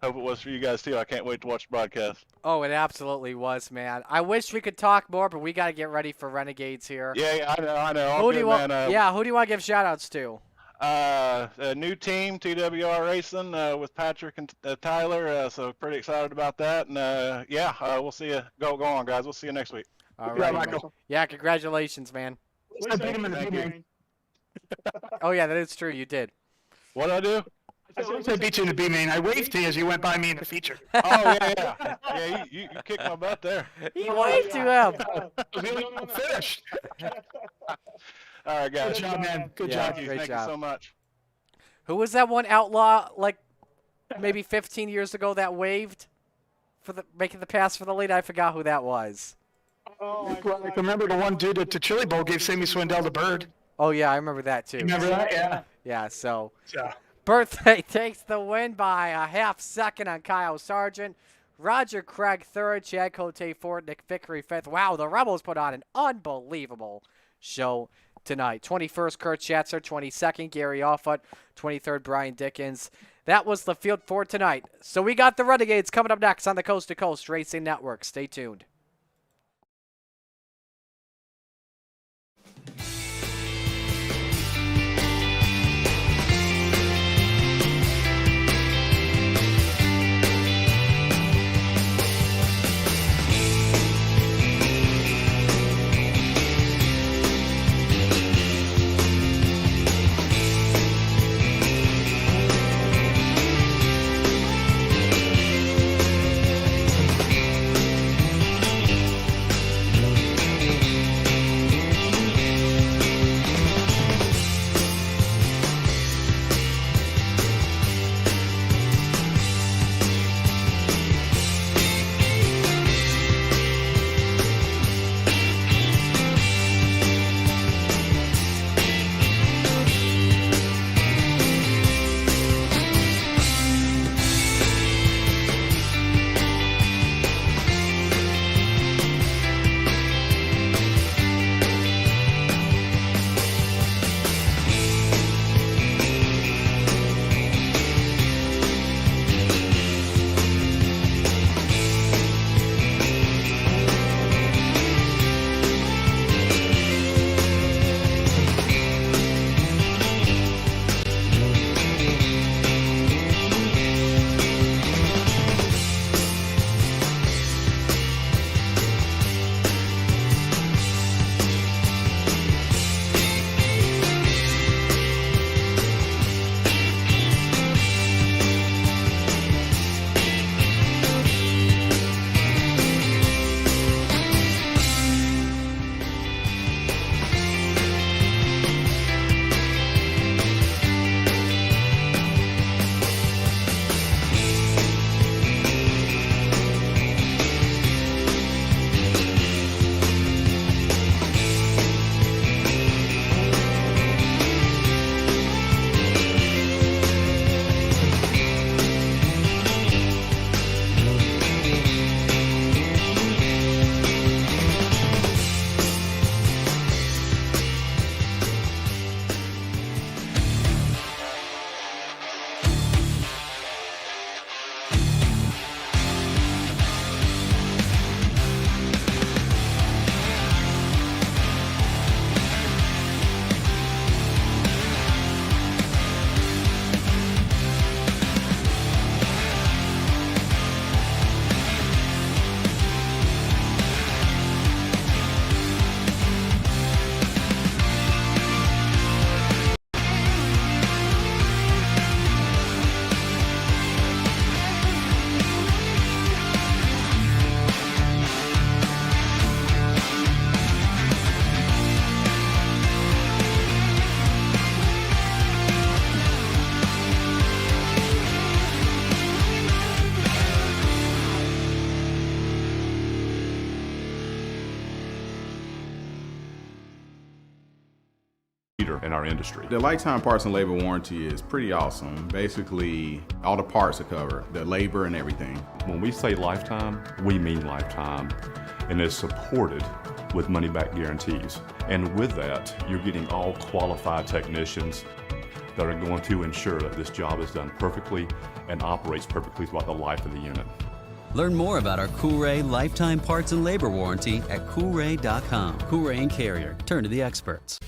M: hope it was for you guys too. I can't wait to watch the broadcast.
A: Oh, it absolutely was, man. I wish we could talk more, but we got to get ready for Renegades here.
M: Yeah, I know.
A: Who do you want to give shout-outs to?
M: A new team, TWR Racing, with Patrick and Tyler. So pretty excited about that. And yeah, we'll see you. Go on, guys. We'll see you next week.
A: All right, Michael. Yeah, congratulations, man.
B: I beat him in the B-main.
A: Oh yeah, that is true. You did.
M: What did I do?
B: I beat you in the B-main. I waved to you as you went by me in the feature.
M: Oh yeah. Yeah, you kicked my butt there.
A: He waved to him.
B: Finished.
M: All right, guys.
B: Good job, man. Good
A: Yeah,
B: job.
M: Thank you.
A: great
M: Thank
A: job.
M: you so much.
A: Who was that one outlaw, like maybe 15 years ago, that waved for making the pass for the lead? I forgot who that was.
B: I remember the one dude at the Chili Bowl gave Sammy Swindell the bird.
A: Oh yeah, I remember that too.
B: You remember that? Yeah.
A: Yeah. So
B: Yeah.
A: Birthday takes the win by a half second on Kyle Sargent. Roger Craig third, Chad Cote fourth, Nick Vickery fifth. Wow, the Rebels put on an unbelievable show tonight. 21st, Kurt Schatzer. 22nd, Gary Offutt. 23rd, Brian Dickens. That was the field for tonight. So we got the Renegades coming up next on the Coast to Coast Racing Network. Stay tuned.
H: In our industry.
I: The lifetime parts and labor warranty is pretty awesome. Basically, all the parts are covered, the labor and everything.
H: When we say lifetime, we mean lifetime, and it's supported with money-back guarantees. And with that, you're getting all qualified technicians that are going to ensure that this job is done perfectly and operates perfectly throughout the life of the unit.
J: Learn more about our Coolray lifetime parts and labor warranty at Coolray.com. Coolray and Carrier. Turn to the experts.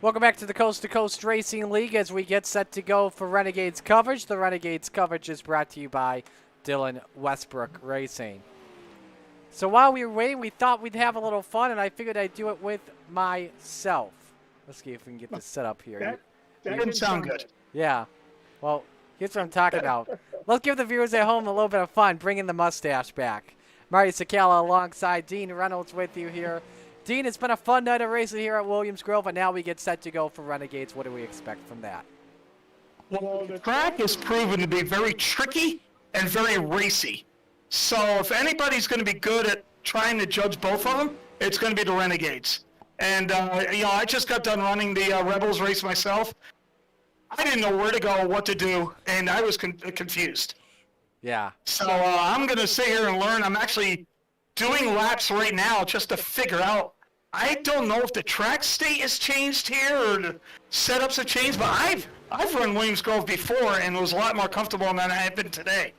A: Welcome back to the Coast to Coast Racing League as we get set to go for Renegades coverage. The Renegades coverage is brought to you by Dylan Westbrook Racing. So while we were waiting, we thought we'd have a little fun, and I figured I'd do it with myself. Let's see if we can get this set up here.
B: That didn't sound good.
A: Yeah. Well, here's what I'm talking about. Let's give the viewers at home a little bit of fun, bringing the mustache back. Marty Sakala alongside Dean Reynolds with you here. Dean, it's been a fun night of racing here at Williams Grove, and now we get set to go for Renegades. What do we expect from that?
B: Well, the track is proven to be very tricky and very racy. So if anybody's going to be good at trying to judge both of them, it's going to be the Renegades. And, I just got done running the Rebels race myself. I didn't know where to go, what to do, and I was confused.
A: Yeah.
B: So I'm going to sit here and learn. I'm actually doing laps right now just to figure out. I don't know if the track state has changed here or the setups have changed, but I've run Williams Grove before and was a lot more comfortable than I have been today.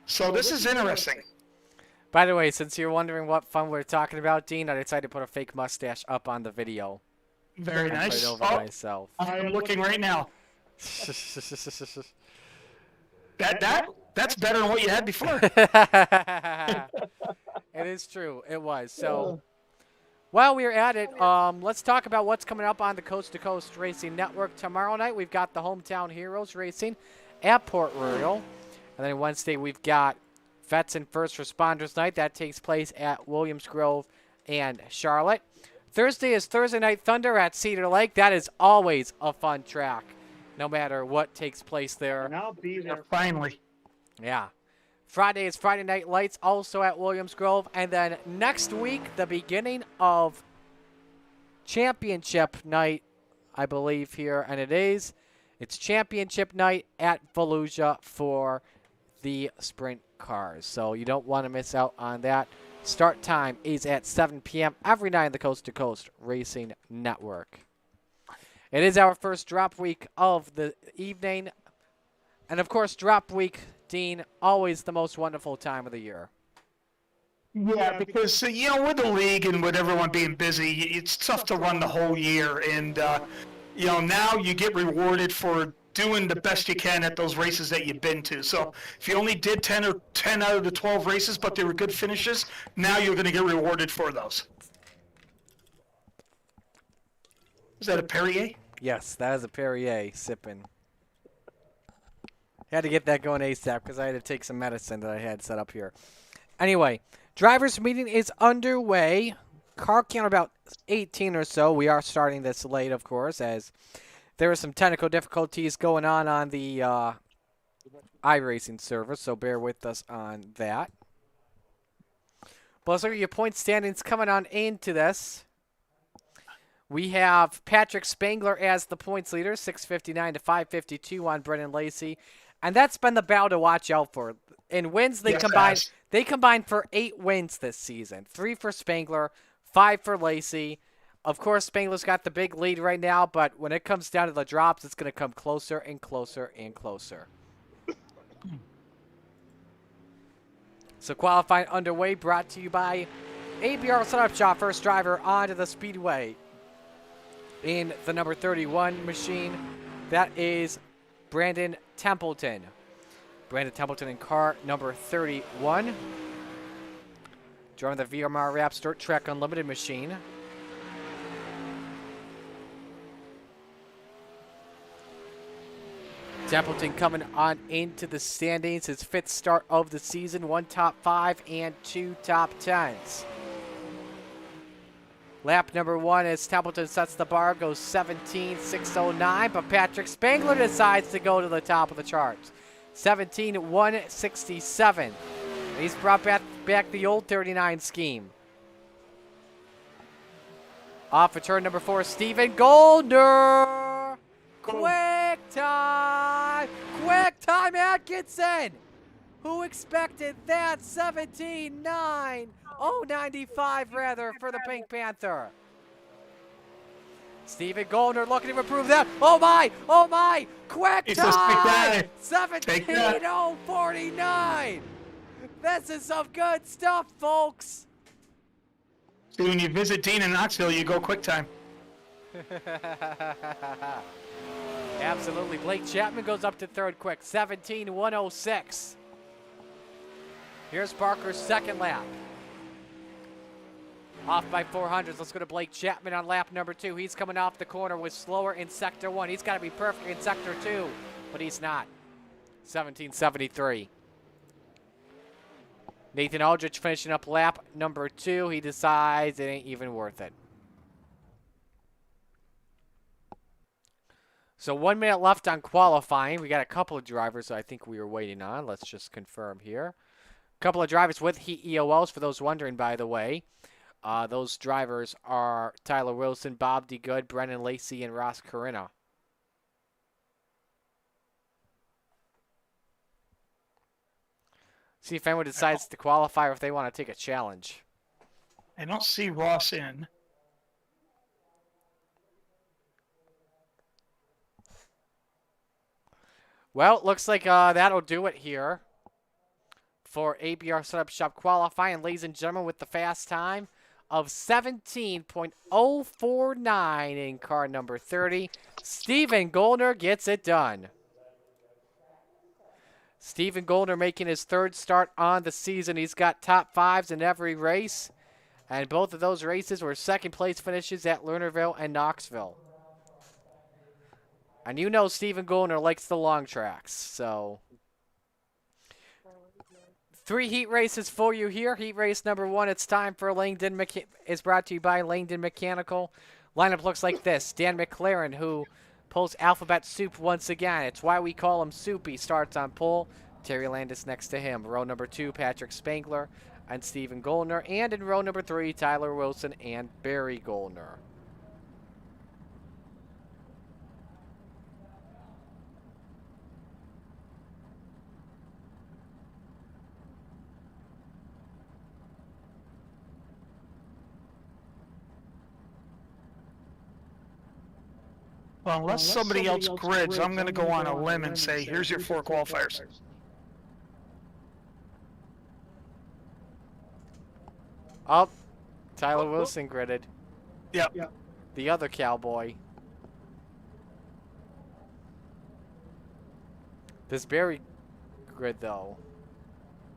B: So this is interesting.
A: By the way, since you're wondering what fun we're talking about, Dean, I decided to put a fake mustache up on the video.
B: Very nice.
A: Right over myself.
B: I'm looking right now. That's better than what you had before.
A: It is true. It was. So while we're at it, let's talk about what's coming up on the Coast to Coast Racing Network. Tomorrow night, we've got the Hometown Heroes racing at Port Royal. And then Wednesday, we've got Vets and First Responders Night. That takes place at Williams Grove and Charlotte. Thursday is Thursday Night Thunder at Cedar Lake. That is always a fun track, no matter what takes place there.
B: And I'll be there finally.
A: Yeah. Friday is Friday Night Lights, also at Williams Grove. And then next week, the beginning of Championship Night, I believe here, and it's Championship Night at Fallujah for the sprint cars. So you don't want to miss out on that. Start time is at 7 p.m. every night on the Coast to Coast Racing Network. It is our first drop week of the evening. And, of course, drop week, Dean, always the most wonderful time of the year.
B: Yeah, because, with the league and with everyone being busy, it's tough to run the whole year. And, now you get rewarded for doing the best you can at those races that you've been to. So if you only did 10 out of the 12 races, but they were good finishes, now you're going to get rewarded for those. Is that a Perrier?
A: Yes, that is a Perrier sipping. Had to get that going ASAP because I had to take some medicine that I had set up here. Anyway, drivers' meeting is underway. Car count about 18 or so. We are starting this late, of course, as there are some technical difficulties going on the iRacing server, so bear with us on that. But let's look at your point standings coming on into this. We have Patrick Spangler as the points leader, 659 to 552 on Brennan Lacey. And that's been the battle to watch out for. In wins, they combined for 8 wins this season. 3 for Spangler, 5 for Lacey. Of course, Spangler's got the big lead right now, but when it comes down to the drops, it's going to come closer and closer and closer. So qualifying underway, brought to you by ABR Setup Shop. First driver onto the speedway in the number 31 machine. That is Brandon Templeton. Brandon Templeton in car number 31. Driving the VMR Raps Dirt Track Unlimited machine. Templeton coming on into the standings. His 5th start of the season. 1 top 5 and 2 top 10s. Lap number 1 as Templeton sets the bar, goes 17.609, but Patrick Spangler decides to go to the top of the charts. 17.167. He's brought back the old 39 scheme. Off of turn number 4, Stephen Goldner. Quick time Atkinson. Who expected that? 17.9. 0.95 rather for the Pink Panther. Stephen Goldner looking to improve that. Oh my! Quick time! 17.049. This is some good stuff, folks.
B: So when you visit Dean in Knoxville, you go quick time.
A: Absolutely. Blake Chapman goes up to third quick. 17:106. Here's Parker's second lap. Off by 400s. Let's go to Blake Chapman on lap number 2. He's coming off the corner with slower in sector 1. He's got to be perfect in sector 2, but he's not. 17:73. Nathan Aldrich finishing up lap number 2. He decides it ain't even worth it. So 1 minute left on qualifying. We got a couple of drivers I think we were waiting on. Let's just confirm here. A couple of drivers with heat EOLs, for those wondering, by the way. Those drivers are Tyler Wilson, Bob DeGood, Brennan Lacey, and Ross Corina. See if anyone decides to qualify or if they want to take a challenge.
B: I don't see Ross in.
A: Well, it looks like that'll do it here for ABR Setup Shop qualifying. Ladies and gentlemen, with the fast time of 17.049 in car number 30, Stephen Goldner gets it done. Stephen Goldner making his third start on the season. He's got top 5s in every race, and both of those races were second place finishes at Lernerville and Knoxville. And you know Stephen Goldner likes the long tracks, so 3 heat races for you here. Heat race number 1, it's time for Langdon, is brought to you by Langdon Mechanical. Lineup looks like this. Dan McLaren, who pulls alphabet soup once again. It's why we call him Soupy. Starts on pole. Terry Landis next to him. Row number 2, Patrick Spangler and Stephen Goldner. And in row number 3, Tyler Wilson and Barry Goldner.
B: Well, unless somebody else grids, I'm going to go on a limb and say, here's your 4 qualifiers.
A: Oh, Tyler Wilson gridded.
B: Yep.
A: The other cowboy. Does Barry grid, though?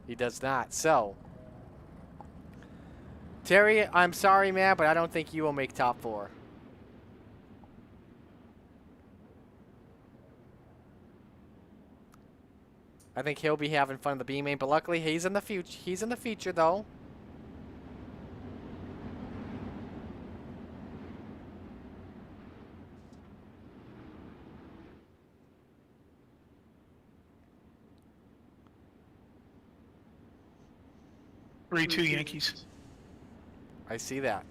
A: He does not. So, Terry, I'm sorry, man, but I don't think you will make top 4. I think he'll be having fun in the B-main, but luckily he's in the future. He's in the future, though.
B: Three-two Yankees.
A: I see that.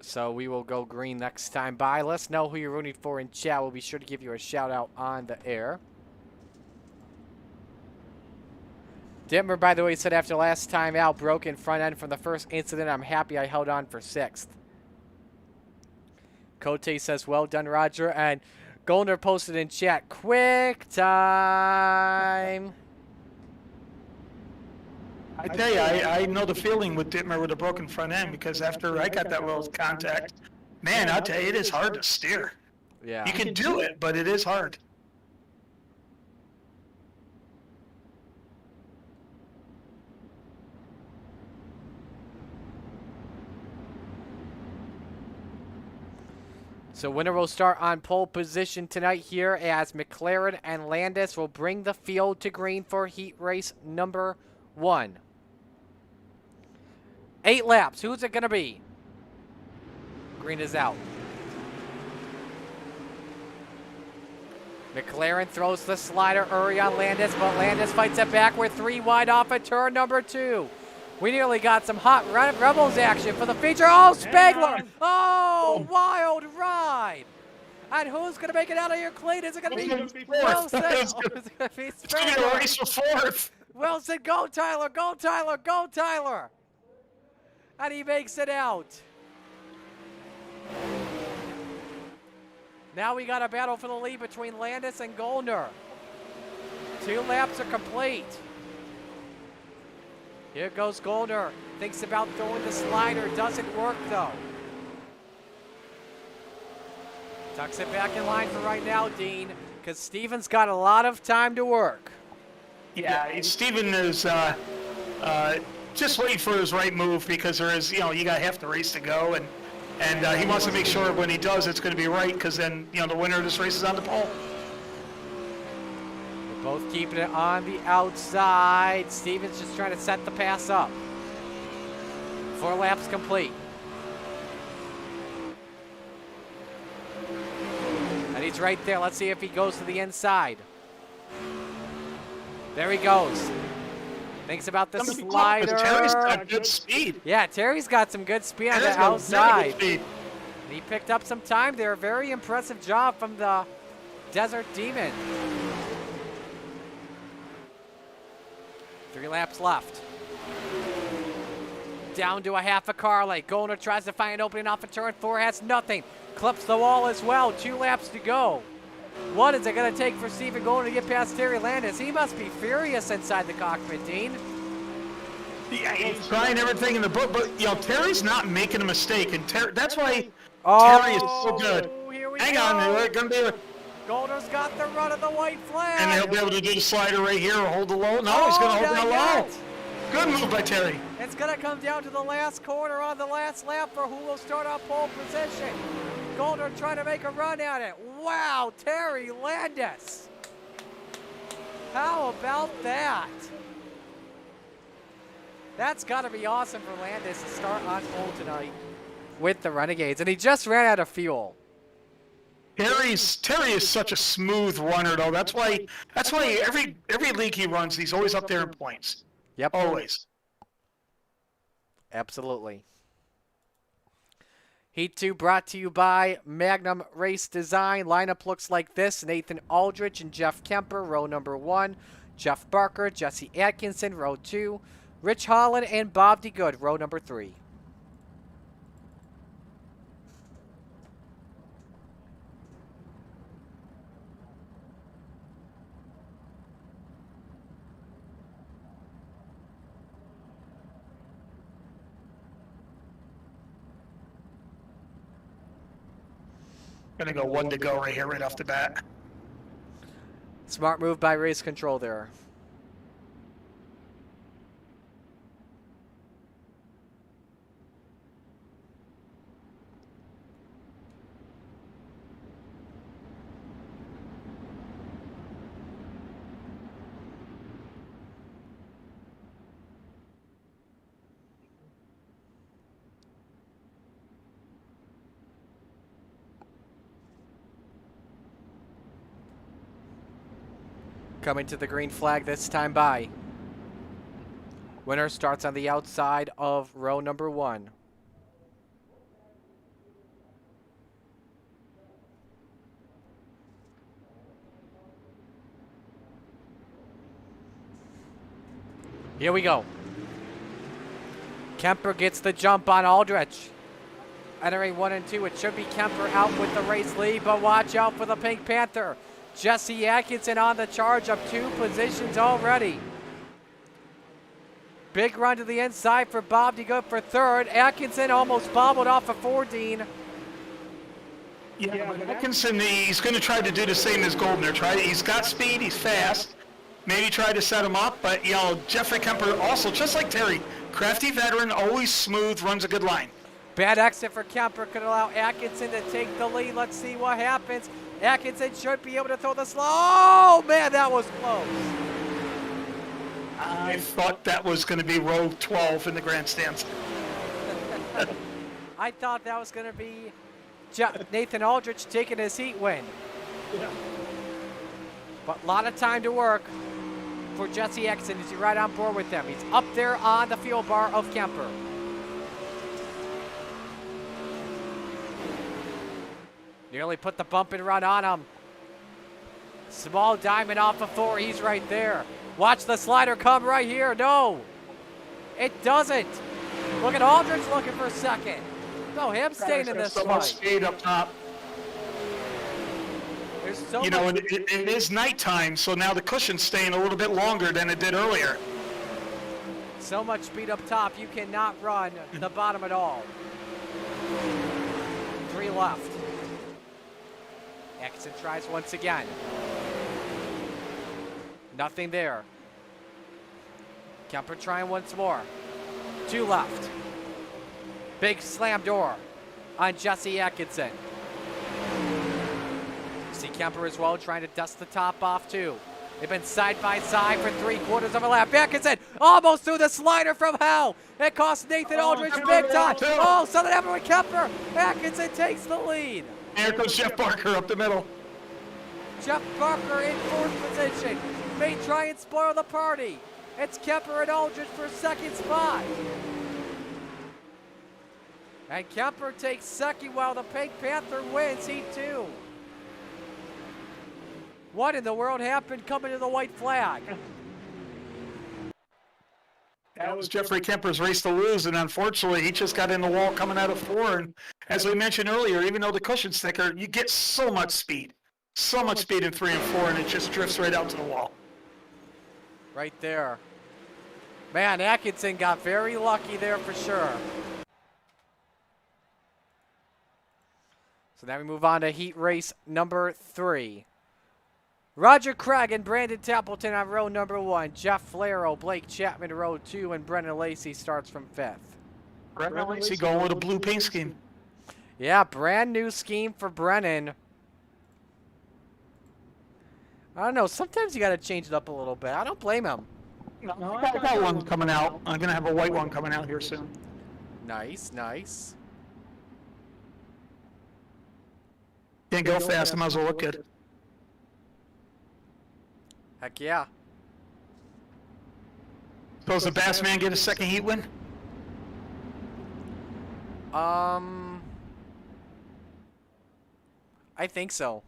A: So we will go green next time by. Let us know who you're rooting for in chat. We'll be sure to give you a shout out on the air. Dittmer, by the way, said after last time out, broken front end from the first incident. I'm happy I held on for 6th. Cote says, well done, Roger. And Goldner posted in chat, quick time.
B: I tell you, I know the feeling with Dittmer with a broken front end, because after I got that little contact, man, I'll tell you, it is hard to steer.
A: Yeah.
B: You can do it, but it is hard.
A: So winner will start on pole position tonight here as McLaren and Landis will bring the field to green for heat race number 1. 8 laps. Who's it going to be? Green is out. McLaren throws the slider early on Landis, but Landis fights it back. We're 3 wide off at turn number 2. We nearly got some hot Rebels action for the feature. Oh, Spangler! Oh, wild ride! And who's going to make it out of your clean? Is it going to be Wilson? Is it going to be Spangler?
B: Race for 4th.
A: Wilson, go Tyler, go Tyler, go Tyler! And he makes it out. Now we got a battle for the lead between Landis and Goldner. 2 laps are complete. Here goes Goldner. Thinks about throwing the slider. Doesn't work though. Tucks it back in line for right now, Dean, because Steven's got a lot of time to work.
B: Yeah, Steven is just waiting for his right move because there is, you got half the race to go, and he wants to make sure when he does it's going to be right, because then, the winner of this race is on the pole.
A: They're both keeping it on the outside. Steven's just trying to set the pass up. 4 laps complete. And he's right there. Let's see if he goes to the inside. There he goes. Thinks about the slider.
B: Terry's got good speed.
A: Yeah, Terry's got some good speed on the outside. He picked up some time there. Very impressive job from the Desert Demon. 3 laps left. Down to a half a car length. Goldner tries to find an opening off of turn 4. Has nothing. Clips the wall as well. 2 laps to go. What is it going to take for Steven Goldner to get past Terry Landis? He must be furious inside the cockpit, Dean.
B: Yeah, he's trying everything in the book, but Terry's not making a mistake, and that's why Terry is so good. Hang on, we're going to be.
A: Goldner's got the run of the white flag.
B: And he'll be able to do the slider right here or hold the low. No, he's going to hold the low. Good move by Terry.
A: It's going to come down to the last corner on the last lap for who will start on pole position. Goldner trying to make a run at it. Wow, Terry Landis. How about that? That's got to be awesome for Landis to start on pole tonight with the Renegades. And he just ran out of fuel.
B: Terry is such a smooth runner, though. That's why every league he runs, he's always up there in points.
A: Yep.
B: Always.
A: Absolutely. Heat 2 brought to you by Magnum Race Design. Lineup looks like this. Nathan Aldrich and Jeff Kemper, row number 1. Jeff Barker, Jesse Atkinson, row 2. Rich Holland and Bob DeGood, row number 3.
B: Gonna go 1 to go right here, right off the bat.
A: Smart move by Race Control there. Coming to the green flag this time by. Winner starts on the outside of row number 1. Here we go. Kemper gets the jump on Aldrich. Entering 1 and 2, it should be Kemper out with the race lead, but watch out for the Pink Panther. Jesse Atkinson on the charge, up 2 positions already. Big run to the inside for Bob DeGood for 3rd. Atkinson almost bobbled off of 4, Dean.
B: Yeah, but Atkinson, he's going to try to do the same as Goldner. He's got speed, he's fast. Maybe try to set him up, but Jeffrey Kemper also, just like Terry, crafty veteran, always smooth, runs a good line.
A: Bad exit for Kemper could allow Atkinson to take the lead. Let's see what happens. Atkinson should be able to throw the slow. Oh, man, that was close.
B: I thought that was going to be row 12 in the grandstands.
A: I thought that was going to be Nathan Aldrich taking his heat win.
B: Yeah.
A: But a lot of time to work for Jesse Atkinson as he right on board with them. He's up there on the fuel bar of Kemper. Nearly put the bump and run on him. Small diamond off of 4. He's right there. Watch the slider come right here. No, it doesn't. Look at Aldrich looking for a second. No, him staying in this
B: so
A: fight.
B: much speed up top.
A: There's so
B: you know, it is nighttime, so now the cushion's staying a little bit longer than it did earlier.
A: So much speed up top, you cannot run the bottom at all. 3 left. Atkinson tries once again. Nothing there. Kemper trying once more. 2 left. Big slam door on Jesse Atkinson. See Kemper as well trying to dust the top off too. They've been side by side for 3/4 of a lap. Atkinson almost threw the slider from hell. It cost Nathan Aldridge big time. Oh, something happened with Kemper. Atkinson takes the lead.
B: Here comes Jeff Barker up the middle.
A: Jeff Barker in 4th position. May try and spoil the party. It's Kemper and Aldridge for 2nd spot. And Kemper takes 2nd while the Pink Panther wins Heat 2. What in the world happened coming to the white flag?
B: That was Jeffrey Kemper's race to lose, and unfortunately, he just got in the wall coming out of 4. And as we mentioned earlier, even though the cushion's thicker, you get so much speed in 3 and 4, and it just drifts right out to the wall.
A: Right there. Man, Atkinson got very lucky there for sure. So now we move on to heat race number 3. Roger Craig and Brandon Templeton on row number 1. Jeff Flero, Blake Chapman row 2, and Brennan Lacey starts from 5th.
B: Brennan Lacey going with a blue paint scheme.
A: Yeah, brand new scheme for Brennan. I don't know, sometimes you got to change it up a little bit. I don't blame him.
B: No, I got one coming out. I'm going to have a white one coming out here soon.
A: Nice, nice.
B: Can't go fast, I might as well look good.
A: Heck yeah.
B: Does the Bass Man get a 2nd heat win?
A: I think so.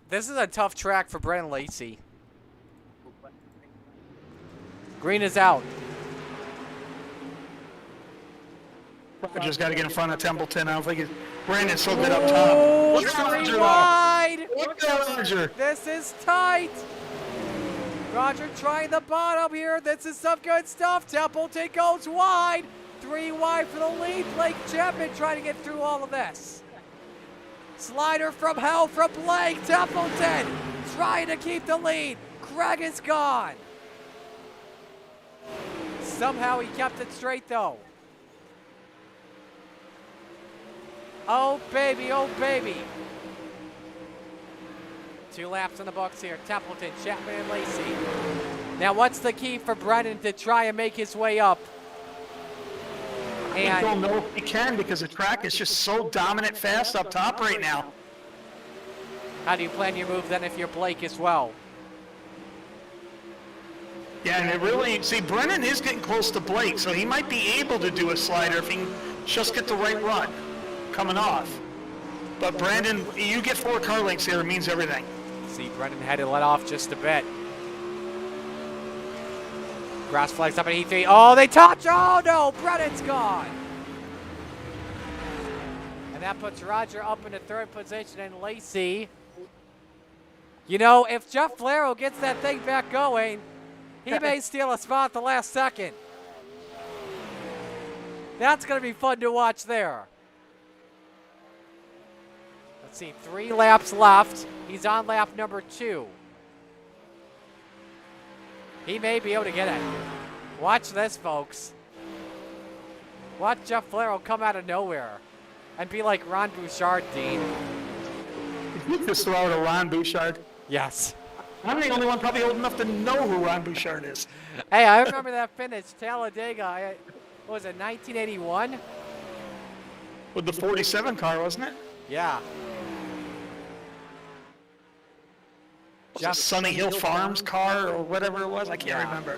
A: This is a tough track for Brennan Lacey. Green is out.
B: Just got to get in front of Templeton. I don't think Brandon's so good up top.
A: Oh,
B: Look at Roger,
A: wide.
B: Look at Roger.
A: This is tight. Roger trying the bottom here. This is some good stuff. Templeton goes wide. 3 wide for the lead. Blake Chapman trying to get through all of this. Slider from hell from Blake Templeton. Trying to keep the lead. Craig is gone. Somehow he kept it straight though. Oh baby, oh baby. 2 laps in the books here. Templeton, Chapman, and Lacey. Now what's the key for Brennan to try and make his way up?
B: I don't know if he can because the track is just so dominant fast up top right now.
A: How do you plan your move then if you're Blake as well?
B: Yeah, and it really, see, Brennan is getting close to Blake, so he might be able to do a slider if he can just get the right run coming off. But Brandon, you get 4 car lengths here, it means everything.
A: See, Brennan had to let off just a bit. Grass flags up at E3. Oh, they touch! Oh no, Brennan's gone! And that puts Roger up into 3rd position and Lacey. You know, if Jeff Flero gets that thing back going, he may steal a spot at the last second. That's going to be fun to watch there. Let's see, 3 laps left. He's on lap number 2. He may be able to get it. Watch this, folks. Watch Jeff Flero come out of nowhere and be like Ron Bouchard, Dean.
B: Just throw out a Ron Bouchard.
A: Yes.
B: I'm the only one probably old enough to know who Ron Bouchard is.
A: Hey, I remember that finish, Talladega. What was it, 1981?
B: With the 47 car, wasn't it?
A: Yeah.
B: Jeff Sunny Hill Farms car or whatever it was. I can't remember.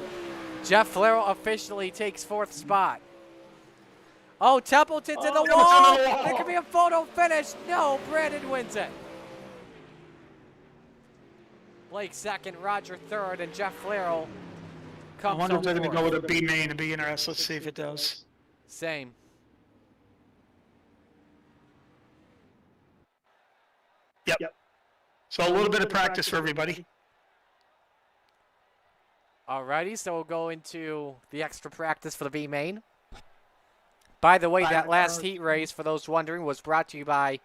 A: Jeff Flero officially takes 4th spot. Oh, Templeton's in the wall. There could be a photo finish. No, Brandon wins it. Blake 2nd, Roger 3rd, and Jeff Flero comes.
B: I wonder if they're going to
A: 4th.
B: go with a B-main and be interested. Let's see if it does.
A: Same.
B: Yep. So a little bit of practice for everybody.
A: Alrighty, so we'll go into the extra practice for the B-main. By the way, that last heat race, for those wondering, was brought to you by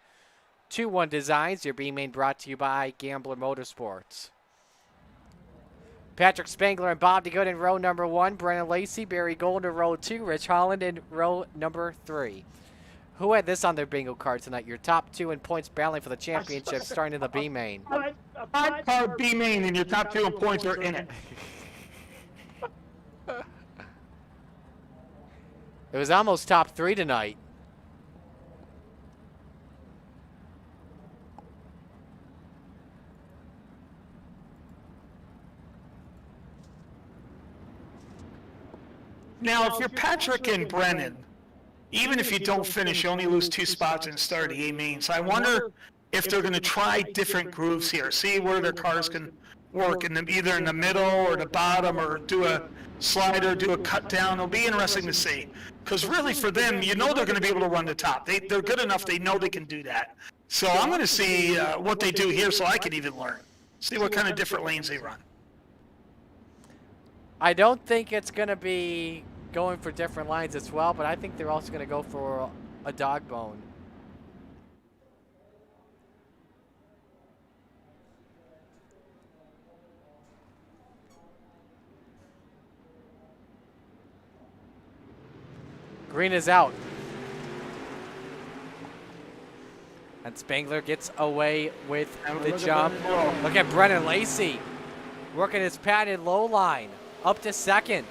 A: 2-1 Designs. Your B-main brought to you by Gambler Motorsports. Patrick Spangler and Bob DeGood in row number 1. Brennan Lacey, Barry Golden in row 2. Rich Holland in row number 3. Who had this on their bingo card tonight? Your top 2 in points battling for the championship, starting in the B-main.
B: A 5-car B-main and your top 2 in points are in it.
A: It was almost top 3 tonight.
B: Now, if you're Patrick and Brennan, even if you don't finish, you only lose 2 spots and start the A-main. So I wonder if they're going to try different grooves here, see where their cars can work, either in the middle or the bottom, or do a slider, do a cut down. It'll be interesting to see. Because really for them, you know they're going to be able to run the top. They're good enough, they know they can do that. So I'm going to see what they do here so I can even learn. See what kind of different lanes they run.
A: I don't think it's going to be going for different lines as well, but I think they're also going to go for a dog bone. Green is out. And Spangler gets away with the jump. Look at Brennan Lacey working his padded low line up to second.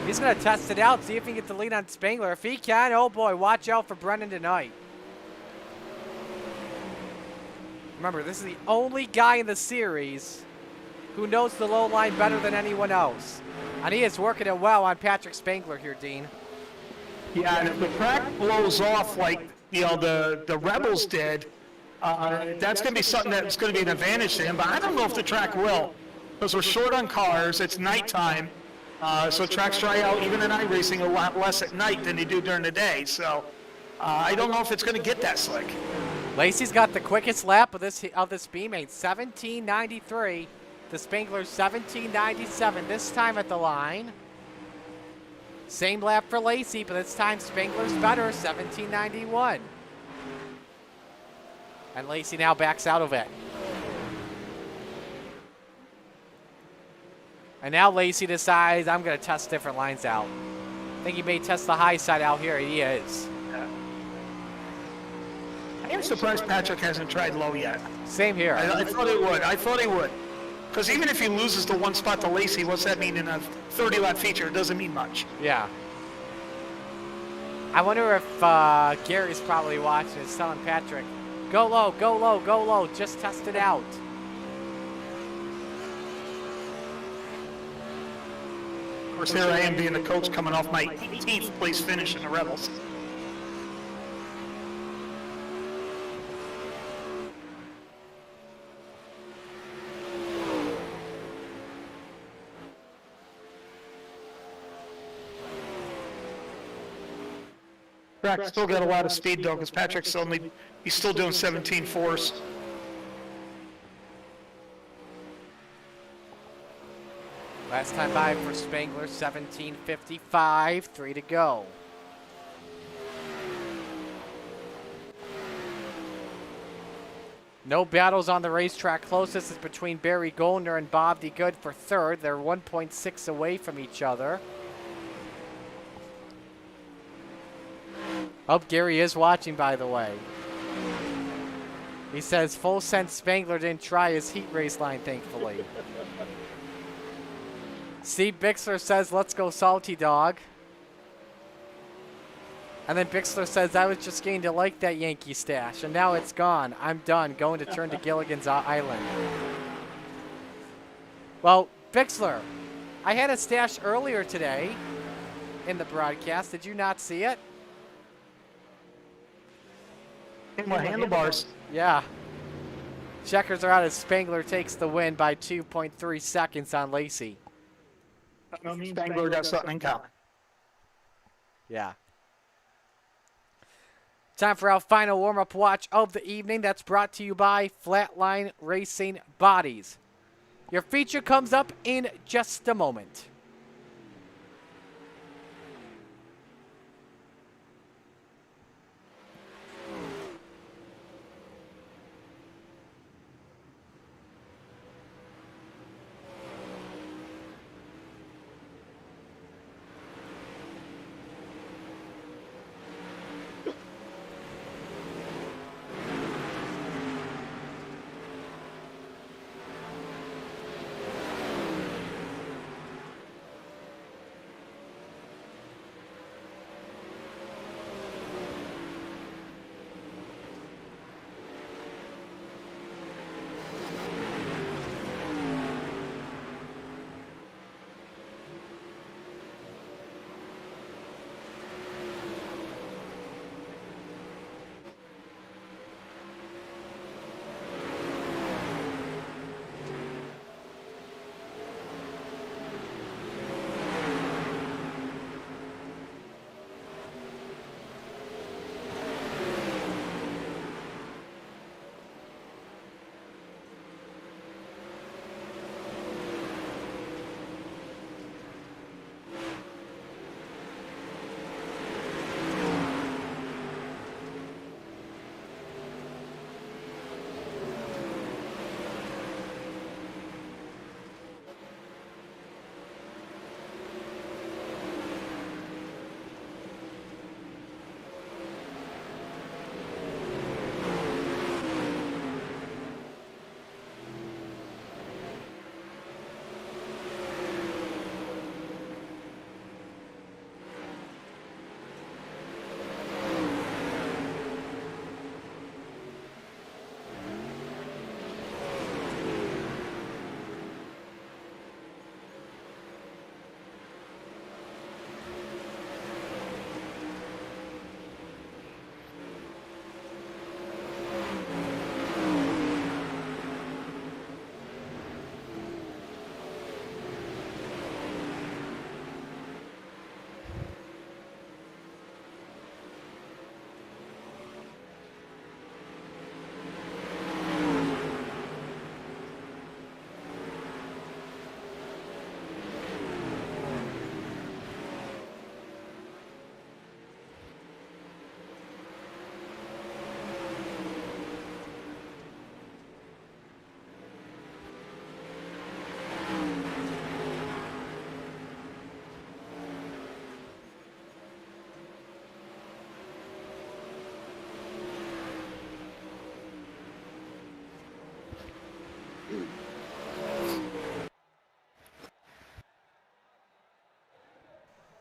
A: He's going to test it out, see if he can get the lead on Spangler. If he can, oh boy, watch out for Brennan tonight. Remember, this is the only guy in the series who knows the low line better than anyone else. And he is working it well on Patrick Spangler here, Dean.
B: Yeah, and if the track blows off like, the Rebels did, that's going to be something that's going to be an advantage to him. But I don't know if the track will, because we're short on cars. It's nighttime, so tracks dry out even in iRacing a lot less at night than they do during the day. So I don't know if it's going to get that slick.
A: Lacey's got the quickest lap of this B-main, 17:93. The Spangler's 17:97 this time at the line. Same lap for Lacey, but this time Spangler's better, 17:91. And Lacey now backs out of it. And now Lacey decides, I'm going to test different lines out. I think he may test the high side out here. He is.
B: Yeah. I am surprised Patrick hasn't tried low yet.
A: Same here.
B: I thought he would. I thought he would. Because even if he loses the 1 spot to Lacey, what's that mean in a 30-lap feature? It doesn't mean much.
A: Yeah. I wonder if Gary's probably watching. Is telling Patrick, go low, go low, go low. Just test it out.
B: Of course, here I am being the coach coming off my 18th place finish in the Rebels. Track's still got a lot of speed though, because Patrick's he's still doing 17.4s.
A: Last time by for Spangler, 17:55, 3 to go. No battles on the racetrack. Closest is between Barry Goldner and Bob DeGood for third. They're 1.6 away from each other. Oh, Gary is watching, by the way. He says, full sense Spangler didn't try his heat race line, thankfully. Steve Bixler says, let's go Salty Dog. And then Bixler says, I was just getting to like that Yankee stash, and now it's gone. I'm done. Going to turn to Gilligan's Island. Well, Bixler, I had a stash earlier today in the broadcast. Did you not see it?
B: My handlebars.
A: Yeah. Checkers are out as Spangler takes the win by 2.3 seconds on Lacey.
B: Spangler got something in common.
A: Yeah. Time for our final warm-up watch of the evening. That's brought to you by Flatline Racing Bodies. Your feature comes up in just a moment.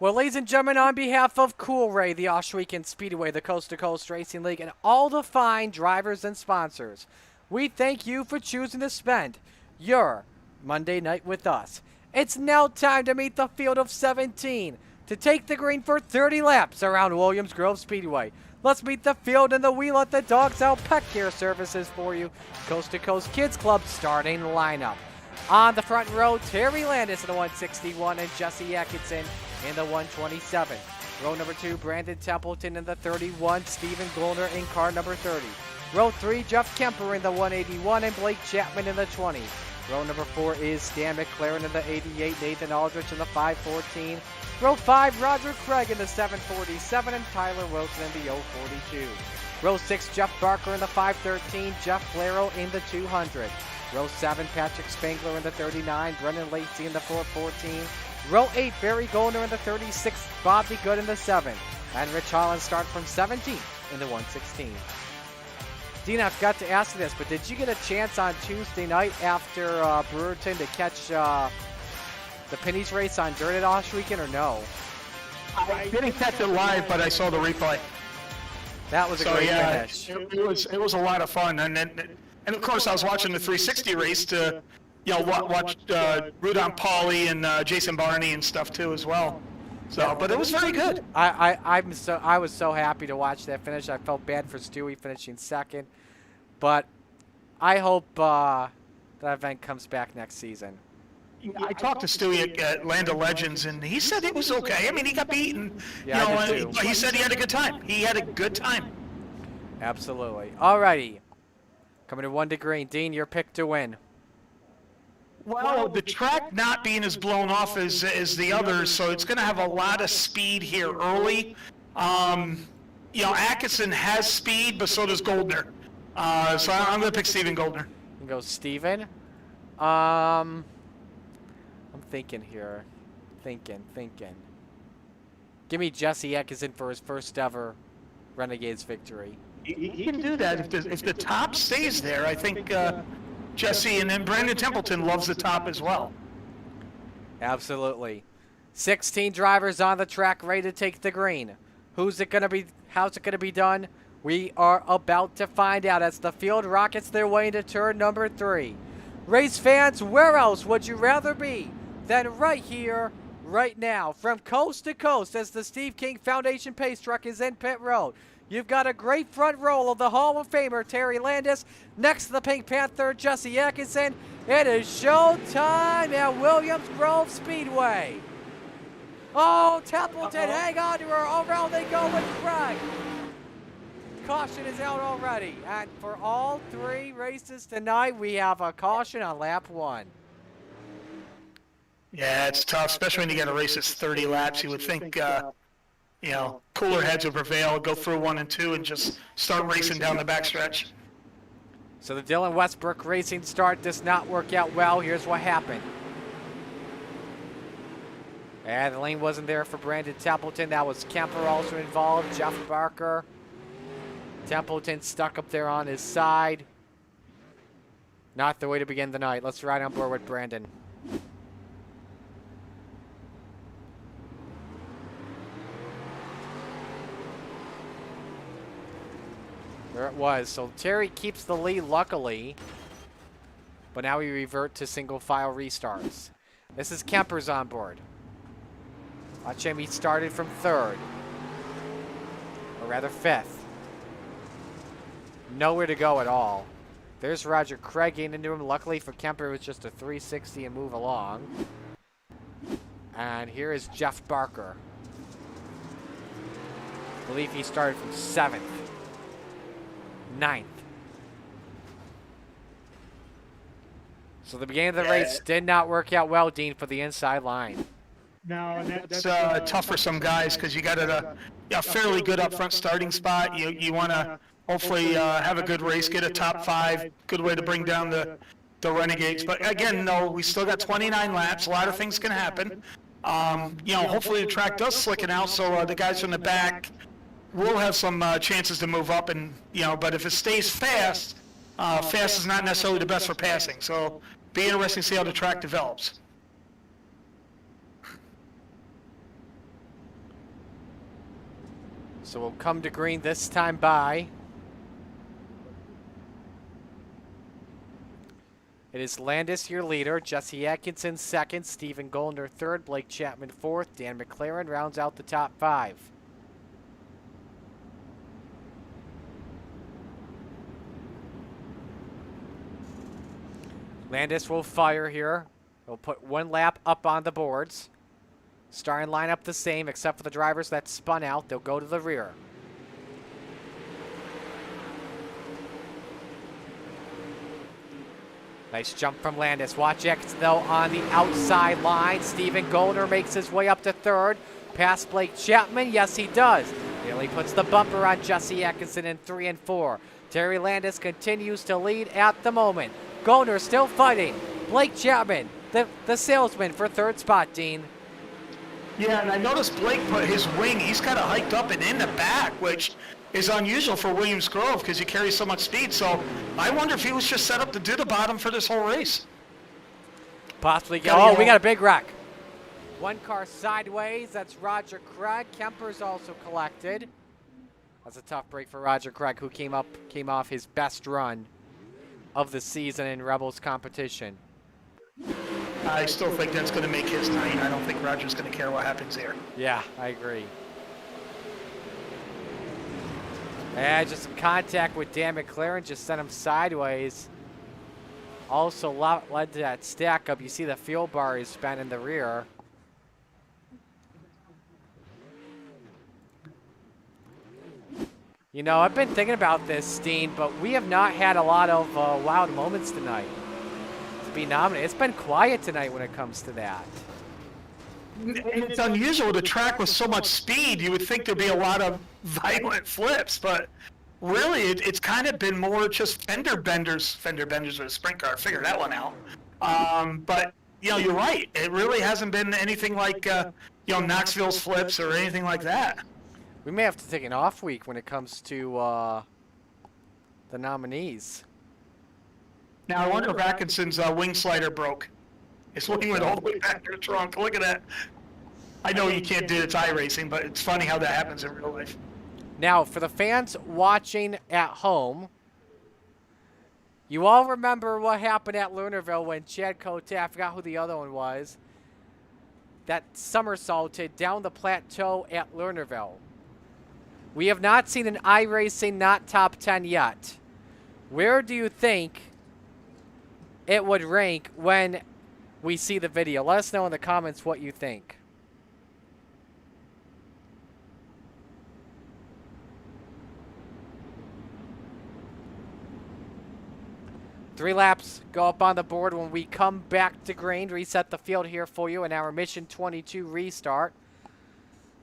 A: Well, ladies and gentlemen, on behalf of Cool Ray, the Oshweekend Speedway, the Coast2Coast Racing League, and all the fine drivers and sponsors, we thank you for choosing to spend your Monday night with us. It's now time to meet the field of 17 to take the green for 30 laps around Williams Grove Speedway. Let's meet the field, and we let the dogs out pet care services for you. Coast2Coast Kids Club starting lineup. On the front row, Terry Landis in the 161 and Jesse Atkinson in the 127. Row number 2, Brandon Templeton in the 31, Stephen Golner in car number 30. Row 3, Jeff Kemper in the 181 and Blake Chapman in the 20. Row number 4 is Stan McLaren in the 88, Nathan Aldrich in the 514. Row 5, Roger Craig in the 747 and Tyler Wilson in the 042. Row 6, Jeff Barker in the 513, Jeff Flero in the 200. Row 7, Patrick Spangler in the 39, Brendan Lacey in the 414. Row 8, Barry Golner in the 36, Bobby Good in the 7. And Rich Holland start from 17 in the 116. Dina, I forgot to ask you this, but did you get a chance on Tuesday night after Brewerton to catch the Pennies race on dirt at Oshweekend, or no?
B: I didn't catch it live, but I saw the replay.
A: That was a great finish.
B: It was a lot of fun, and of course I was watching the 360 race to, watch Rudon Pauly and Jason Barney and stuff too as well. So, but it was very good.
A: I was so happy to watch that finish. I felt bad for Stewie finishing second, but I hope that event comes back next season.
B: I talked to Stewie at Land of Legends, and he said it was okay. I mean, he got beaten,
A: Yeah, I did too.
B: but he said he had a good time. He had a good time.
A: Absolutely. Alrighty. Coming to 1 to green. Dean, your pick to win.
B: Well, the track not being as blown off as the others, so it's going to have a lot of speed here early. You know, Atkinson has speed, but so does Goldner. So I'm going to pick Steven Goldner.
A: You go Steven. I'm thinking here. Thinking. Give me Jesse Atkinson for his first ever Renegades victory.
B: He can do that if the top stays there. I think Jesse and then Brandon Templeton loves the top as well.
A: Absolutely. 16 drivers on the track ready to take the green. Who's it going to be? How's it going to be done? We are about to find out as the field rockets their way into turn number 3. Race fans, where else would you rather be than right here, right now? From coast to coast as the Steve King Foundation pace truck is in pit road. You've got a great front row of the Hall of Famer, Terry Landis. Next to the Pink Panther, Jesse Atkinson. It is showtime at Williams Grove Speedway. Oh, Templeton, hang on to her. Around they go with Craig. Caution is out already. And for all 3 races tonight, we have a caution on lap 1.
B: Yeah, it's tough, especially when you get a race that's 30 laps. You would think, you know, cooler heads would prevail, go through 1 and 2, and just start racing down the backstretch.
A: So the Dylan Westbrook Racing start does not work out well. Here's what happened. And the lane wasn't there for Brandon Templeton. That was Kemper also involved, Jeff Barker. Templeton stuck up there on his side. Not the way to begin the night. Let's ride on board with Brandon. There it was. So Terry keeps the lead, luckily. But now we revert to single file restarts. This is Kemper's on board. Watch him, he started from 3rd. Or rather 5th. Nowhere to go at all. There's Roger Craig getting into him. Luckily for Kemper, it was just a 360 and move along. And here is Jeff Barker. I believe he started from 7th. 9th. So the beginning of the race did not work out well, Dean, for the inside line.
B: No, that's tough for some guys because you got a fairly good up front starting spot. You want to hopefully have a good race, get a top 5, good way to bring down the Renegades. But again, no, we still got 29 laps. A lot of things can happen. You know, hopefully the track does slicken out, so the guys from the back will have some chances to move up. And you know, but if it stays fast, fast is not necessarily the best for passing. So be interesting to see how the track develops.
A: So we'll come to green this time by. It is Landis, your leader. Jesse Atkinson, 2nd. Stephen Goldner, 3rd. Blake Chapman, 4th. Dan McLaren rounds out the top 5. Landis will fire here. He'll put 1 lap up on the boards. Starting lineup the same, except for the drivers that spun out. They'll go to the rear. Nice jump from Landis. Watch X, though, on the outside line. Stephen Goldner makes his way up to 3rd. Past Blake Chapman. Yes, he does. Nearly puts the bumper on Jesse Atkinson in 3 and 4. Terry Landis continues to lead at the moment. Goldner still fighting. Blake Chapman, the salesman, for 3rd spot, Dean.
B: Yeah, and I noticed Blake put his wing, he's got it hiked up and in the back, which is unusual for Williams Grove because he carries so much speed. So I wonder if he was just set up to do the bottom for this whole race.
A: Possibly. Oh, we got a big wreck. 1 car sideways. That's Roger Craig. Kemper's also collected. That's a tough break for Roger Craig, who came off his best run of the season in Rebels competition.
B: I still think that's going to make his night. I don't think Roger's going to care what happens there.
A: Yeah, I agree. And just some contact with Dan McLaren just sent him sideways. Also led to that stack up. You see the fuel bar is spent in the rear. You know, I've been thinking about this, Steen, but we have not had a lot of wild moments tonight to be nominated. It's been quiet tonight when it comes to that.
B: And it's unusual. The track with so much speed, you would think there'd be a lot of violent flips, but really it's kind of been more just fender benders with a sprint car. Figure that one out. But, you know, you're right. It really hasn't been anything like, you know, Knoxville's flips or anything like that.
A: We may have to take an off week when it comes to the nominees.
B: Now, I wonder if Atkinson's wing slider broke. His wing went all the way back to the trunk. Look at that. I know you can't do it's iRacing, but it's funny how that happens in real life.
A: Now, for the fans watching at home, you all remember what happened at Lernerville when Chad Cote, I forgot who the other one was, that somersaulted down the plateau at Lernerville. We have not seen an iRacing not top 10 yet. Where do you think it would rank when we see the video? Let us know in the comments what you think. Three laps go up on the board when we come back to green. Reset the field here for you in our Mission 22 restart.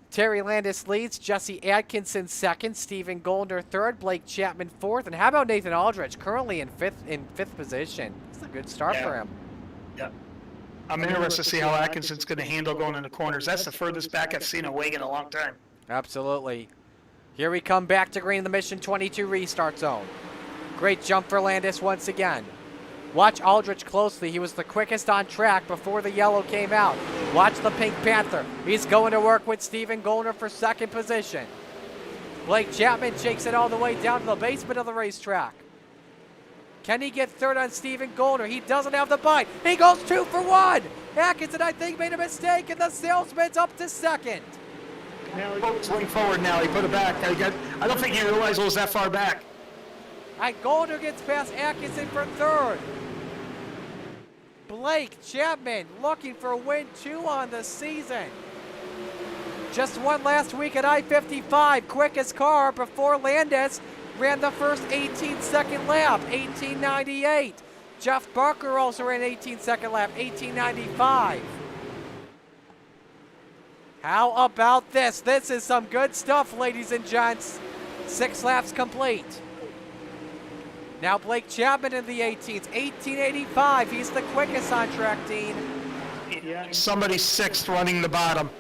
A: Terry Landis leads, Jesse Atkinson second, Stephen Goldner third, Blake Chapman fourth, and how about Nathan Aldrich currently in fifth position? It's a good start for him.
B: Yeah. I'm interested to see how Atkinson's going to handle going in the corners. That's the furthest back I've seen a wing in a long time.
A: Absolutely. Here we come back to green in the Mission 22 restart zone. Great jump for Landis once again. Watch Aldrich closely. He was the quickest on track before the yellow came out. Watch the Pink Panther. He's going to work with Stephen Goldner for second position. Blake Chapman shakes it all the way down to the basement of the racetrack. Can he get third on Stephen Goldner? He doesn't have the bite. He goes 2 for 1. Atkinson, I think, made a mistake, and the salesman's up to second.
B: Now he's going forward now. He put it back. I don't think he realized it was that far back.
A: And Goldner gets past Atkinson for third. Blake Chapman looking for win 2 on the season. Just won last week at I-55. Quickest car before Landis ran the first 18-second lap, 18:98. Jeff Barker also ran 18-second lap, 18:95. How about this? This is some good stuff, ladies and gents. 6 laps complete. Now Blake Chapman in the 18th, 18:85. He's the quickest on track, Dean.
B: Somebody's 6th running the bottom.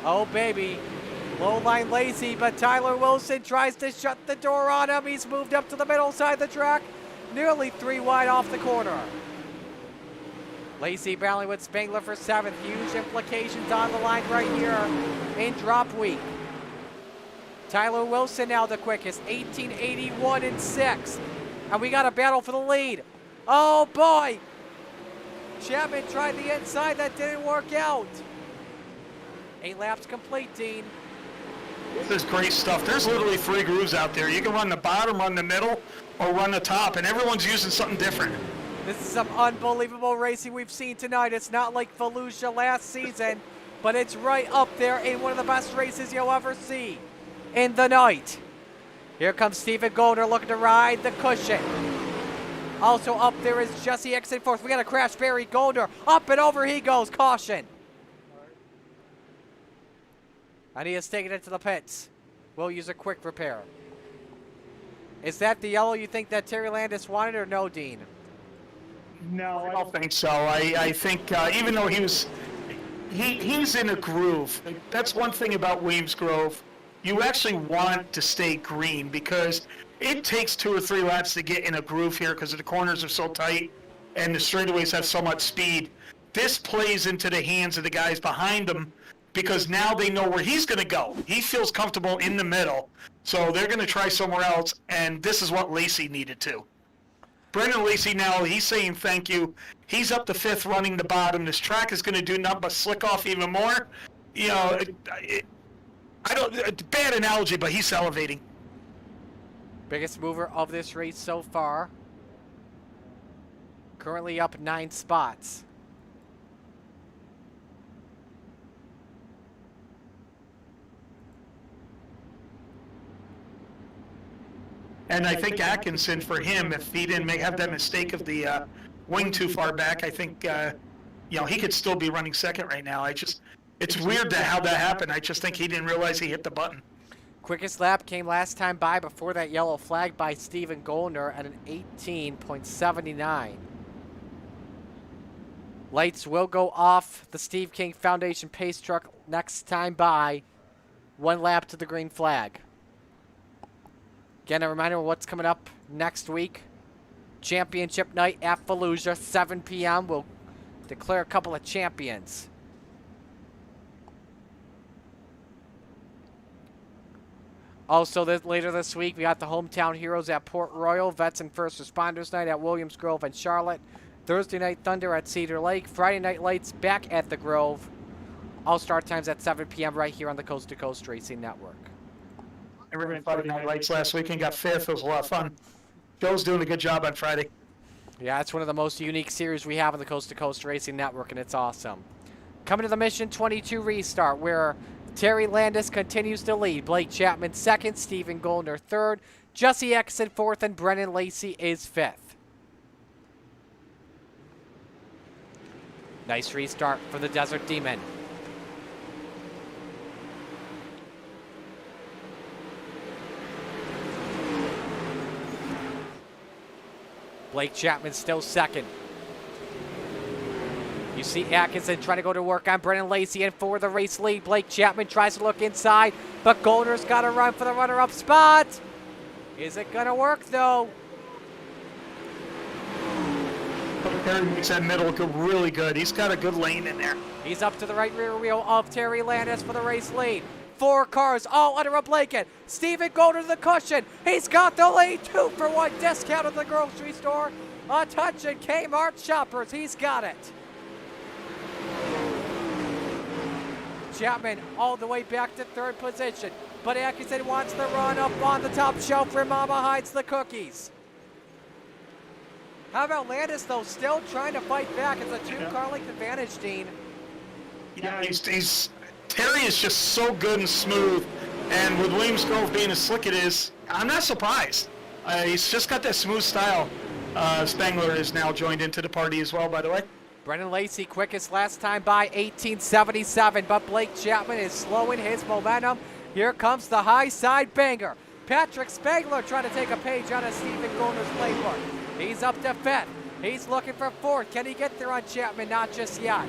A: Oh, baby. Low line lazy, but Tyler Wilson tries to shut the door on him. He's moved up to the middle side of the track, nearly 3 wide off the corner. Lacey battling with Spangler for 7th. Huge implications on the line right here in drop week. Tyler Wilson now the quickest, 18:81 in 6th. And we got a battle for the lead. Oh boy! Chapman tried the inside, that didn't work out. 8 laps complete, Dean.
B: This is great stuff. There's literally 3 grooves out there. You can run the bottom, run the middle, or run the top, and everyone's using something different.
A: This is some unbelievable racing we've seen tonight. It's not like Fallujah last season, but it's right up there in one of the best races you'll ever see in the night. Here comes Stephen Goldner looking to ride the cushion. Also up there is Jesse Exton 4th. We got a crash, Barry Goldner. Up and over he goes, caution. And he has taken it to the pits. We'll use a quick repair. Is that the yellow you think that Terry Landis wanted or no, Dean?
B: No, I don't think so. I think even though he's in a groove, that's one thing about Williams Grove. You actually want to stay green because it takes 2 or 3 laps to get in a groove here because the corners are so tight and the straightaways have so much speed. This plays into the hands of the guys behind him because now they know where he's going to go. He feels comfortable in the middle, so they're going to try somewhere else, and this is what Lacey needed to. Brendan Lacey now, he's saying thank you. He's up to 5th running the bottom. This track is going to do nothing but slick off even more. You know, bad analogy, but he's salivating.
A: Biggest mover of this race so far. Currently up 9 spots.
B: And I think Atkinson, for him, if he didn't have that mistake of the wing too far back, I think, he could still be running second right now. It's weird how that happened. I just think he didn't realize he hit the button.
A: Quickest lap came last time by before that yellow flag by Steven Goldner at an 18.79. Lights will go off the Steve King Foundation pace truck next time by. 1 lap to the green flag. Again, a reminder of what's coming up next week. Championship night at Fallujah, 7 p.m. We'll declare a couple of champions. Also, later this week, we got the Hometown Heroes at Port Royal, Vets and First Responders Night at Williams Grove and Charlotte, Thursday Night Thunder at Cedar Lake, Friday Night Lights back at the Grove. All start times at 7 p.m. right here on the Coast to Coast Racing Network.
B: I ran Friday Night Lights last week and got 5th. It was a lot of fun. Joe's doing a good job on Friday.
A: Yeah, it's one of the most unique series we have on the Coast to Coast Racing Network, and it's awesome. Coming to the Mission 22 restart, where Terry Landis continues to lead. Blake Chapman 2nd, Steven Goldner 3rd, Jesse Exon 4th, and Brennan Lacey is 5th. Nice restart for the Desert Demon. Blake Chapman still 2nd. You see Atkinson trying to go to work on Brennan Lacey and for the race lead. Blake Chapman tries to look inside, but Goldner's got to run for the runner-up spot. Is it going to work, though?
B: Terry makes that middle look really good. He's got a good lane in there.
A: He's up to the right rear wheel of Terry Landis for the race lead. 4 cars all under a blanket. Steven Goldner to the cushion. He's got the lead. 2-for-1 discount at the grocery store. A touch at Kmart Shoppers. He's got it. Chapman all the way back to 3rd position. But Atkinson wants the run up on the top shelf where Mama hides the cookies. How about Landis, though, still trying to fight back? It's a 2-car length advantage, Dean.
B: Yeah, Terry is just so good and smooth. And with Williams Grove being as slick it is, I'm not surprised. He's just got that smooth style. Spangler is now joined into the party as well, by the way.
A: Brennan Lacey quickest last time by 18.77, but Blake Chapman is slowing his momentum. Here comes the high side banger. Patrick Spangler trying to take a page out of Steven Goldner's playbook. He's up to 5th. He's looking for 4th. Can he get there on Chapman? Not just yet.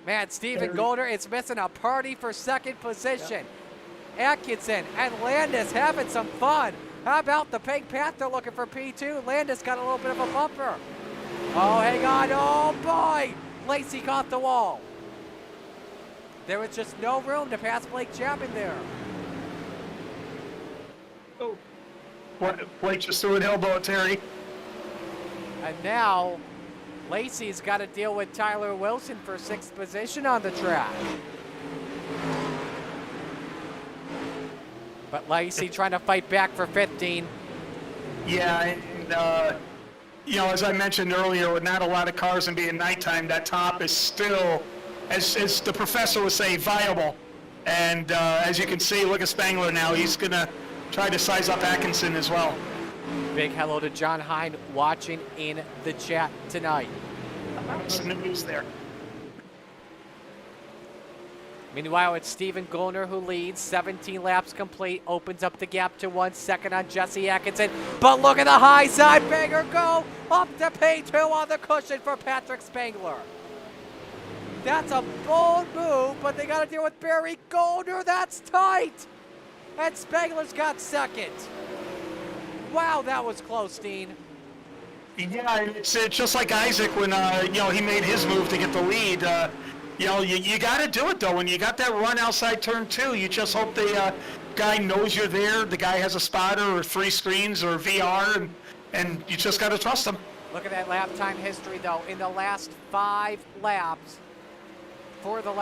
A: Man, Steven Goldner is missing a party for 2nd position. Atkinson and Landis having some fun. How about the Pink Panther looking for P2? Landis got a little bit of a bumper. Oh, hang on. Oh, boy. Lacey caught the wall. There was just no room to pass Blake Chapman there.
B: Oh. Blake just threw an elbow at Terry.
A: And now, Lacey's got to deal with Tyler Wilson for 6th position on the track. But Lacey trying to fight back for 15.
B: Yeah, and as I mentioned earlier, with not a lot of cars and being nighttime, that top is still, as the professor would say, viable. And as you can see, look at Spangler now. He's going to try to size up Atkinson as well.
A: Big hello to John Hine watching in the chat tonight.
B: Some news there.
A: Meanwhile, it's Steven Goldner who leads. 17 laps complete. Opens up the gap to 1 second on Jesse Atkinson. But look at the high side banger go. Up to P2 on the cushion for Patrick Spangler. That's a bold move, but they got to deal with Barry Goldner. That's tight. And Spangler's got 2nd. Wow, that was close, Dean.
B: Yeah, it's just like Isaac when he made his move to get the lead. You got to do it though. When you got that run outside turn 2, you just hope the guy knows you're there. The guy has a spotter or 3 screens or VR, and you just got to trust him.
A: Look at that lap time history though. In the last 5 laps, Patrick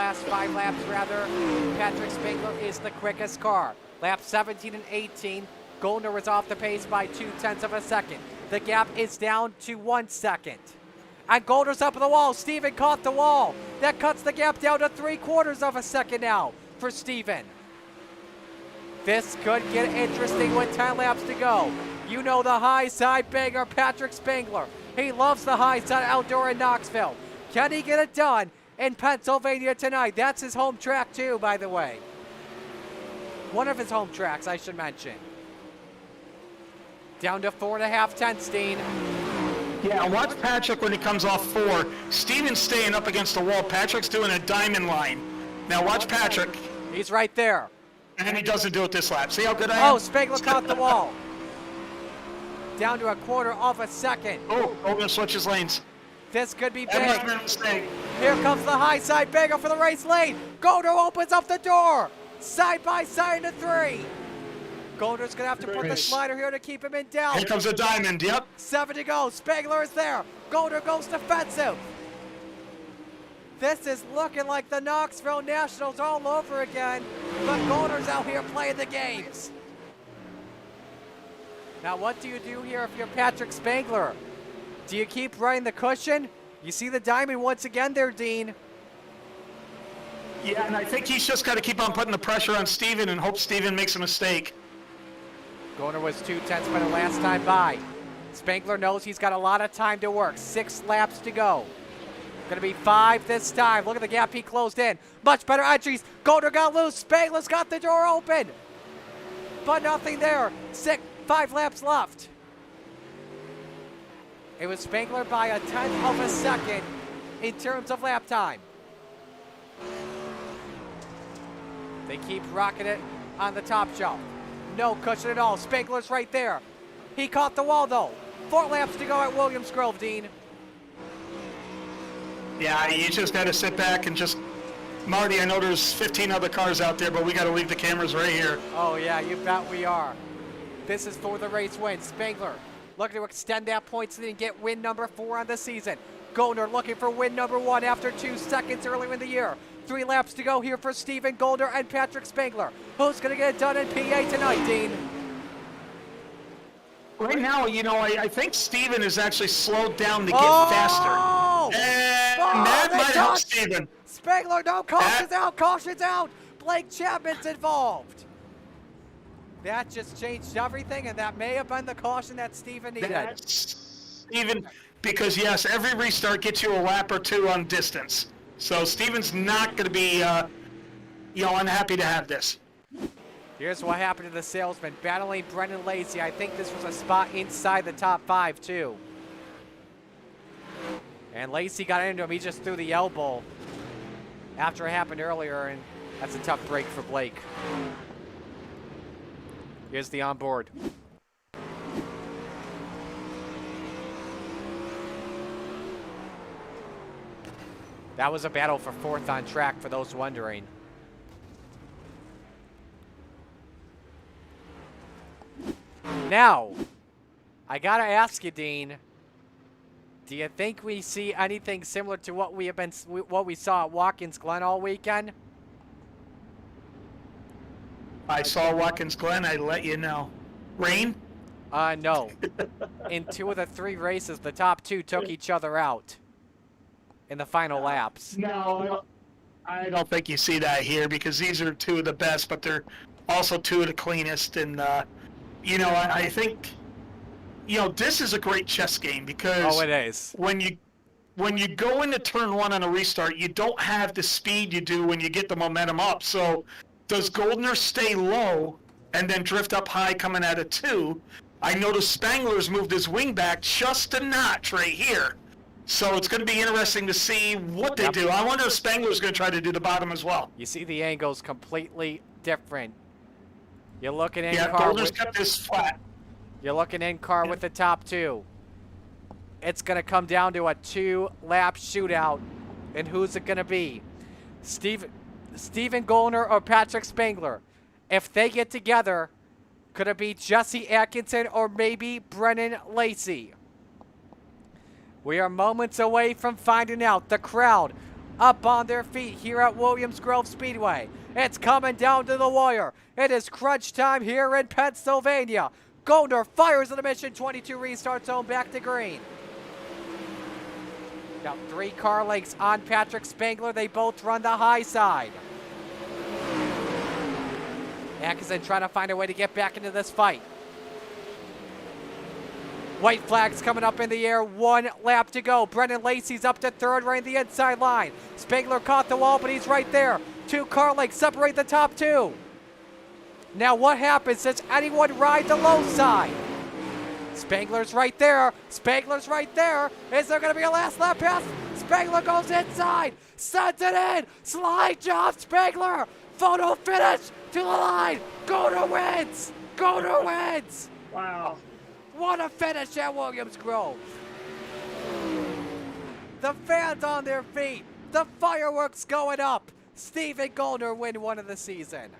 A: Spangler is the quickest car. Laps 17 and 18, Goldner was off the pace by 0.2 of a second. The gap is down to 1 second. And Goldner's up on the wall. Steven caught the wall. That cuts the gap down to 3/4 of a second now for Steven. This could get interesting with 10 laps to go. You know the high side banger, Patrick Spangler. He loves the high side outdoor in Knoxville. Can he get it done in Pennsylvania tonight? That's his home track too, by the way. One of his home tracks, I should mention. Down to 4.5 tenths, Dean.
B: Yeah, watch Patrick when he comes off 4. Steven's staying up against the wall. Patrick's doing a diamond line. Now watch Patrick.
A: He's right there.
B: And he doesn't do it this lap. See how good I am?
A: Oh, Spangler caught the wall. Down to 1/4 of a second.
B: Oh, gonna switch his lanes.
A: This could be
B: That must have
A: big.
B: been a mistake.
A: Here comes the high side banger for the race lane. Golder opens up the door. Side by side into 3. Golder's going to have to put the slider here to keep him in down.
B: Here comes a diamond, yep.
A: 7 to go. Spangler is there. Golder goes defensive. This is looking like the Knoxville Nationals all over again, but Golder's out here playing the games. Now what do you do here if you're Patrick Spangler? Do you keep running the cushion? You see the diamond once again there, Dean.
B: Yeah, and I think he's just got to keep on putting the pressure on Steven and hope Steven makes a mistake.
A: Golder was 2 tenths better last time by. Spangler knows he's got a lot of time to work. 6 laps to go. Gonna be 5 this time. Look at the gap he closed in. Much better entries. Golder got loose. Spangler's got the door open. But nothing there. 5 laps left. It was Spangler by a 10th of a second in terms of lap time. They keep rocking it on the top shelf. No cushion at all. Spangler's right there. He caught the wall though. 4 laps to go at Williams Grove, Dean.
B: Yeah, you just got to sit back and just... Marty, I know there's 15 other cars out there, but we got to leave the cameras right here.
A: Oh yeah, you bet we are. This is for the race win. Spangler looking to extend that points lead and get win number 4 on the season. Golder looking for win number 1 after 2 seconds earlier in the year. 3 laps to go here for Steven Golder and Patrick Spangler. Who's going to get it done in PA tonight, Dean?
B: Right now, you know, I think Steven is actually slowed down to get faster. And that might help Steven.
A: Spangler, no, caution's out, caution's out. Blake Chapman's involved. That just changed everything, and that may have been the caution that Steven needed.
B: That's Steven, because yes, every restart gets you a lap or 2 on distance. So Steven's not going to be, you know, unhappy to have this.
A: Here's what happened to the salesman, battling Brendan Lacey. I think this was a spot inside the top 5, too. And Lacey got into him. He just threw the elbow after it happened earlier, and that's a tough break for Blake. Here's the onboard. That was a battle for 4th on track, for those wondering. Now, I gotta ask you, Dean, do you think we see anything similar to what we saw at Watkins Glen all weekend?
B: I saw Watkins Glen, I let you know. Rain?
A: No. In 2 of the 3 races, the top 2 took each other out in the final laps.
B: No, I don't think you see that here, because these are 2 of the best, but they're also 2 of the cleanest. And, you know, I think, you know, this is a great chess game, because
A: oh, it is.
B: When you go into turn 1 on a restart, you don't have the speed you do when you get the momentum up. So does Goldner stay low and then drift up high coming out of 2? I noticed Spangler's moved his wing back just a notch right here. So it's going to be interesting to see what they do. I wonder if Spangler's going to try to do the bottom as well.
A: You see the angle's completely different. You're looking in
B: car. Yeah, Goldner's kept this flat.
A: You're looking in car with the top 2. It's going to come down to a 2-lap shootout. And who's it going to be? Steven Goldner or Patrick Spangler? If they get together, could it be Jesse Atkinson or maybe Brennan Lacey? We are moments away from finding out. The crowd up on their feet here at Williams Grove Speedway. It's coming down to the wire. It is crunch time here in Pennsylvania. Goldner fires in the Mission 22 restart zone back to green. Got 3 car lengths on Patrick Spangler. They both run the high side. Atkinson trying to find a way to get back into this fight. White flags coming up in the air. 1 lap to go. Brendan Lacey's up to third, right in the inside line. Spangler caught the wall, but he's right there. 2 car lengths separate the top 2. Now what happens? Does anyone ride the low side? Spangler's right there. Spangler's right there. Is there going to be a last lap pass? Spangler goes inside. Sends it in. Slide job, Spangler. Photo finish to the line. Goner wins. Goner wins.
F: Wow.
A: What a finish at Williams Grove. The fans on their feet. The fireworks going up. Stephen Goldner win one of the season.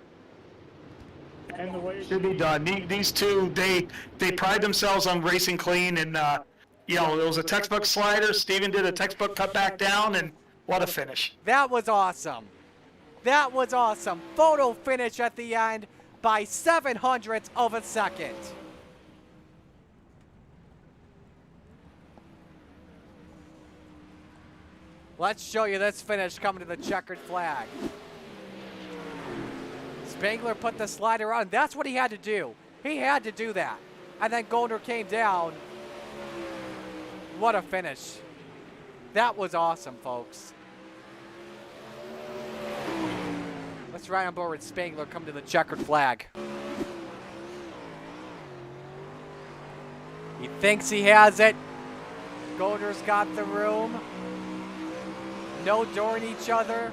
F: And the way
B: Should be done. These two, they pride themselves on racing clean, and you know, it was a textbook slider. Steven did a textbook cut back down, and what a finish.
A: That was awesome. That was awesome. Photo finish at the end by 0.07 of a second. Let's show you this finish coming to the checkered flag. Spangler put the slider on. That's what he had to do. He had to do that. And then Goldner came down. What a finish. That was awesome, folks. Let's ride on board with Spangler come to the checkered flag. He thinks he has it. Goldner's got the room. No dooring each other.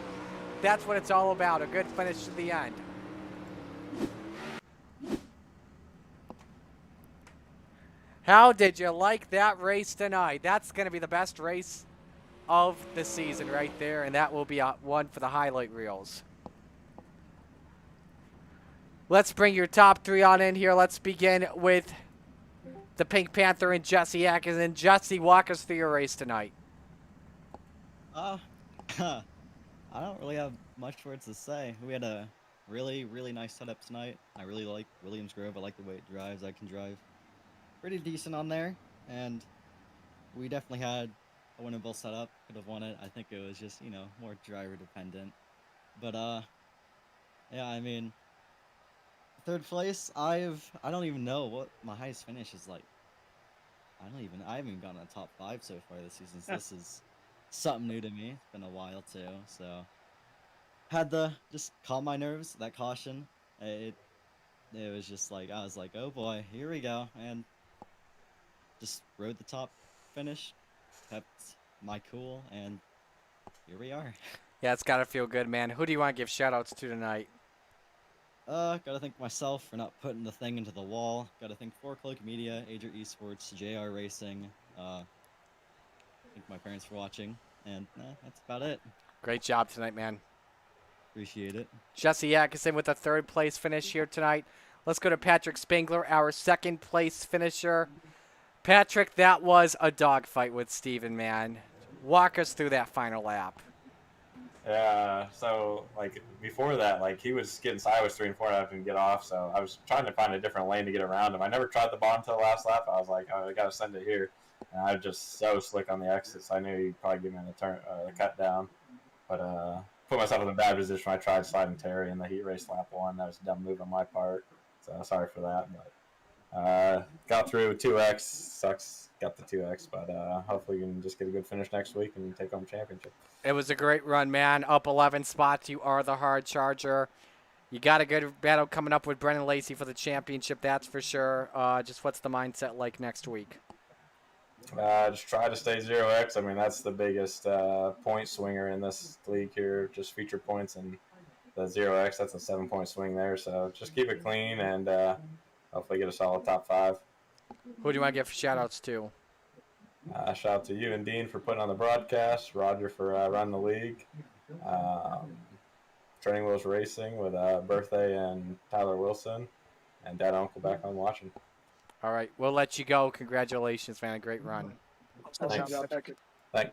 A: That's what it's all about. A good finish to the end. How did you like that race tonight? That's going to be the best race of the season right there, and that will be one for the highlight reels. Let's bring your top 3 on in here. Let's begin with the Pink Panther and Jesse Atkinson. Jesse, walk us through your race tonight.
N: I don't really have much words to say. We had a really, really nice setup tonight. I really like Williams Grove. I like the way it drives. I can drive pretty decent on there, and we definitely had a winnable setup. Could have won it. I think it was just, you know, more driver dependent. But yeah, I mean, third place. I don't even know what my highest finish is like. I haven't even gotten a top 5 so far this season. So this is something new to me. It's been a while too, so had to just calm my nerves. That caution, it was just like, I was like, oh boy, here we go, and just rode the top finish, kept my cool, and here we are.
A: Yeah, it's got to feel good, man. Who do you want to give shout-outs to tonight?
N: Gotta thank myself for not putting the thing into the wall. Gotta thank 4Cloak Media, Ager Esports, JR Racing, thank my parents for watching, and that's about it.
A: Great job tonight, man.
N: Appreciate it.
A: Jesse Atkinson with a 3rd place finish here tonight. Let's go to Patrick Spangler, our 2nd place finisher. Patrick, that was a dogfight with Steven, man. Walk us through that final lap.
O: Yeah, so, like, before that, like, he was getting sideways 3 and 4 and I didn't get off, so I was trying to find a different lane to get around him. I never tried the bottom till the last lap. I was like, oh, I got to send it here. And I was just so slick on the exits. I knew he'd probably give me a cut down. But put myself in a bad position when I tried sliding Terry in the heat race lap 1. That was a dumb move on my part. So sorry for that. But got through 2X. Sucks. Got the 2X. But hopefully you can just get a good finish next week and take home championship.
A: It was a great run, man. Up 11 spots. You are the hard charger. You got a good battle coming up with Brendan Lacey for the championship, that's for sure. Just what's the mindset like next week?
O: Just try to stay 0X. I mean, that's the biggest point swinger in this league here. Just feature points and the 0X. That's a 7-point swing there. So just keep it clean and hopefully get a solid top 5.
A: Who do you want to give shout-outs to?
O: Shout out to you and Dean for putting on the broadcast. Roger for running the league. Training Wheels Racing with Birthday and Tyler Wilson. And Dad and Uncle back on watching.
A: All right, we'll let you go. Congratulations, man. A great run.
O: Thanks. Thanks.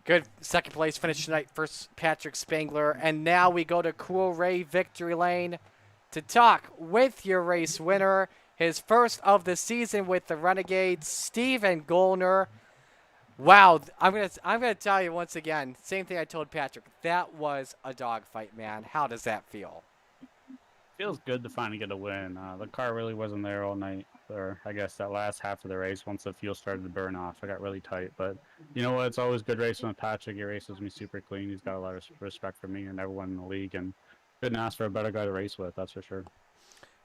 A: Good 2nd place finish tonight for Patrick Spangler. And now we go to Cool Ray Victory Lane to talk with your race winner. His first of the season with the Renegades, Stephen Goldner. Wow, I'm gonna tell you once again, same thing I told Patrick. That was a dogfight, man. How does that feel?
P: Feels good to finally get a win. The car really wasn't there all night, or I guess that last half of the race once the fuel started to burn off. I got really tight, but you know what? It's always good racing with Patrick. He races me super clean. He's got a lot of respect for me and everyone in the league, and couldn't ask for a better guy to race with, that's for sure.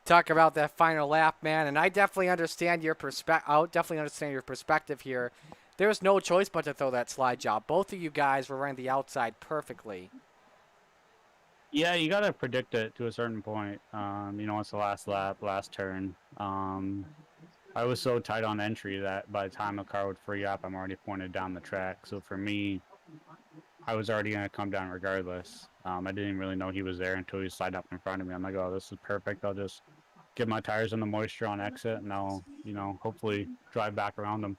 A: Talk about that final lap, man, and I definitely understand your perspective here. There was no choice but to throw that slide job. Both of you guys were running the outside perfectly.
P: Yeah, you got to predict it to a certain point. You know, it's the last lap, last turn. I was so tight on entry that by the time the car would free up, I'm already pointed down the track. So for me, I was already going to come down regardless. I didn't really know he was there until he slid up in front of me. I'm like, oh, this is perfect. I'll just get my tires in the moisture on exit, and I'll, you know, hopefully drive back around him.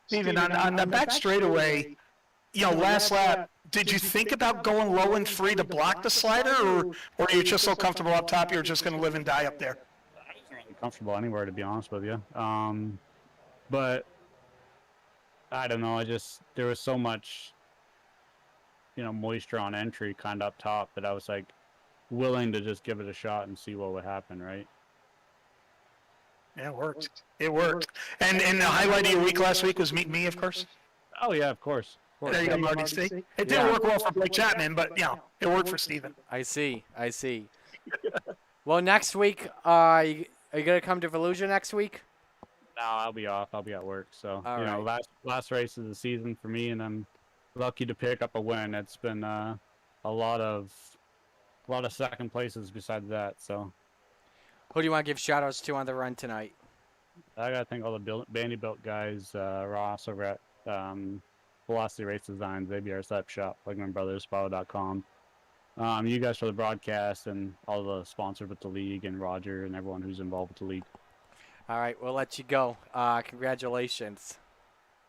B: Steven, on the back straightaway, you know, last lap, did you think about going low in 3 to block the slider, or are you just so comfortable up top you're just going to live and die up there?
P: I wasn't really comfortable anywhere, to be honest with you. But I don't know. There was so much, you know, moisture on entry kind of up top that I was like willing to just give it a shot and see what would happen, right?
B: Yeah, it worked. It worked. And the highlight of your week last week was meeting me, of course.
P: Oh, yeah, of course.
B: There you go, Marty. See? It didn't work well for Blake Chapman, but, you know, it worked for Steven.
A: I see. Well, next week, are you going to come to Volusia next week?
P: No, I'll be off. I'll be at work. So,
A: All
P: you know,
A: right.
P: last race of the season for me, and I'm lucky to pick up a win. It's been a lot of second places besides that. So,
A: who do you want to give shout-outs to on the run tonight?
P: I got to thank all the Vanderbilt guys, Ross over at Velocity Race Designs, ABR Slap Shop, Plugman Brothers, Follow.com. You guys for the broadcast and all the sponsors with the league, and Roger and everyone who's involved with the league.
A: All right, we'll let you go. Congratulations.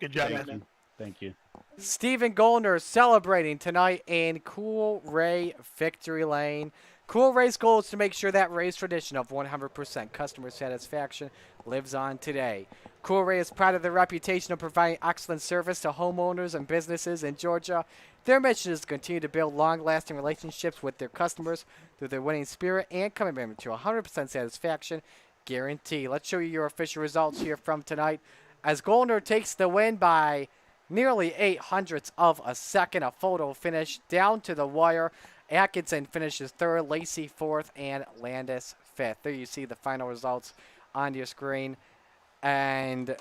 B: Good job, man.
P: Thank you.
A: Stephen Goldner celebrating tonight in Cool Ray Victory Lane. Cool Ray's goal is to make sure that Ray's tradition of 100% customer satisfaction lives on today. Cool Ray is proud of their reputation of providing excellent service to homeowners and businesses in Georgia. Their mission is to continue to build long-lasting relationships with their customers through their winning spirit and commitment to 100% satisfaction guarantee. Let's show you your official results here from tonight, as Goldner takes the win by nearly 0.08 of a second. A photo finish down to the wire. Atkinson finishes third, Lacey fourth, and Landis fifth. There you see the final results on your screen. And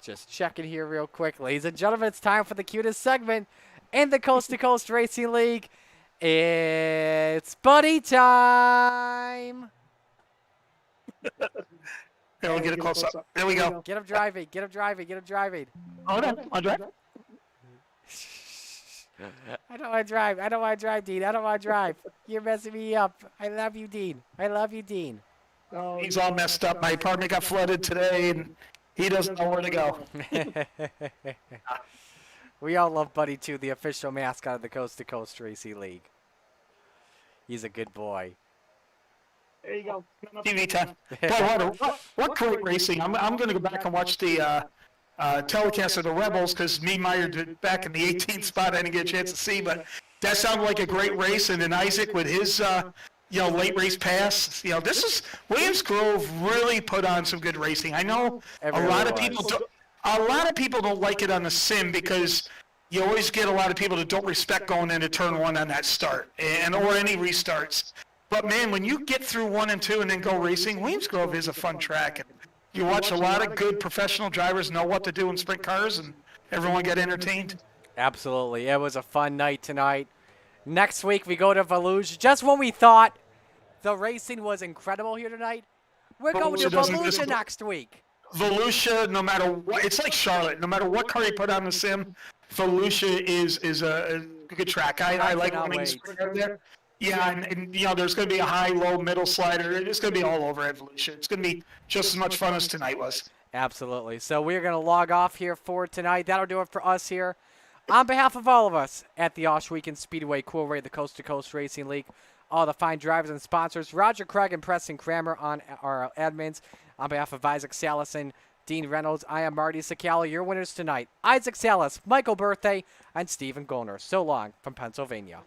A: just checking here real quick, ladies and gentlemen, it's time for the cutest segment in the Coast to Coast Racing League. It's buddy time.
B: Here, we'll get a close up. There we go.
A: Get him driving.
B: Hold on. I'll drive.
A: I don't want to drive. Dean. I don't want to drive. You're messing me up. I love you, Dean.
B: He's all messed up. My apartment got flooded today, and he doesn't know where to go.
A: We all love Buddy, too, the official mascot of the Coast to Coast Racing League. He's a good boy.
B: There you go. TV time. Boy, what great racing. I'm going to go back and watch the telecast of the Rebels, because me and Meyer did back in the 18th spot. I didn't get a chance to see, but that sounded like a great race. And then Isaac with his late race pass. Williams Grove really put on some good racing. I know a lot of people don't like it on the sim, because you always get a lot of people that don't respect going into turn one on that start or any restarts. But man, when you get through 1 and 2 and then go racing, Williams Grove is a fun track. And you watch a lot of good professional drivers know what to do in sprint cars, and everyone get entertained.
A: Absolutely. It was a fun night tonight. Next week we go to Volusia. Just when we thought the racing was incredible here tonight, we're going to Volusia next week.
B: Volusia, no matter what, it's like Charlotte. No matter what car you put on the sim, Volusia is a good track. I like running the sprint car there. Yeah, and there's going to be a high, low, middle slider. It's going to be all over Evolution. It's going to be just as much fun as tonight was.
A: Absolutely. So we're going to log off here for tonight. That'll do it for us here. On behalf of all of us at the Osh Weekend Speedway Cool Ray, the Coast to Coast Racing League, all the fine drivers and sponsors, Roger Craig and Preston Kramer on our admins. On behalf of Isaac Salas and Dean Reynolds, I am Marty Sacala. Your winners tonight, Isaac Salas, Michael Birthday, and Stephen Goldner. So long from Pennsylvania.